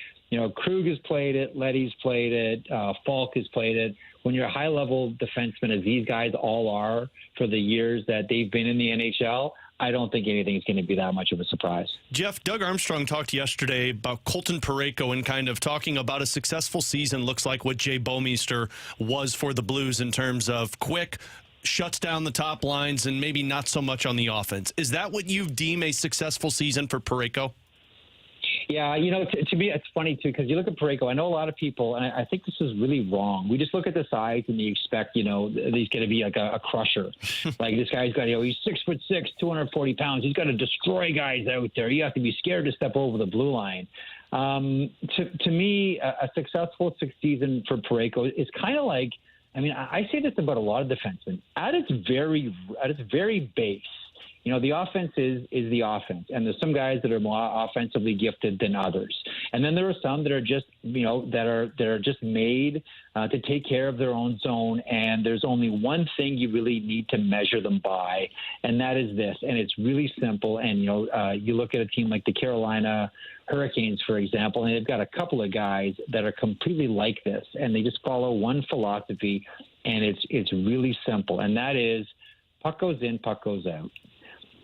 Krug has played it, Leddy's played it, Falk has played it. When you're a high-level defenseman, as these guys all are for the years that they've been in the NHL, I don't think anything is going to be that much of a surprise. Jeff, Doug Armstrong talked yesterday about Colton Parayko and kind of talking about a successful season looks like what Jay Bouwmeester was for the Blues in terms of quick, shuts down the top lines, and maybe not so much on the offense. Is that what you deem a successful season for Parayko? Yeah, to me, it's funny, too, because you look at Parayko. I know a lot of people, and I think this is really wrong. We just look at the size and you expect, he's going to be like a crusher. Like, this guy's got, he's 6'6", 240 pounds. He's got to destroy guys out there. You have to be scared to step over the blue line. To me, a successful season for Parayko is kind of like, I say this about a lot of defensemen. At its very base, the offense is the offense, and there's some guys that are more offensively gifted than others, and then there are some that are just that are just made to take care of their own zone. And there's only one thing you really need to measure them by, and that is this. And it's really simple. And you look at a team like the Carolina Hurricanes, for example, and they've got a couple of guys that are completely like this, and they just follow one philosophy, and it's really simple, and that is puck goes in, puck goes out.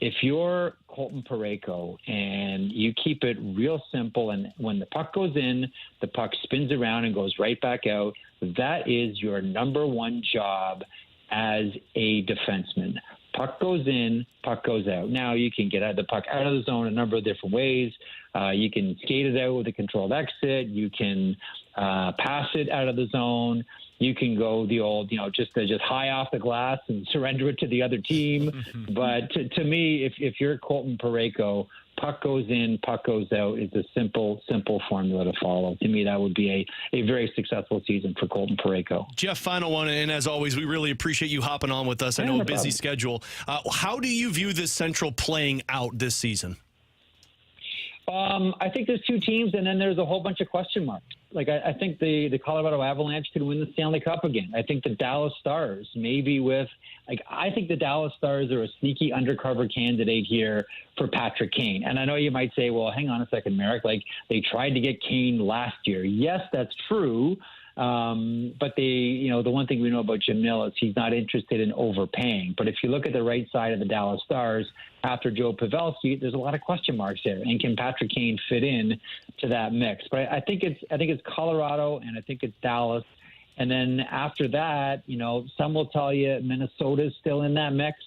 If you're Colton Parayko and you keep it real simple, and when the puck goes in, the puck spins around and goes right back out, that is your number one job as a defenseman. Puck goes in, puck goes out. Now, you can get the puck out of the zone a number of different ways. You can skate it out with a controlled exit. You can pass it out of the zone. You can go the old, just high off the glass and surrender it to the other team. But to me, if you're Colton Parayko, puck goes in, puck goes out is a simple formula to follow. To me, that would be a very successful season for Colton Parayko. Jeff, final one, and as always, we really appreciate you hopping on with us. I know a busy schedule. How do you view this Central playing out this season? I think there's two teams, and then there's a whole bunch of question marks. Like, I think the Colorado Avalanche could win the Stanley Cup again. I think the Dallas Stars, maybe I think the Dallas Stars are a sneaky undercover candidate here for Patrick Kane. And I know you might say, well, hang on a second, Marek. Like, they tried to get Kane last year. Yes, that's true. But the one thing we know about Jim Nill is he's not interested in overpaying. But if you look at the right side of the Dallas Stars after Joe Pavelski, there's a lot of question marks there. And can Patrick Kane fit in to that mix? But I think it's Colorado, and I think it's Dallas. And then after that, some will tell you Minnesota's still in that mix.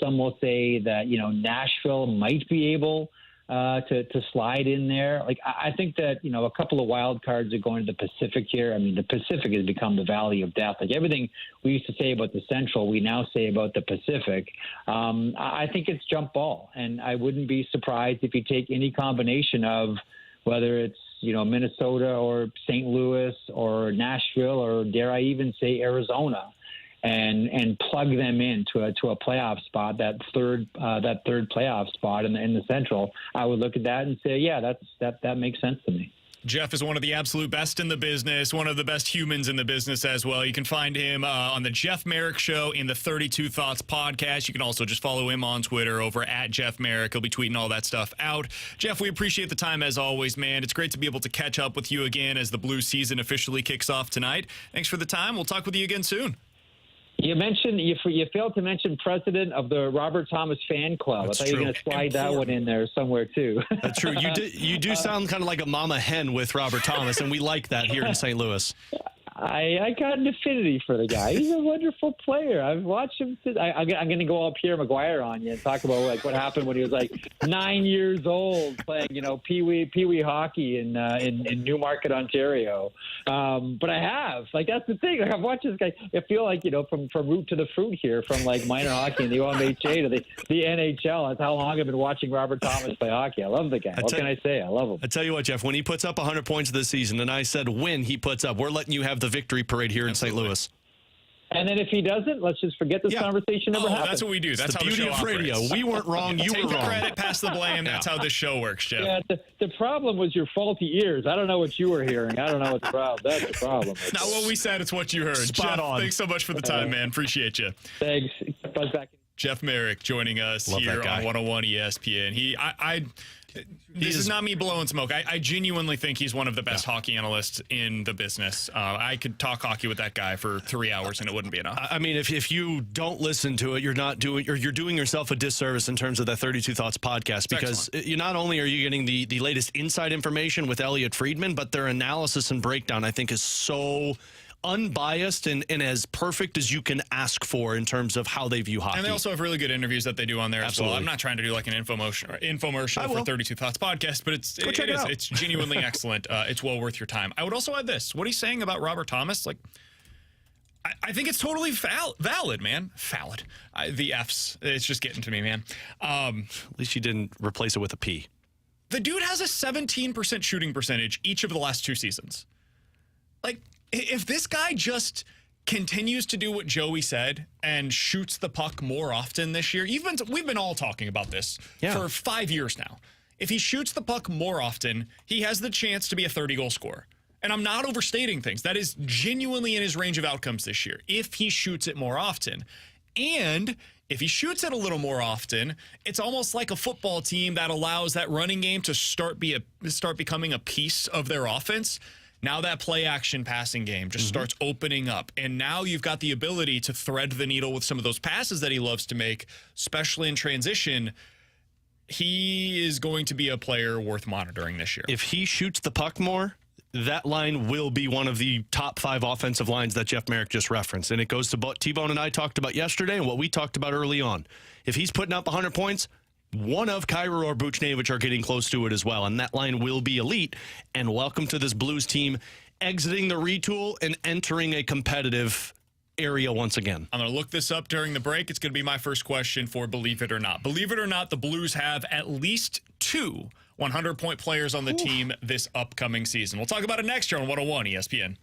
Some will say that, Nashville might be able to slide in there. Like, I think that, a couple of wild cards are going to the Pacific here. I mean, the Pacific has become the valley of death. Like, everything we used to say about the Central, we now say about the Pacific. I think it's jump ball, and I wouldn't be surprised if you take any combination of whether it's, Minnesota or St. Louis or Nashville, or dare I even say Arizona, and plug them into a playoff spot, that third playoff spot in the Central. I would look at that and say, yeah, that makes sense to me. Jeff is one of the absolute best in the business, one of the best humans in the business as well. You can find him on the Jeff Marek Show in the 32 Thoughts podcast. You can also just follow him on Twitter over at Jeff Marek. He'll be tweeting all that stuff out. Jeff, we appreciate the time as always, man. It's great to be able to catch up with you again as the Blues season officially kicks off tonight. Thanks for the time. We'll talk with you again soon. You failed to mention president of the Robert Thomas fan club. That's I thought you were going to slide that one in there somewhere too. That's true. You do sound kind of like a mama hen with Robert Thomas, and we like that here in St. Louis. I got an affinity for the guy. He's a wonderful player. I've watched him since. I'm going to go all Pierre Maguire on you and talk about what happened when he was 9 years old playing, pee-wee hockey in Newmarket, Ontario. But I have. That's the thing. I've watched this guy. I feel like, from root to the fruit here, from minor hockey and the OMHA to the NHL. That's how long I've been watching Robert Thomas play hockey. I love the guy. What can I say? I love him. I tell you what, Jeff, when he puts up 100 points this season, and I said when he puts up, we're letting you have the victory parade here in St. Louis. And then if he doesn't, let's just forget this conversation ever happened. That's what we do. That's the how beauty the show of radio. operates. We weren't wrong. You Take were the wrong. credit, pass the blame. That's how this show works, Jeff. Yeah, the problem was your faulty ears. I don't know what you were hearing. I don't know what the problem. That's the problem. It's not what we said. It's what you heard. Spot Jeff, on. thanks so much for the time, man. Appreciate you. Thanks. Buzz back. Jeff Marek joining us Love here that guy. on 101 ESPN. This is not me blowing smoke. I genuinely think he's one of the best hockey analysts in the business. I could talk hockey with that guy for 3 hours and it wouldn't be enough. I mean, if you don't listen to it, you're doing yourself a disservice in terms of that 32 Thoughts podcast, because you not only are you getting the latest inside information with Elliot Friedman, but their analysis and breakdown, I think, is so unbiased and as perfect as you can ask for in terms of how they view hockey. And they also have really good interviews that they do on there as well. I'm not trying to do like an infomercial for 32 Thoughts podcast, but it's genuinely excellent. It's well worth your time. I would also add this. What he's saying about Robert Thomas, like, I think it's totally valid, man. Valid. The F's. It's just getting to me, man. At least you didn't replace it with a P. The dude has a 17% shooting percentage each of the last 2 seasons. Like, if this guy just continues to do what Joey said and shoots the puck more often this year, we've been all talking about this for 5 years now. If he shoots the puck more often, he has the chance to be a 30-goal scorer. And I'm not overstating things. That is genuinely in his range of outcomes this year, if he shoots it more often. And if he shoots it a little more often, it's almost like a football team that allows that running game to start becoming a piece of their offense. Now that play-action passing game just starts opening up. And now you've got the ability to thread the needle with some of those passes that he loves to make, especially in transition. He is going to be a player worth monitoring this year. If he shoots the puck more, that line will be one of the top 5 offensive lines that Jeff Marek just referenced. And it goes to what T-Bone and I talked about yesterday and what we talked about early on. If he's putting up 100 points, one of Kyrou or Buchnevich are getting close to it as well. And that line will be elite. And welcome to this Blues team exiting the retool and entering a competitive area once again. I'm going to look this up during the break. It's going to be my first question for Believe It or Not. Believe it or not, the Blues have at least 2 100-point players on the team this upcoming season. We'll talk about it next year on 101 ESPN.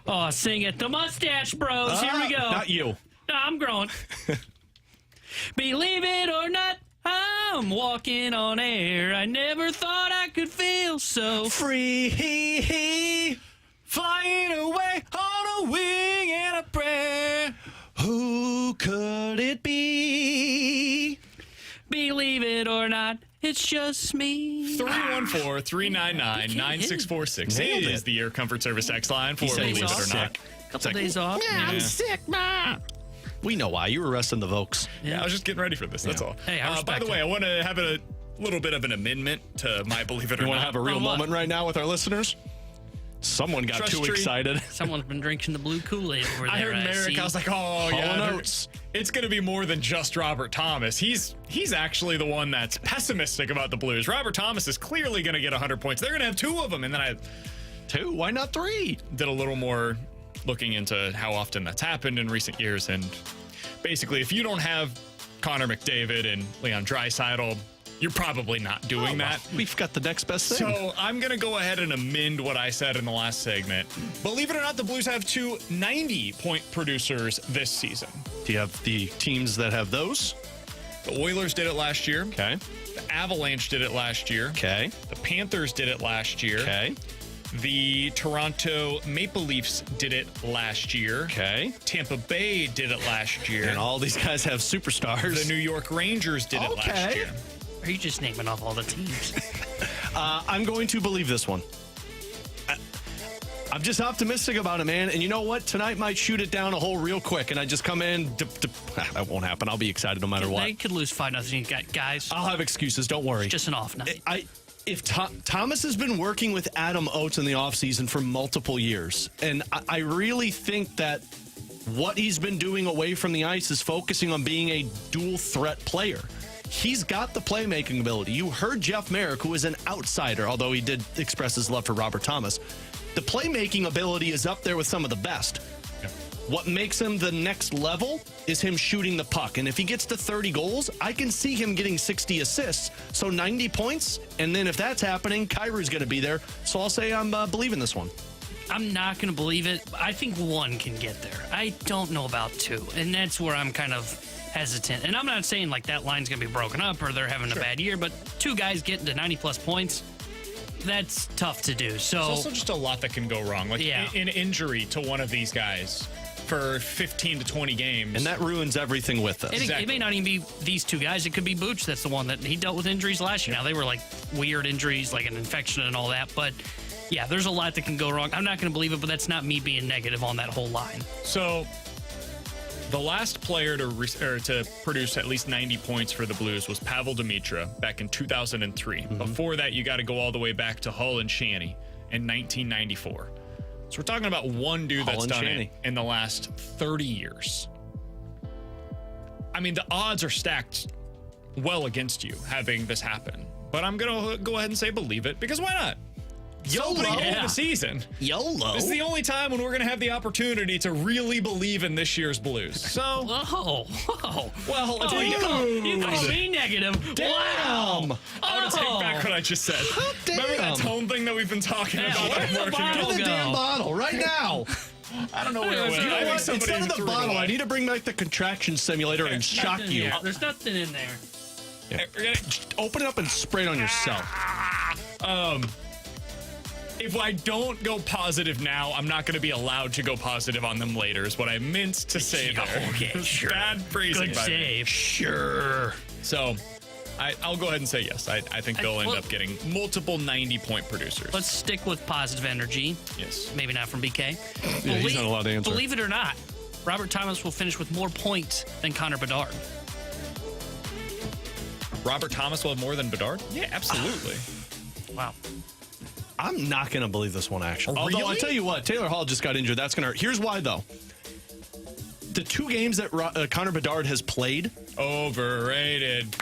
Oh, sing it. The Mustache Bros. Here we go. Not you. No, I'm growing. Believe it or not, I'm walking on air. I never thought I could feel so free. Flying away on a wing and a prayer. Who could it be? Believe it or not, it's just me. 314-399-9646. It is the Air Comfort Service X line for Believe It or Not. Couple days off. Yeah, I'm sick, Ma. We know why. You were resting the Vokes. Yeah, I was just getting ready for this. That's all. Hey, by the way, I want to have a little bit of an amendment to my Believe It or You want Not. to have a real moment right now with our listeners? Someone got too excited. Someone's been drinking the blue Kool-Aid over there. I heard Marek. I was like, oh, yeah. It's going to be more than just Robert Thomas. He's actually the one that's pessimistic about the Blues. Robert Thomas is clearly going to get 100 points. They're going to have 2 of them. And then Two? Why not 3? Did a little more looking into how often that's happened in recent years. And basically, if you don't have Connor McDavid and Leon Draisaitl, you're probably not doing that. We've got the next best thing. So I'm going to go ahead and amend what I said in the last segment. Believe it or not, the Blues have 2 90-point producers this season. Do you have the teams that have those? The Oilers did it last year. Okay. The Avalanche did it last year. Okay. The Panthers did it last year. Okay. The Toronto Maple Leafs did it last year. Okay. Tampa Bay did it last year. And all these guys have superstars. The New York Rangers did it last year. Are you just naming off all the teams? I'm going to believe this one. I'm just optimistic about it, man. And you know what? Tonight might shoot it down a hole real quick, and I just come in. That won't happen. I'll be excited no matter what. They could lose 5-0, guys. I'll have excuses. Don't worry. It's just an off night. If Thomas has been working with Adam Oates in the offseason for multiple years, and I really think that what he's been doing away from the ice is focusing on being a dual threat player. He's got the playmaking ability. You heard Jeff Marek, who is an outsider, although he did express his love for Robert Thomas. The playmaking ability is up there with some of the best. Yeah. What makes him the next level is him shooting the puck. And if he gets to 30 goals, I can see him getting 60 assists. So 90 points. And then if that's happening, Kairu's going to be there. So I'll say I'm believing this one. I'm not going to believe it. I think 1 can get there. I don't know about 2. And that's where I'm kind of hesitant. And I'm not saying like that line's going to be broken up or they're having a bad year, but 2 guys getting to 90-plus points, that's tough to do. So there's also just a lot that can go wrong. Like an injury to one of these guys for 15 to 20 games. And that ruins everything with us. It may not even be these 2 guys. It could be Booch. That's the one that he dealt with injuries last year. Now, they were like weird injuries, like an infection and all that. But yeah, there's a lot that can go wrong. I'm not going to believe it, but that's not me being negative on that whole line. So the last player to produce at least 90 points for the Blues was Pavel Demitra back in 2003. Mm-hmm. Before that, you got to go all the way back to Hull and Shanny in 1994. So we're talking about one dude that's done it in the last 30 years. I mean, the odds are stacked well against you having this happen. But I'm going to go ahead and say believe it, because why not? YOLO of the season. YOLO. This is the only time when we're going to have the opportunity to really believe in this year's Blues. So, well, you call me negative. Damn. Wow. I'm going to take back what I just said. Remember that tone thing that we've been talking about? Where did the bottle Get the damn bottle right now. I don't know where it went. You know what? Instead of the bottle, I need to bring back the contraction simulator and shock you. There's nothing in there. Yeah. Open it up and spray it on yourself. If I don't go positive now, I'm not going to be allowed to go positive on them later, is what I meant to say there. Okay, sure. Bad phrasing. Good save. Sure. So, I'll go ahead and say yes. I think they'll end up getting multiple 90-point producers. Let's stick with positive energy. Yes. Maybe not from BK. Yeah, he's not allowed to answer. Believe it or not, Robert Thomas will finish with more points than Connor Bedard. Robert Thomas will have more than Bedard? Yeah, absolutely. Wow. I'm not going to believe this one, actually. Really? Although, I'll tell you what, Taylor Hall just got injured. That's going to hurt. Here's why, though. The 2 games that Connor Bedard has played. Overrated.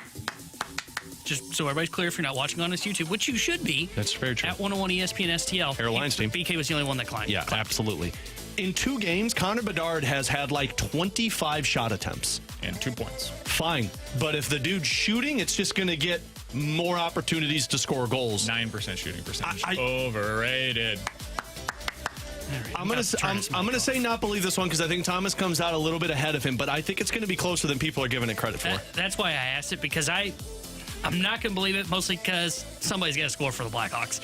Just so everybody's clear, if you're not watching on this YouTube, which you should be. That's very true. At 101 ESPN STL. Airlines team. BK was the only one that climbed. Yeah, absolutely. In 2 games, Connor Bedard has had like 25 shot attempts. And 2 points. Fine. But if the dude's shooting, it's just going to get more opportunities to score goals. 9% shooting percentage. Overrated. I'm gonna say not believe this one because I think Thomas comes out a little bit ahead of him, but I think it's going to be closer than people are giving it credit for. That's why I asked it, because I'm not going to believe it, mostly because somebody's got to score for the Blackhawks.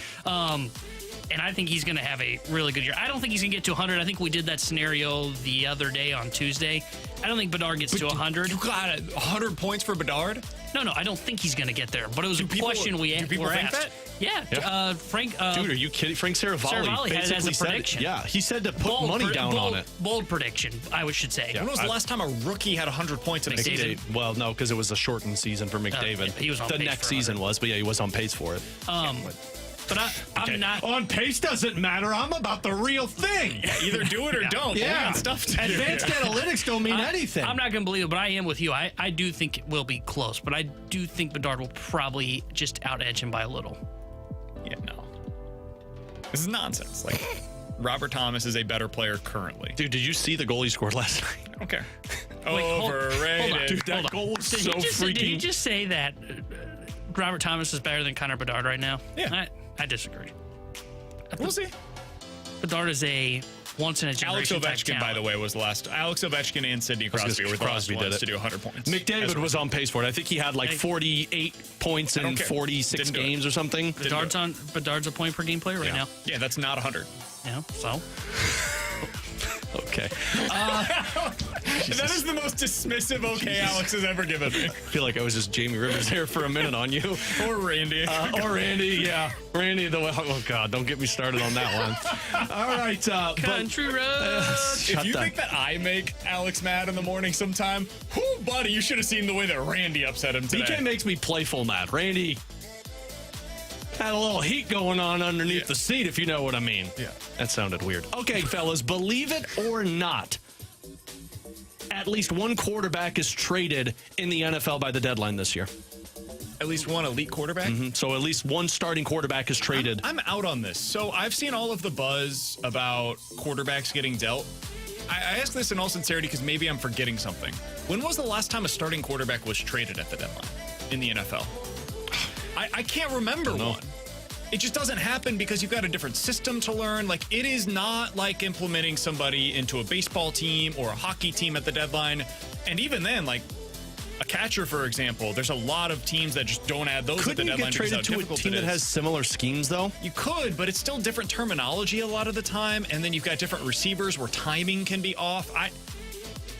And I think he's going to have a really good year. I don't think he's going to get to 100. I think we did that scenario the other day on Tuesday. I don't think Bedard gets to 100. You got 100 points for Bedard? No, I don't think he's going to get there. But it was a question we were asked. That? Yeah. Frank. Dude, are you kidding? Frank Saravalli had it as a prediction. Yeah, he said to put money down on it. Bold prediction, I should say. Yeah. When was the last time a rookie had 100 points in a season? Well, no, because it was a shortened season for McDavid. He was on the pace next for 100. season was, but yeah, he was on pace for it. But I'm not. On pace doesn't matter. I'm about the real thing. Either do it or don't. Yeah. Stuff to Advanced analytics don't mean anything. I'm not going to believe it, but I am with you. I do think it will be close, but I do think Bedard will probably just out-edge him by a little. Yeah, no. This is nonsense. Like, Robert Thomas is a better player currently. Dude, did you see the goal he scored last night? I don't care. Hold Overrated. on. Dude, that goal was so freaking... Did he just say that Robert Thomas is better than Connor Bedard right now? Yeah. I disagree. We'll see. Bedard is a once-in-a-generation Alex Ovechkin, by the way, was last. Alex Ovechkin and Sidney Crosby were the last ones to do 100 points. McDavid was on pace for it. I think he had like 48 points in 46 games or something. Bedard's a point-per-game player right now. Yeah, that's not 100. Yeah, so... Okay. That is the most dismissive okay Alex has ever given me. I feel like I was just Jamie Rivers there for a minute on you. Or Randy. Yeah. Randy, oh, God, don't get me started on that one. All right. Country roads. If you think that I make Alex mad in the morning sometime, whoo, buddy, you should have seen the way that Randy upset him today. BJ makes me playful mad. Randy had a little heat going on underneath the seat, if you know what I mean. Yeah. That sounded weird. Okay, fellas, believe it or not, at least one quarterback is traded in the NFL by the deadline this year. At least one elite quarterback? Mm-hmm. So at least one starting quarterback is traded. I'm out on this. So I've seen all of the buzz about quarterbacks getting dealt. I ask this in all sincerity because maybe I'm forgetting something. When was the last time a starting quarterback was traded at the deadline in the NFL? I can't remember one. It just doesn't happen because you've got a different system to learn. Like, it is not like implementing somebody into a baseball team or a hockey team at the deadline. And even then, like a catcher, for example, there's a lot of teams that just don't add those at the deadline. Couldn't you get traded to a team that has similar schemes, though? You could, but it's still different terminology a lot of the time. And then you've got different receivers where timing can be off.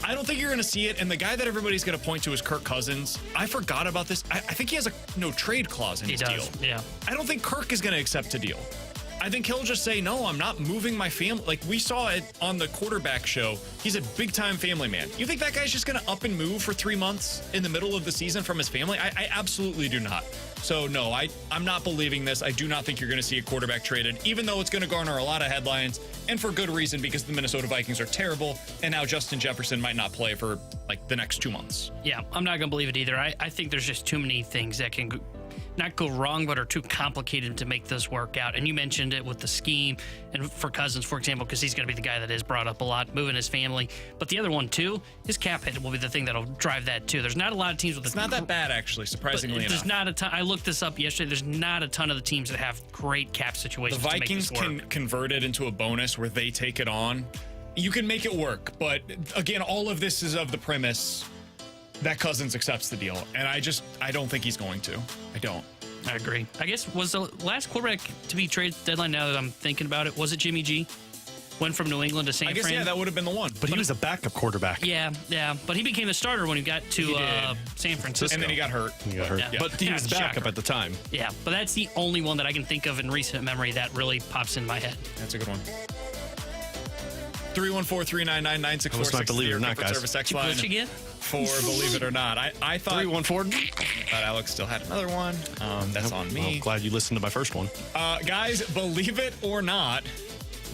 I don't think you're going to see it. And the guy that everybody's going to point to is Kirk Cousins. I forgot about this. I think he has a no trade clause in his deal. Yeah. I don't think Kirk is going to accept a deal. I think he'll just say, no, I'm not moving my family. Like we saw it on the quarterback show. He's a big time family man. You think that guy's just going to up and move for 3 months in the middle of the season from his family? I absolutely do not. So no, I'm not believing this. I do not think you're going to see a quarterback traded, even though it's going to garner a lot of headlines, and for good reason, because the Minnesota Vikings are terrible, and now Justin Jefferson might not play for like the next 2 months. Yeah, I'm not going to believe it either. I think there's just too many things that can not go wrong, but are too complicated to make this work out. And you mentioned it with the scheme, and for Cousins, for example, because he's going to be the guy that is brought up a lot, moving his family. But the other one, too, his cap hit will be the thing that'll drive that, too. There's not a lot of teams with It's not that bad, actually, surprisingly enough. There's not a ton. I looked this up yesterday. There's not a ton of the teams that have great cap situations. The Vikings can convert it into a bonus where they take it on. You can make it work, but again, all of this is of the premise that Cousins accepts the deal, and I don't think he's going to. I don't. I agree. I guess was the last quarterback to be traded at the deadline, now that I'm thinking about it, was it Jimmy G? Went from New England to San Fran. I guess, yeah, that would have been the one. But he was a backup quarterback. Yeah. But he became the starter when he got to San Francisco. And then he got hurt. Yeah. But he was backup at the time. Yeah, but that's the only one that I can think of in recent memory that really pops in my head. That's a good one. 314-399-9646. I was not believe it or not, guys. Service X line again? For believe it or not. I thought 314. Thought Alex still had another one. That's on me. Well, glad you listened to my first one. Guys, believe it or not,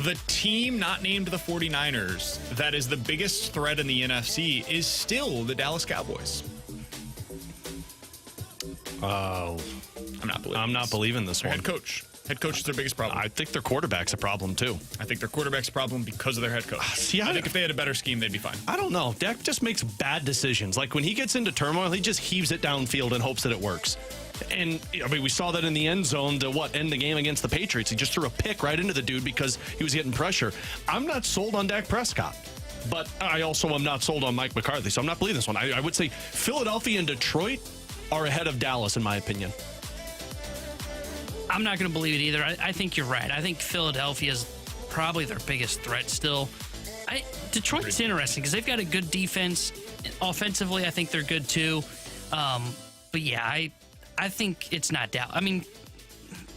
the team not named the 49ers that is the biggest threat in the NFC is still the Dallas Cowboys. Oh, I'm not believing this one. Head coach. Head coach is their biggest problem. I think their quarterback's a problem, too. I think their quarterback's a problem because of their head coach. I think if they had a better scheme, they'd be fine. I don't know. Dak just makes bad decisions. Like when he gets into turmoil, he just heaves it downfield and hopes that it works. And, I mean, we saw that in the end zone to end the game against the Patriots. He just threw a pick right into the dude because he was getting pressure. I'm not sold on Dak Prescott. But I also am not sold on Mike McCarthy, so I'm not believing this one. I would say Philadelphia and Detroit are ahead of Dallas, in my opinion. I'm not going to believe it either. I think you're right. I think Philadelphia is probably their biggest threat still. Detroit's interesting because they've got a good defense. Offensively, I think they're good too. But yeah, I think it's not Dallas. I mean,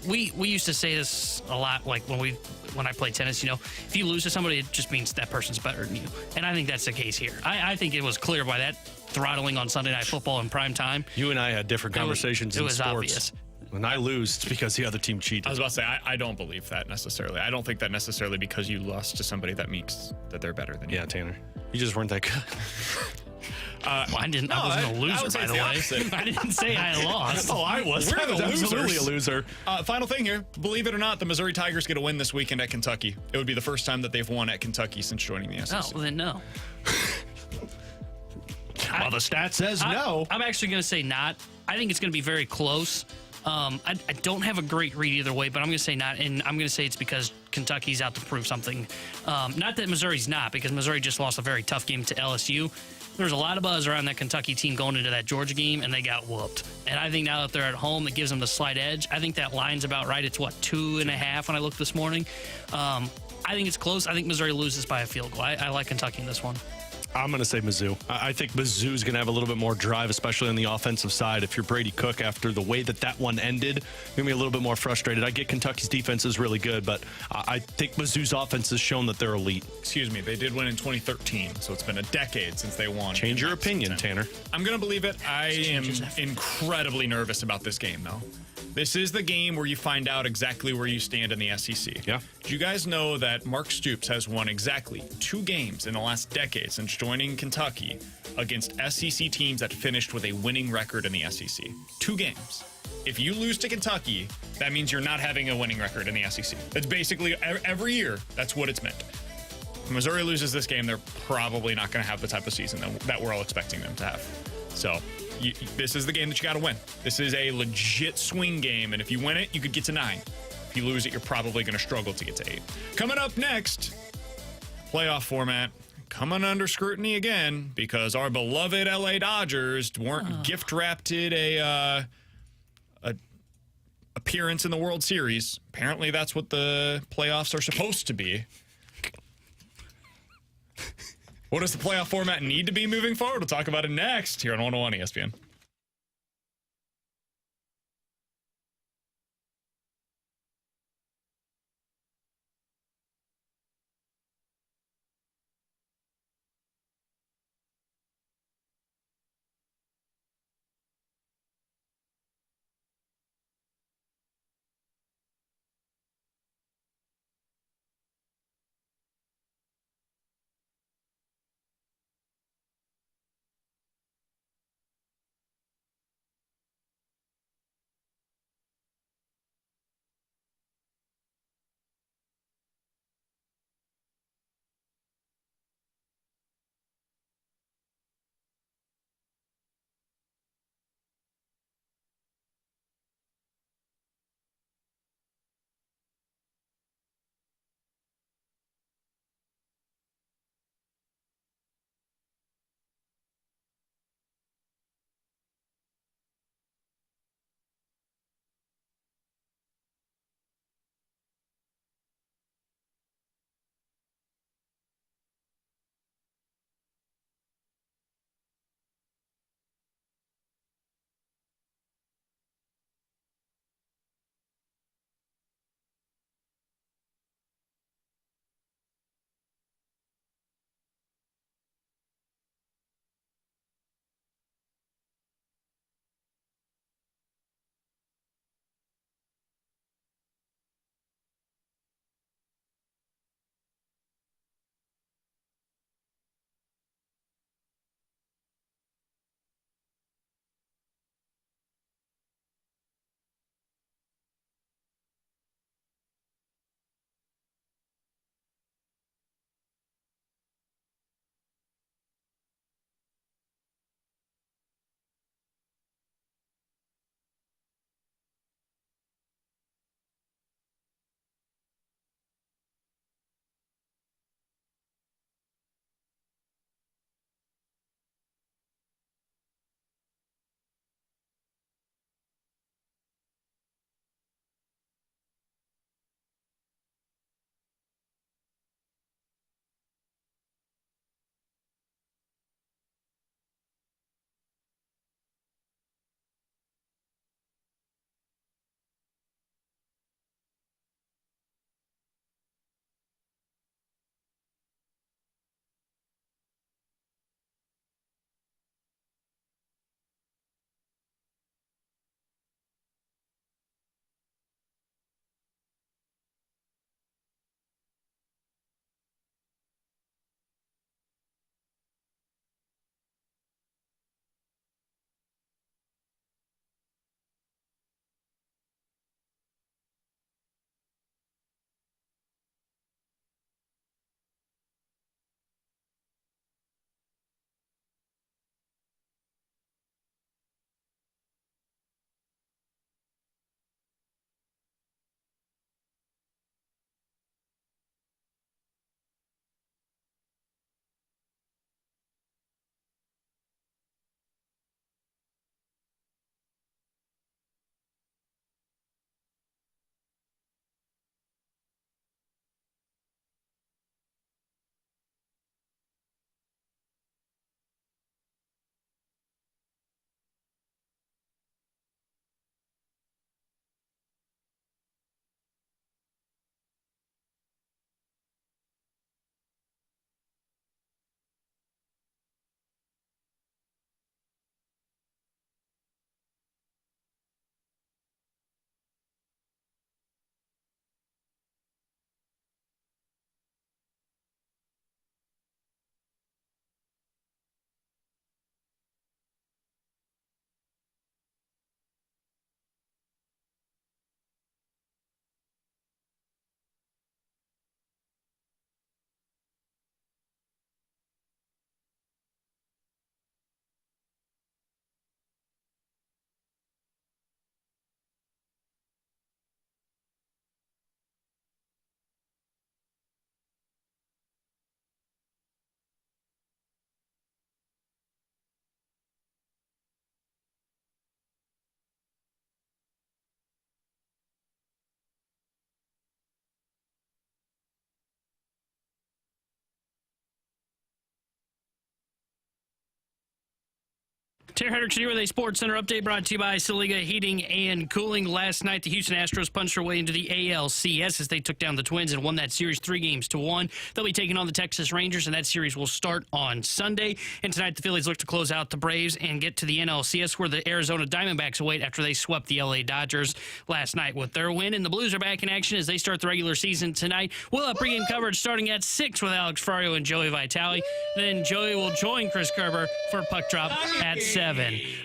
we used to say this a lot, like when I play tennis, if you lose to somebody, it just means that person's better than you. And I think that's the case here. I think it was clear by that throttling on Sunday Night Football in prime time. You and I had different conversations in sports. It was obvious. When I lose, it's because the other team cheated. I was about to say, I don't believe that necessarily. I don't think that necessarily because you lost to somebody that means that they're better than you. Yeah, Tanner. You just weren't that good. I didn't. I wasn't a loser, by the way. I didn't say I lost. I was. We're the absolutely a loser. Final thing here. Believe it or not, the Missouri Tigers get a win this weekend at Kentucky. It would be the first time that they've won at Kentucky since joining the SEC. Oh, well, then no. Well, the stat says no. I'm actually going to say not. I think it's going to be very close. I don't have a great read either way, but I'm going to say not, and I'm going to say it's because Kentucky's out to prove something. Not that Missouri's not, because Missouri just lost a very tough game to LSU. There's a lot of buzz around that Kentucky team going into that Georgia game, and they got whooped. And I think now that they're at home, that gives them the slight edge. I think that line's about right. It's, 2.5 when I looked this morning. I think it's close. I think Missouri loses by a field goal. I like Kentucky in this one. I'm going to say Mizzou. I think Mizzou's going to have a little bit more drive, especially on the offensive side. If you're Brady Cook, after the way that one ended, you're going to be a little bit more frustrated. I get Kentucky's defense is really good, but I think Mizzou's offense has shown that they're elite. Excuse me, they did win in 2013, so it's been a decade since they won. Change your opinion, Tanner. I'm going to believe it. I am incredibly nervous about this game, though. This is the game where you find out exactly where you stand in the SEC. Yeah. Do you guys know that Mark Stoops has won exactly 2 games in the last decade since joining Kentucky against SEC teams that finished with a winning record in the SEC? 2 games. If you lose to Kentucky, that means you're not having a winning record in the SEC. That's basically every year, that's what it's meant. If Missouri loses this game, they're probably not going to have the type of season that we're all expecting them to have. So this is the game that you got to win. This is a legit swing game, and if you win it, you could get to 9. If you lose it, you're probably going to struggle to get to 8. Coming up next, playoff format coming under scrutiny again because our beloved LA Dodgers weren't gift-wrapped a appearance in the World Series. Apparently, that's what the playoffs are supposed to be. What does the playoff format need to be moving forward? We'll talk about it next here on 101 ESPN. Terry Hendricks here with a Sports Center update brought to you by Saliga Heating and Cooling. Last night, the Houston Astros punched their way into the ALCS as they took down the Twins and won that series 3-1. They'll be taking on the Texas Rangers, and that series will start on Sunday. And tonight, the Phillies look to close out the Braves and get to the NLCS, where the Arizona Diamondbacks await after they swept the LA Dodgers last night with their win. And the Blues are back in action as they start the regular season tonight. We'll have pregame coverage starting at 6 with Alex Ferrario and Joey Vitale. Then Joey will join Chris Kerber for Puck Drop at 7.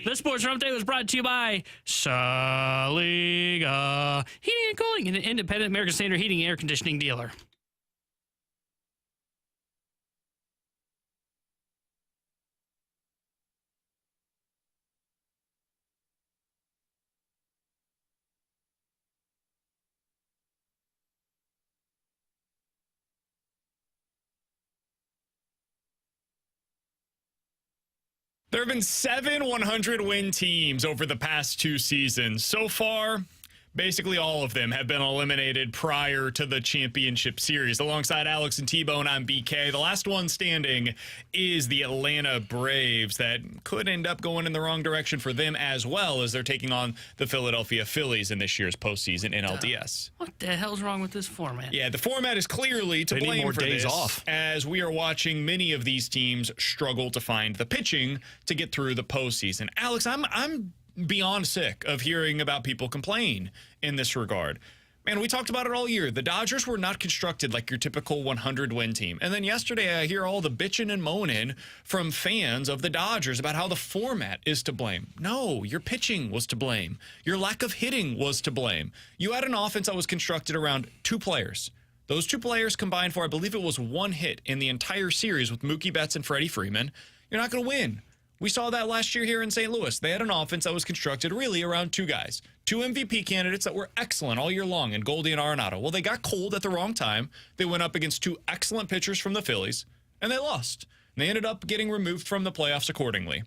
The Sports Center update was brought to you by Saliga Heating and Cooling, an independent American Standard heating and air conditioning dealer. There have been 7 100-win teams over the past 2 seasons. So far, basically all of them have been eliminated prior to the championship series. Alongside Alex and T-Bone, I'm BK. The last one standing is the Atlanta Braves. That could end up going in the wrong direction for them as well, as they're taking on the Philadelphia Phillies in this year's postseason NLDS. What the hell's wrong with this format? Yeah, the format is clearly to blame for this, as we are watching many of these teams struggle to find the pitching to get through the postseason. Alex, I'm beyond sick of hearing about people complain in this regard. Man, we talked about it all year. The Dodgers were not constructed like your typical 100-win team. And then yesterday, I hear all the bitching and moaning from fans of the Dodgers about how the format is to blame. No, your pitching was to blame. Your lack of hitting was to blame. You had an offense that was constructed around 2 players. Those 2 players combined for, I believe it was 1 hit in the entire series with Mookie Betts and Freddie Freeman. You're not going to win. We saw that last year here in St. Louis. They had an offense that was constructed really around 2 guys, 2 MVP candidates that were excellent all year long in Goldie and Arenado. Well, they got cold at the wrong time. They went up against 2 excellent pitchers from the Phillies, and they lost. And they ended up getting removed from the playoffs accordingly.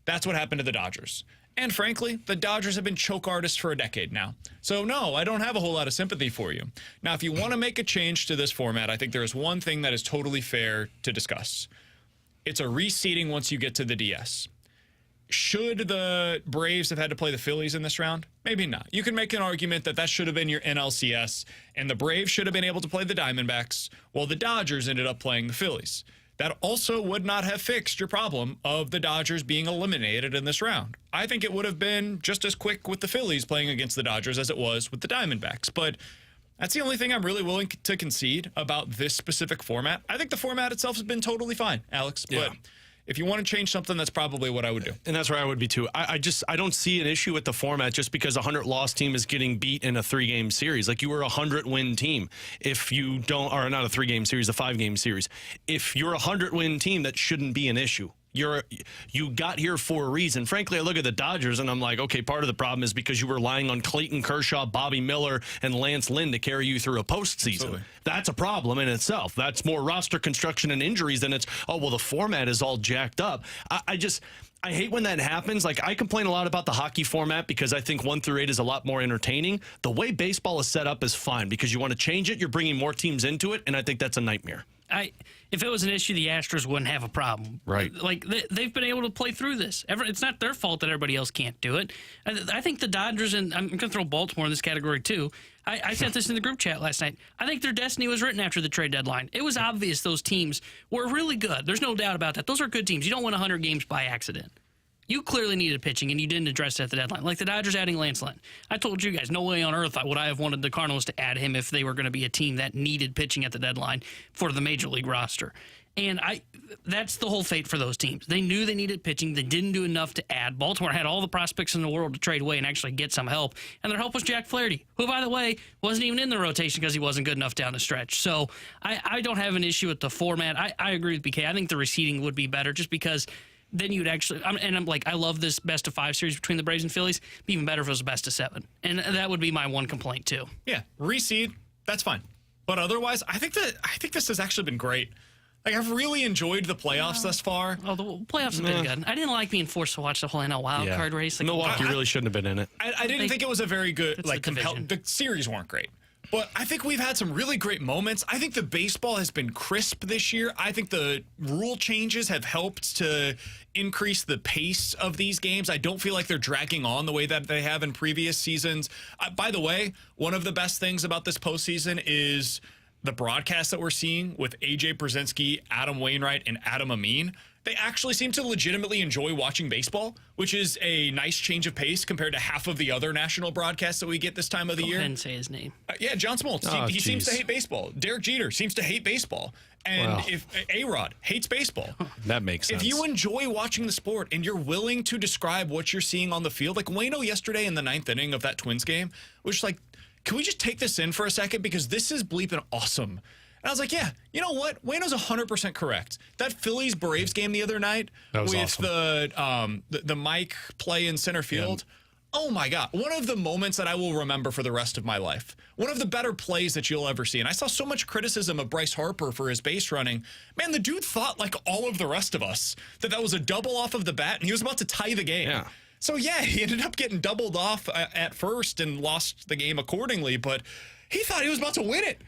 That's what happened to the Dodgers. And frankly, the Dodgers have been choke artists for a decade now. So no, I don't have a whole lot of sympathy for you. Now, if you want to make a change to this format, I think there is one thing that is totally fair to discuss. It's a reseeding once you get to the DS. Should the Braves have had to play the Phillies in this round? Maybe not. You can make an argument that that should have been your NLCS, and the Braves should have been able to play the Diamondbacks, while the Dodgers ended up playing the Phillies. That also would not have fixed your problem of the Dodgers being eliminated in this round. I think it would have been just as quick with the Phillies playing against the Dodgers as it was with the Diamondbacks. But that's the only thing I'm really willing to concede about this specific format. I think the format itself has been totally fine, Alex. Yeah. But if you want to change something, that's probably what I would do. And that's where I would be too. I don't see an issue with the format just because a 100-loss team is getting beat in a 3-game series. Like, you were a 100-win team. If you don't, or not a 3-game series, a 5-game series. If you're a 100-win team, that shouldn't be an issue. You got here for a reason. Frankly, I look at the Dodgers and I'm like, okay, part of the problem is because you were relying on Clayton Kershaw, Bobby Miller, and Lance Lynn to carry you through a postseason. Absolutely. That's a problem in itself. That's more roster construction and injuries than it's, oh, well, the format is all jacked up. I hate when that happens. Like, I complain a lot about the hockey format because I think 1 through 8 is a lot more entertaining. The way baseball is set up is fine because you want to change it. You're bringing more teams into it, and I think that's a nightmare. If it was an issue, the Astros wouldn't have a problem. Right. Like, they've been able to play through this. It's not their fault that everybody else can't do it. I think the Dodgers, and I'm going to throw Baltimore in this category too. I sent this in the group chat last night. I think their destiny was written after the trade deadline. It was obvious those teams were really good. There's no doubt about that. Those are good teams. You don't win 100 games by accident. You clearly needed pitching, and you didn't address it at the deadline. Like the Dodgers adding Lance Lynn. I told you guys, no way on earth would I have wanted the Cardinals to add him if they were going to be a team that needed pitching at the deadline for the Major League roster. And that's the whole fate for those teams. They knew they needed pitching. They didn't do enough to add. Baltimore had all the prospects in the world to trade away and actually get some help. And their help was Jack Flaherty, who, by the way, wasn't even in the rotation because he wasn't good enough down the stretch. So I don't have an issue with the format. I agree with BK. I think the reseeding would be better just because then you'd actually, I love this best of 5 series between the Braves and Phillies. It'd be even better if it was a best of 7. And that would be my one complaint too. Yeah, reseed, that's fine. But otherwise, I think this has actually been great. Like, I've really enjoyed the playoffs thus far. Oh, the playoffs have been good. I didn't like being forced to watch the whole NL wild card race. Milwaukee really shouldn't have been in it. I didn't think it was a very good, the series weren't great. But I think we've had some really great moments. I think the baseball has been crisp this year. I think the rule changes have helped to increase the pace of these games. I don't feel like they're dragging on the way that they have in previous seasons. By the way, one of the best things about this postseason is the broadcast that we're seeing with AJ Brzezinski, Adam Wainwright, and Adam Amin. They actually seem to legitimately enjoy watching baseball, which is a nice change of pace compared to half of the other national broadcasts that we get this time of the year. Go ahead and say his name. Yeah, John Smoltz. He seems to hate baseball. Derek Jeter seems to hate baseball. And if A-Rod hates baseball. That makes sense. If you enjoy watching the sport and you're willing to describe what you're seeing on the field, like Waino yesterday in the 9th inning of that Twins game, was just like, can we just take this in for a second? Because this is bleeping awesome. And I was like, yeah, you know what? Waino's 100% correct. That Phillies-Braves game the other night with awesome. the Mike play in center field, oh my God. One of the moments that I will remember for the rest of my life. One of the better plays that you'll ever see. And I saw so much criticism of Bryce Harper for his base running. Man, the dude thought like all of the rest of us that was a double off of the bat and he was about to tie the game. Yeah. So, yeah, he ended up getting doubled off at first and lost the game accordingly, but he thought he was about to win it.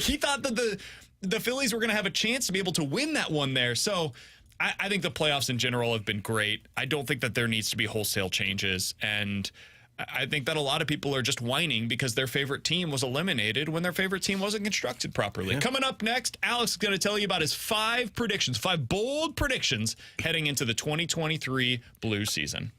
He thought that the Phillies were going to have a chance to be able to win that one there. So I think the playoffs in general have been great. I don't think that there needs to be wholesale changes, and I think that a lot of people are just whining because their favorite team was eliminated when their favorite team wasn't constructed properly. Yeah. Coming up next, Alex is going to tell you about his 5 bold predictions heading into the 2023 Blues season.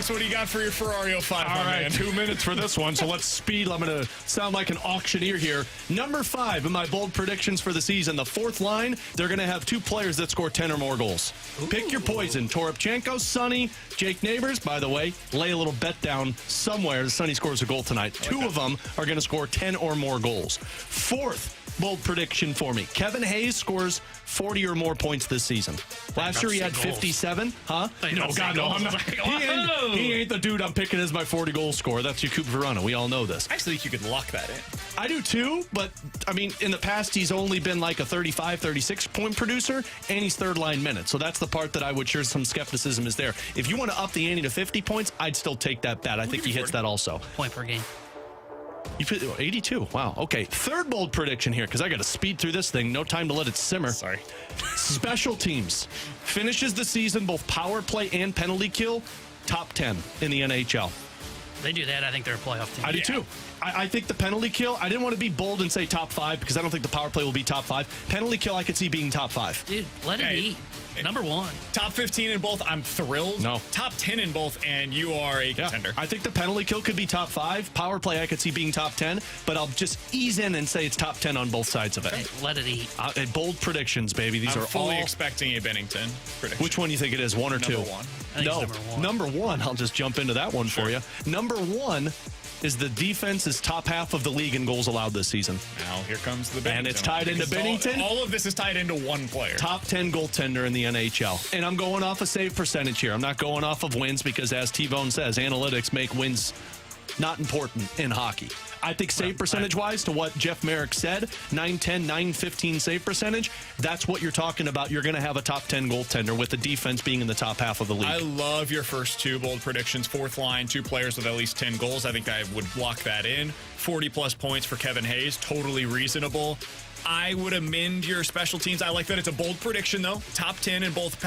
Alex, what do you got for your Ferrario Five? All right, 2 minutes for this one, so let's speed. I'm going to sound like an auctioneer here. Number 5 in my bold predictions for the season, the fourth line, they're going to have 2 players that score 10 or more goals. Ooh. Pick your poison. Toropchenko, Sonny, Jake Neighbors. By the way, lay a little bet down somewhere. Sonny scores a goal tonight. 2 of them are going to score 10 or more goals. Fourth bold prediction for me. Kevin Hayes scores 40 or more points this season. Last year he had 57. Huh? No, God, no. I'm not. He ain't the dude I'm picking as my 40-goal scorer. That's Jakub Vrana. We all know this. I actually think you could lock that in. I do too, but, I mean, in the past he's only been like a 35, 36-point producer, and he's third-line minutes. So that's the part that I would share some skepticism is there. If you want to up the ante to 50 points, I'd still take that bet. I think he hits that also. Point per game. You put 82. Wow. Okay. Third bold prediction here, because I got to speed through this thing. No time to let it simmer. Sorry. Special teams finishes the season, both power play and penalty kill, top 10 in the NHL. They do that. I think they're a playoff team. I do too. I think the penalty kill, I didn't want to be bold and say top 5 because I don't think the power play will be top 5. Penalty kill, I could see being top 5. Dude, let it eat. Number 1. Top 15 in both, I'm thrilled. No. Top 10 in both, and you are a contender. I think the penalty kill could be top 5. Power play, I could see being top 10, but I'll just ease in and say it's top 10 on both sides of it. Hey, let it eat. Bold predictions, baby. These I'm are fully all expecting a Bennington prediction. Which one do you think it is, 1 or 2? Number 1. I think it's Number 1. I'll just jump into that one for you. Number 1 is the defense's top half of the league in goals allowed this season. Now here comes the Bennington. And it's tied into Bennington. All of this is tied into one player. Top 10 goaltender in the NHL. And I'm going off a save percentage here. I'm not going off of wins because, as T-Bone says, analytics make wins not important in hockey. I think save percentage-wise, to what Jeff Marek said, 910, 915 save percentage, that's what you're talking about. You're going to have a top 10 goaltender with the defense being in the top half of the league. I love your first 2 bold predictions. Fourth line, 2 players with at least 10 goals. I think I would lock that in. 40-plus points for Kevin Hayes, totally reasonable. I would amend your special teams. I like that it's a bold prediction, though. Top 10 in both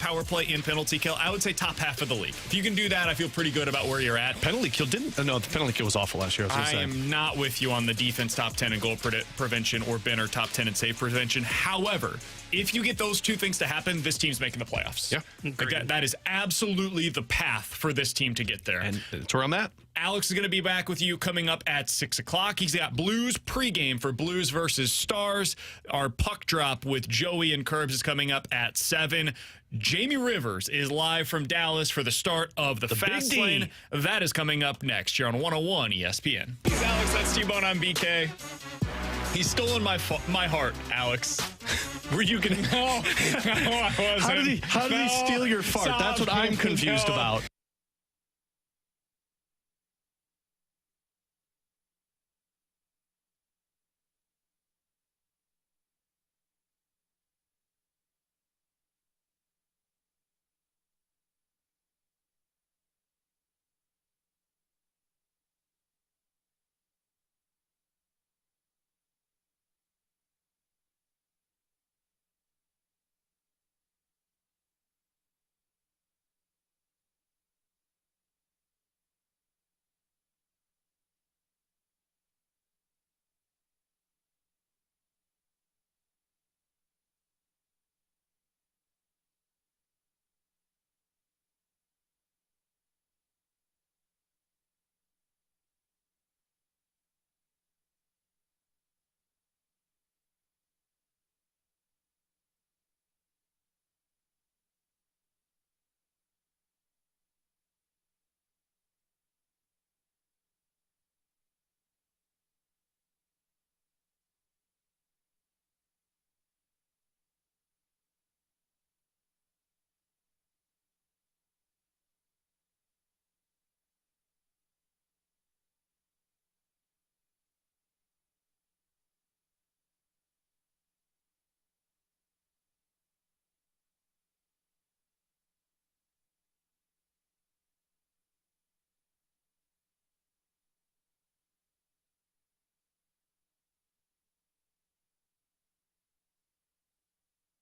power play and penalty kill. I would say top half of the league. If you can do that, I feel pretty good about where you're at. Penalty kill didn't... No, the penalty kill was awful last year. I am not with you on the defense top 10 in goal prevention or Benner top 10 in save prevention. However, if you get those 2 things to happen, this team's making the playoffs. Yeah. That is absolutely the path for this team to get there. And that's where I'm at. Alex is going to be back with you coming up at 6 o'clock. He's got Blues pregame for Blues versus Stars. Our puck drop with Joey and Curbs is coming up at 7. Jamie Rivers is live from Dallas for the start of the Fast Lane. That is coming up next here on 101 ESPN. He's Alex, that's T-Bone, I'm BK. He's stolen my heart, Alex. Were you going to... No, I wasn't. How did he steal your fart? That's what I'm confused about.